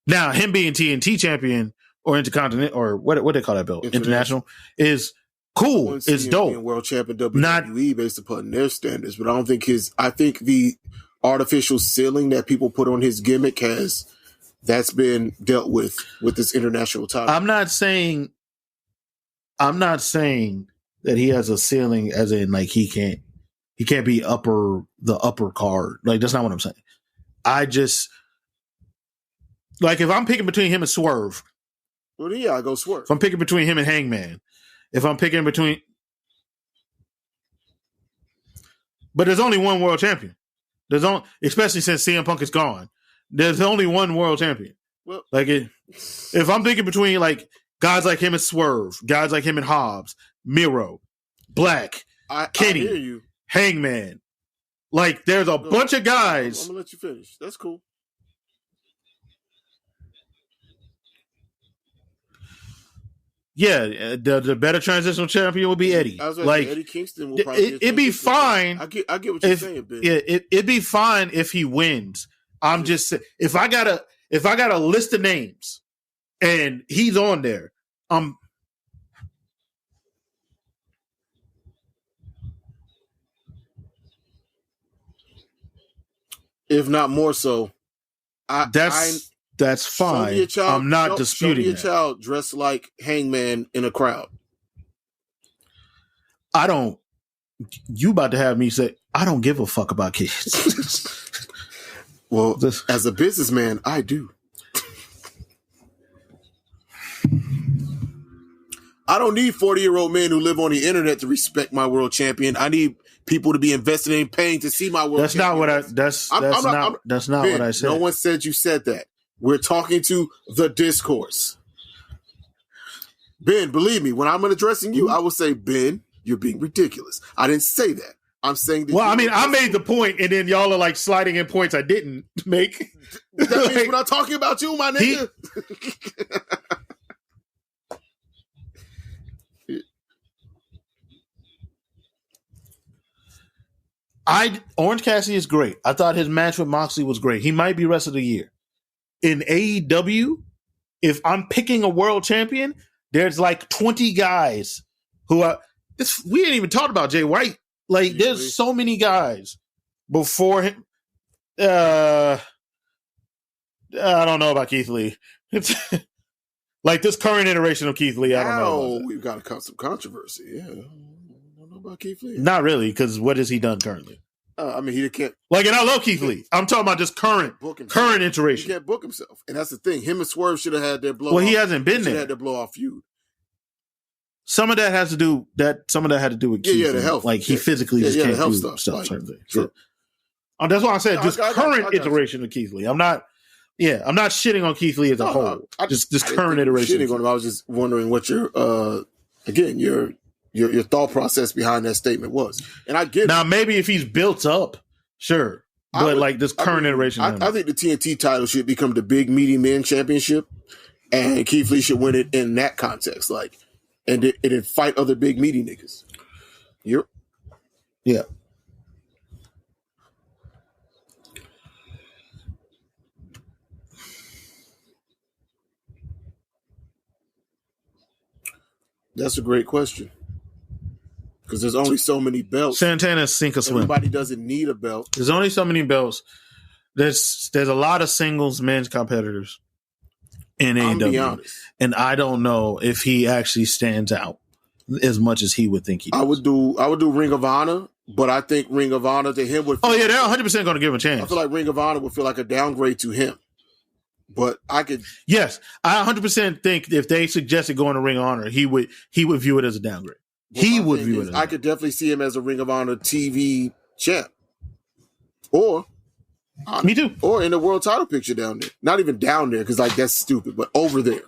Speaker 3: Now, him being TNT champion or Intercontinental or what they call that belt, International is cool. It's dope.
Speaker 4: World champion WWE based upon their standards, but I don't think I think the artificial ceiling that people put on his gimmick that's been dealt with this international title.
Speaker 3: I'm not saying that he has a ceiling as in like he can't be the upper card. Like that's not what I'm saying. I just like if I'm picking between him and Swerve.
Speaker 4: Well, yeah, I go Swerve.
Speaker 3: If I'm picking between him and Hangman, but there's only one world champion. Especially since CM Punk is gone. There's only one world champion.
Speaker 4: Well,
Speaker 3: if I'm thinking between like guys like him and Swerve, guys like him and Hobbs, Miro, Black, Kenny, Hangman. Like, there's a bunch of guys.
Speaker 4: I'm gonna let you finish. That's cool.
Speaker 3: Yeah, the better transitional champion would be Eddie. Like
Speaker 4: Eddie Kingston will probably
Speaker 3: it'd be fine.
Speaker 4: I get what you're saying, Ben.
Speaker 3: Yeah, it'd be fine if he wins. I'm just saying, if I got a list of names and he's on there,
Speaker 4: if not more so.
Speaker 3: That's fine. I'm not disputing
Speaker 4: show me a child dressed like Hangman in a crowd.
Speaker 3: You about to have me say, I don't give a fuck about kids.
Speaker 4: Well, as a businessman, I do. I don't need 40-year-old men who live on the internet to respect my world champion. I need people to be invested in paying to see my world champion. That's not what I said. No one said you said that. We're talking to the discourse. Ben, believe me, when I'm addressing you, I will say, Ben, you're being ridiculous. I didn't say that. I'm saying that.
Speaker 3: Well, I mean, I made the point, and then y'all are like sliding in points I didn't make.
Speaker 4: That means we're not talking about you, my nigga.
Speaker 3: Orange Cassidy is great. I thought his match with Moxley was great. He might be rest of the year. In AEW, if I'm picking a world champion, there's like 20 guys who are this. We ain't even talked about Jay White. Like, there's so many guys before him. I don't know about Keith Lee. It's like this current iteration of Keith Lee. I don't know.
Speaker 4: We've got some controversy. Yeah, I don't know about Keith Lee.
Speaker 3: Not really, because what has he done currently?
Speaker 4: I mean, he can't.
Speaker 3: Like, and I love Keith Lee. I'm talking about just current iteration.
Speaker 4: He can't book himself, and that's the thing. Him and Swerve should have had their blow.
Speaker 3: Well, he hasn't been there.
Speaker 4: Had their blow off feud.
Speaker 3: Some of that had to do with Keith.
Speaker 4: Yeah, the health.
Speaker 3: Like, he physically just can't do stuff. Certain things. Sure. That's why I said just current iteration of Keith Lee. I'm not shitting on Keith Lee as a whole. Just current iteration.
Speaker 4: Shitting on him. I was just wondering what your your thought process behind that statement was. And I get
Speaker 3: now, maybe if he's built up, sure. But this current iteration.
Speaker 4: I think the TNT title should become the big meaty men championship, and Keith Lee should win it in that context. Like, and it fight other big meaty niggas.
Speaker 3: Yeah.
Speaker 4: That's a great question. Because there's only so many belts.
Speaker 3: Santana's sink or swim.
Speaker 4: Everybody doesn't need a belt.
Speaker 3: There's only so many belts. There's a lot of singles men's competitors in AEW. And I don't know if he actually stands out as much as he would think he does.
Speaker 4: I would do Ring of Honor, but I think Ring of Honor to him would feel
Speaker 3: they're 100% going to give him a chance.
Speaker 4: I feel like Ring of Honor would feel like a downgrade to him. But I could.
Speaker 3: Yes, I 100% think if they suggested going to Ring of Honor, he would view it as a downgrade. He would view it.
Speaker 4: I could definitely see him as a Ring of Honor TV champ, or
Speaker 3: me too,
Speaker 4: or in the world title picture down there. Not even down there because that's stupid, but over there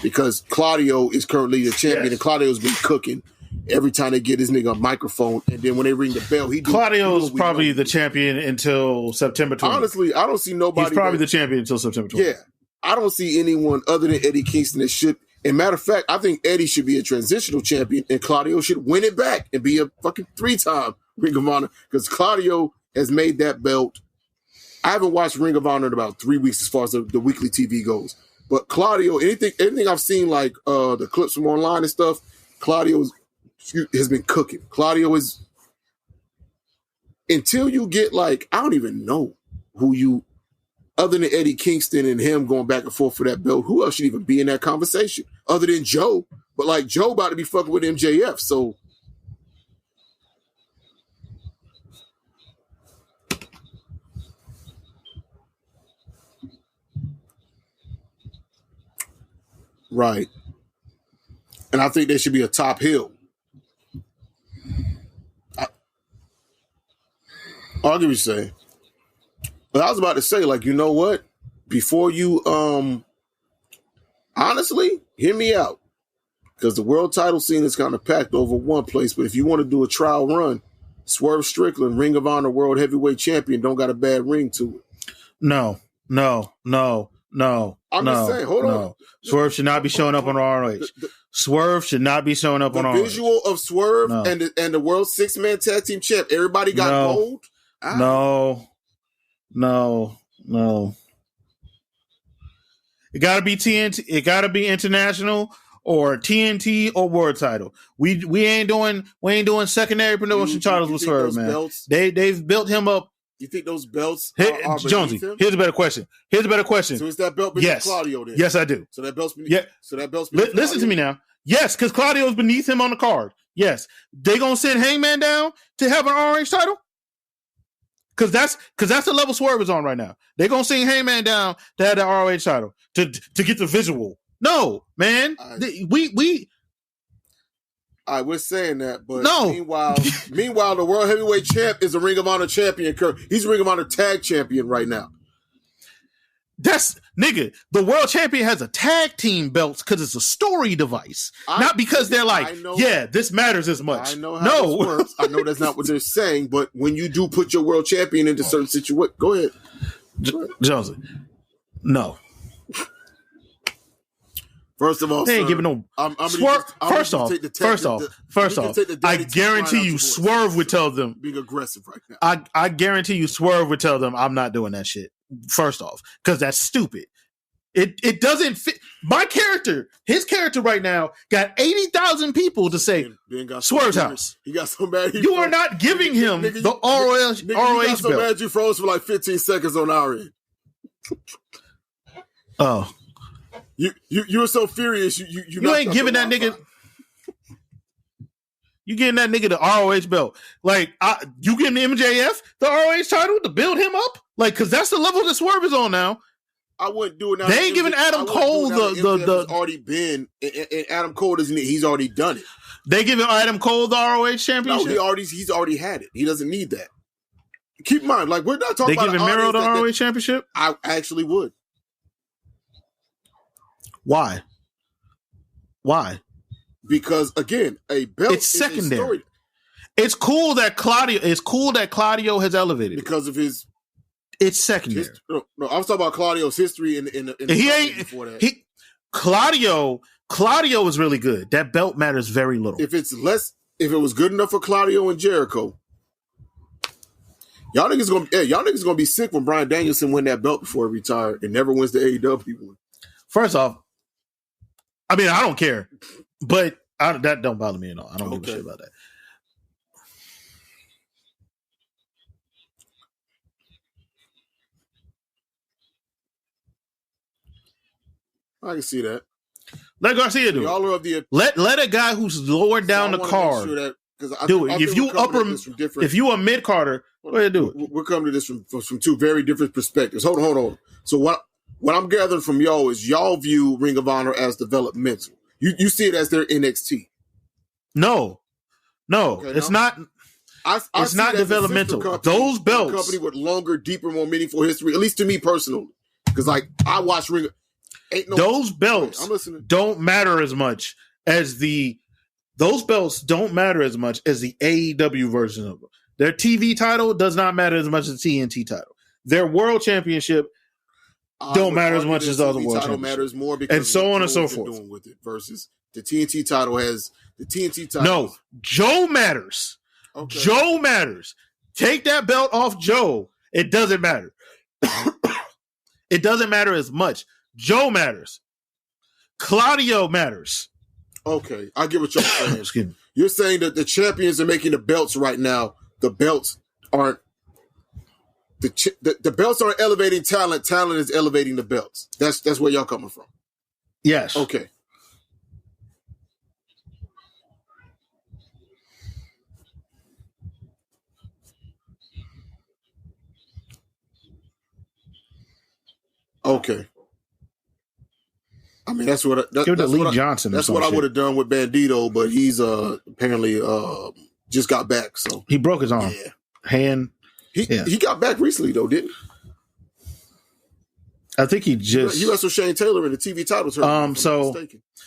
Speaker 4: because Claudio is currently the champion, and Claudio's been cooking. Every time they get this nigga a microphone, and then when they ring the bell,
Speaker 3: Claudio's probably the champion until September 20th.
Speaker 4: Honestly, I don't see nobody.
Speaker 3: He's probably the champion until September 20th.
Speaker 4: Yeah, I don't see anyone other than Eddie Kingston that should. And matter of fact, I think Eddie should be a transitional champion, and Claudio should win it back and be a fucking 3-time Ring of Honor because Claudio has made that belt. I haven't watched Ring of Honor in about 3 weeks as far as the weekly TV goes. But Claudio, anything I've seen like the clips from online and stuff, Claudio has been cooking. Claudio is until you get like I don't even know who you. Other than Eddie Kingston and him going back and forth for that belt, who else should even be in that conversation? Other than Joe. But like Joe about to be fucking with MJF, so right. And I think there should be a top hill. I'll give you say. But I was about to say, like, you know what? Before you, honestly, hear me out. Because the world title scene is kind of packed over one place. But if you want to do a trial run, Swerve Strickland, Ring of Honor World Heavyweight Champion, don't got a bad ring to it.
Speaker 3: No.
Speaker 4: I'm just saying, hold on.
Speaker 3: Swerve should not be showing up on ROH. Swerve should not be showing up on ROH.
Speaker 4: The visual of Swerve and the World 6-Man Tag Team Champ, everybody got gold?
Speaker 3: No. It gotta be TNT. It gotta be international or TNT or world title. We ain't doing secondary promotion titles with Swerve, man. Belts, they've built him up.
Speaker 4: You think those belts
Speaker 3: are Jonesy, here's a better question. So
Speaker 4: is that belt beneath Claudio then?
Speaker 3: Yes, I do.
Speaker 4: So that belt's beneath,
Speaker 3: listen to me now. Yes, because Claudio's beneath him on the card. Yes. They gonna send Hangman down to have an RH title? Cause that's the level Swerve is on right now. They're gonna send Hangman down to have the ROH title to get the visual. No, man.
Speaker 4: We're saying that, but meanwhile, the World Heavyweight Champ is a Ring of Honor champion. He's a Ring of Honor tag champion right now.
Speaker 3: The world champion has a tag team belt because it's a story device, not because they're like, this matters as much.
Speaker 4: I know how this works. I know that's not what they're saying, but when you do put your world champion into certain situations, go ahead.
Speaker 3: Jonesy, no.
Speaker 4: First of all,
Speaker 3: they ain't giving no. First off, I guarantee you, Swerve would tell them
Speaker 4: being aggressive right now.
Speaker 3: I guarantee you, Swerve would tell them, I'm not doing that shit. First off, because that's stupid. It doesn't fit my character. His character right now got 80,000 people to say Swerve's house.
Speaker 4: He got so mad.
Speaker 3: You are not giving him the ROH belt.
Speaker 4: So mad you froze for like 15 seconds on our end.
Speaker 3: Oh.
Speaker 4: You were so furious. You
Speaker 3: ain't giving that nigga. You getting that nigga the ROH belt? Like you getting MJF the ROH title to build him up? Like, because that's the level that Swerve is on now.
Speaker 4: I wouldn't do it now.
Speaker 3: They ain't giving Adam Cole the
Speaker 4: already been, and Adam Cole doesn't. He's already done it.
Speaker 3: They giving Adam Cole the ROH championship?
Speaker 4: No, he's already had it. He doesn't need that. Keep in mind, like we're not talking about.
Speaker 3: They giving Miro the ROH championship?
Speaker 4: I actually would.
Speaker 3: Why?
Speaker 4: Because again, a belt
Speaker 3: it's secondary. It's cool that Claudio has elevated
Speaker 4: because of his.
Speaker 3: It's secondary.
Speaker 4: No, I was talking about Claudio's history in
Speaker 3: he ain't before that. Claudio is really good. That belt matters very little.
Speaker 4: If it was good enough for Claudio and Jericho, y'all niggas gonna be sick when Bryan Danielson win that belt before he retired and never wins the AEW one.
Speaker 3: First off, I mean, I don't care, but that don't bother me at all. I don't give a shit about that.
Speaker 4: I can see that.
Speaker 3: Let Garcia do it. Let a guy who's lower down the card do it. If you a mid carder, go ahead do it.
Speaker 4: We're coming to this from two very different perspectives. Hold on. So what I'm gathering from y'all is y'all view Ring of Honor as developmental. You see it as their NXT.
Speaker 3: No, it's not. It's not developmental. Those belts,
Speaker 4: a company with longer, deeper, more meaningful history. At least to me personally, because like I watch Ring.
Speaker 3: Those belts don't matter as much as the AEW version of them. Their TV title does not matter as much as the TNT title. Their world championship don't matter as much as the other world championship.
Speaker 4: Matters more because
Speaker 3: and so on and so forth.
Speaker 4: Doing with it versus the TNT title has the TNT title.
Speaker 3: No, Joe matters. Okay. Joe matters. Take that belt off Joe. It doesn't matter. It doesn't matter as much. Joe matters. Claudio matters.
Speaker 4: Okay, I get what you're saying.
Speaker 3: Excuse me.
Speaker 4: You're saying that the champions are making the belts right now. The belts aren't. The belts aren't elevating talent. Talent is elevating the belts. That's where y'all coming from.
Speaker 3: Yes.
Speaker 4: Okay. Okay. I mean, that's what
Speaker 3: Johnson.
Speaker 4: That's what I would have done with Bandito, but he's apparently just got back. So
Speaker 3: he broke his arm, hand.
Speaker 4: He got back recently though, didn't he?
Speaker 3: I think he
Speaker 4: wrestled Shane Taylor in the TV title tournament.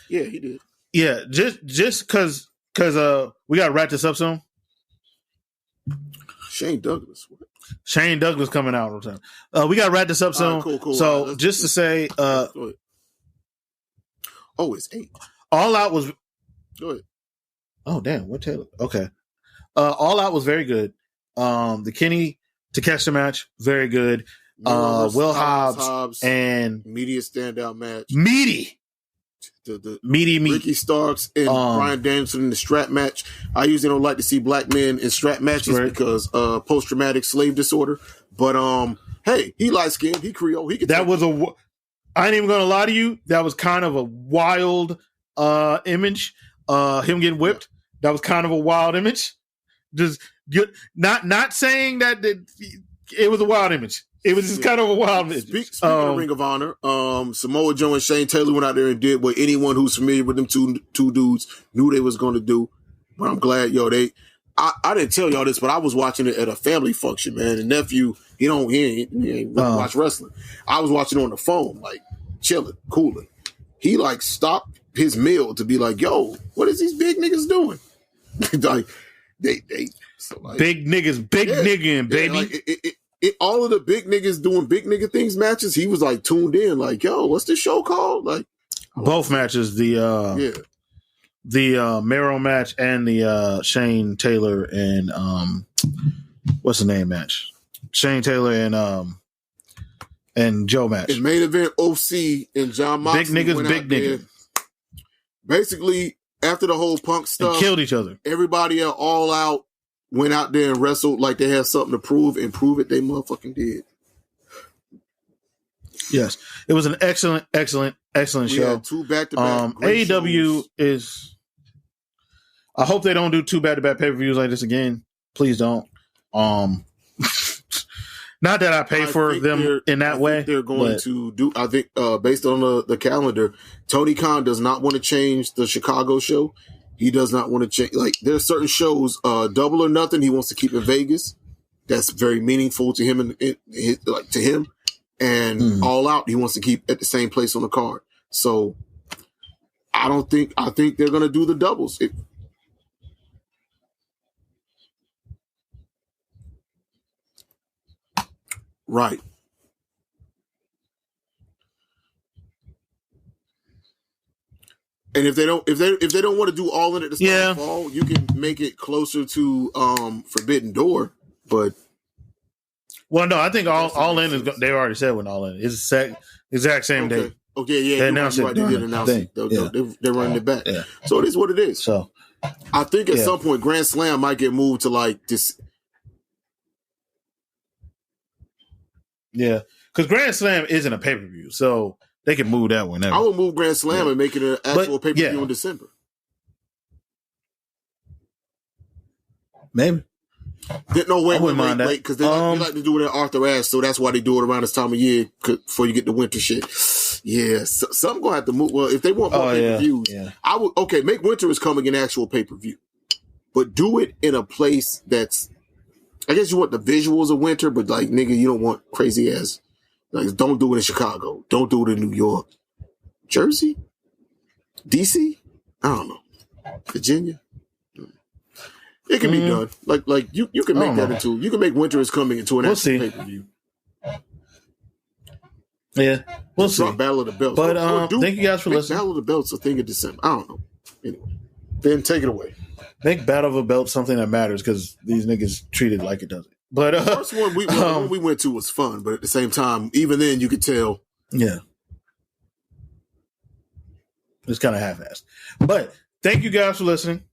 Speaker 4: Yeah, he did.
Speaker 3: Yeah, just because we got to wrap this up soon.
Speaker 4: Shane Douglas. What?
Speaker 3: Shane Douglas coming out on time. We got to wrap this up soon.
Speaker 4: Cool.
Speaker 3: So just to say,
Speaker 4: it's 8.
Speaker 3: All Out was.
Speaker 4: Go ahead.
Speaker 3: Oh damn! What Taylor? Okay. All Out was very good. The Kenny Takeshita match, very good. Will Hobbs and
Speaker 4: media standout match.
Speaker 3: Meaty.
Speaker 4: The
Speaker 3: meaty.
Speaker 4: Ricky Starks and Bryan Danielson in the strap match. I usually don't like to see black men in strap matches because post-traumatic slave disorder. But hey, he light skinned, he Creole, he could.
Speaker 3: That was I ain't even gonna lie to you. That was kind of a wild image. Him getting whipped. That was kind of a wild image. Just not saying that it was a wild image. It was just kind of a wild image.
Speaker 4: Speaking of Ring of Honor, Samoa Joe and Shane Taylor went out there and did what anyone who's familiar with them two dudes knew they was going to do. But I'm glad, I didn't tell y'all this, but I was watching it at a family function, man. The nephew, he ain't watch wrestling. I was watching on the phone, like chilling, cooling. He like stopped his meal to be like, "Yo, what is these big niggas doing?" Like
Speaker 3: big niggas, nigga, baby.
Speaker 4: Like, all of the big niggas doing big nigga things matches, he was like tuned in, like, "Yo, what's this show called?" Like
Speaker 3: both matches, the Mero match and the Shane Taylor and what's the name match? Shane Taylor and Joe match.
Speaker 4: In main event, OC and John Moxley
Speaker 3: big niggas.
Speaker 4: Basically, after the whole Punk stuff,
Speaker 3: and killed each other. Everybody
Speaker 4: at All Out went out there and wrestled like they had something to prove, and prove it they motherfucking did.
Speaker 3: Yes, it was an excellent show.
Speaker 4: 2 back-to-back.
Speaker 3: AEW is. I hope they don't do 2 back-to-back pay-per-views like this again. Please don't. Not that I pay for them in that way.
Speaker 4: They're going to do. I think based on the calendar, Tony Khan does not want to change the Chicago show. He does not want to change. Like there are certain shows, Double or Nothing. He wants to keep in Vegas. That's very meaningful to him and to him. And All Out, he wants to keep at the same place on the card. So I think they're going to do the doubles. Right. And if they don't want to do All In at the start of fall, you can make it closer to Forbidden Door. But
Speaker 3: no, I think All In is. They already said when All In is exact same day.
Speaker 4: Okay, yeah,
Speaker 3: they announced it.
Speaker 4: They did announce it. They're running it back. Yeah. So it is what it is.
Speaker 3: So
Speaker 4: I think at some point Grand Slam might get moved to like this.
Speaker 3: Yeah, because Grand Slam isn't a pay-per-view, so they can move that whenever.
Speaker 4: I would move Grand Slam and make it an actual pay-per-view in December.
Speaker 3: Maybe.
Speaker 4: No, wait, because they like to do it at Arthur Ashe, so that's why they do it around this time of year before you get the winter shit. Yeah, some gonna have to move. Well, if they want more pay-per-views, I would. Okay, make Winter is Coming an actual pay-per-view, but do it in a place that's. I guess you want the visuals of Winter, but like nigga, you don't want crazy ass. Like, don't do it in Chicago. Don't do it in New York, Jersey, DC. I don't know, Virginia. It can be done. Like you can make that into. You can make Winter is Coming into an actual pay-per-view.
Speaker 3: Yeah, we'll see.
Speaker 4: Battle of the Belts.
Speaker 3: But thank you guys for listening.
Speaker 4: Battle of the Belts a thing in December. I don't know. Anyway, then take it away.
Speaker 3: Make Battle of the Belts something that matters because these niggas treat it like it doesn't. But
Speaker 4: the first one we went to was fun, but at the same time, even then you could tell.
Speaker 3: Yeah, it's kind of half-assed. But thank you guys for listening.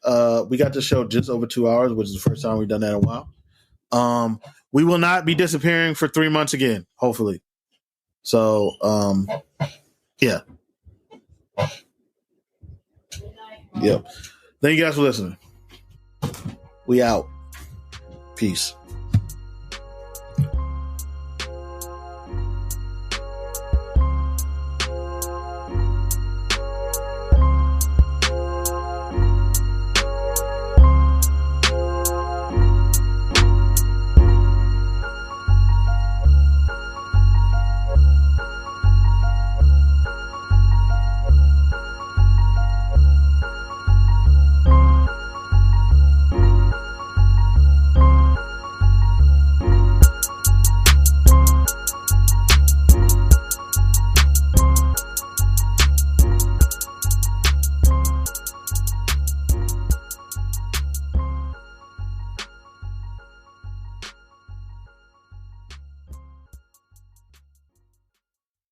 Speaker 3: We got the show just over 2 hours, which is the first time we've done that in a while. We will not be disappearing for 3 months again, hopefully. So, yeah. Yep. Thank you guys for listening. We out. Peace.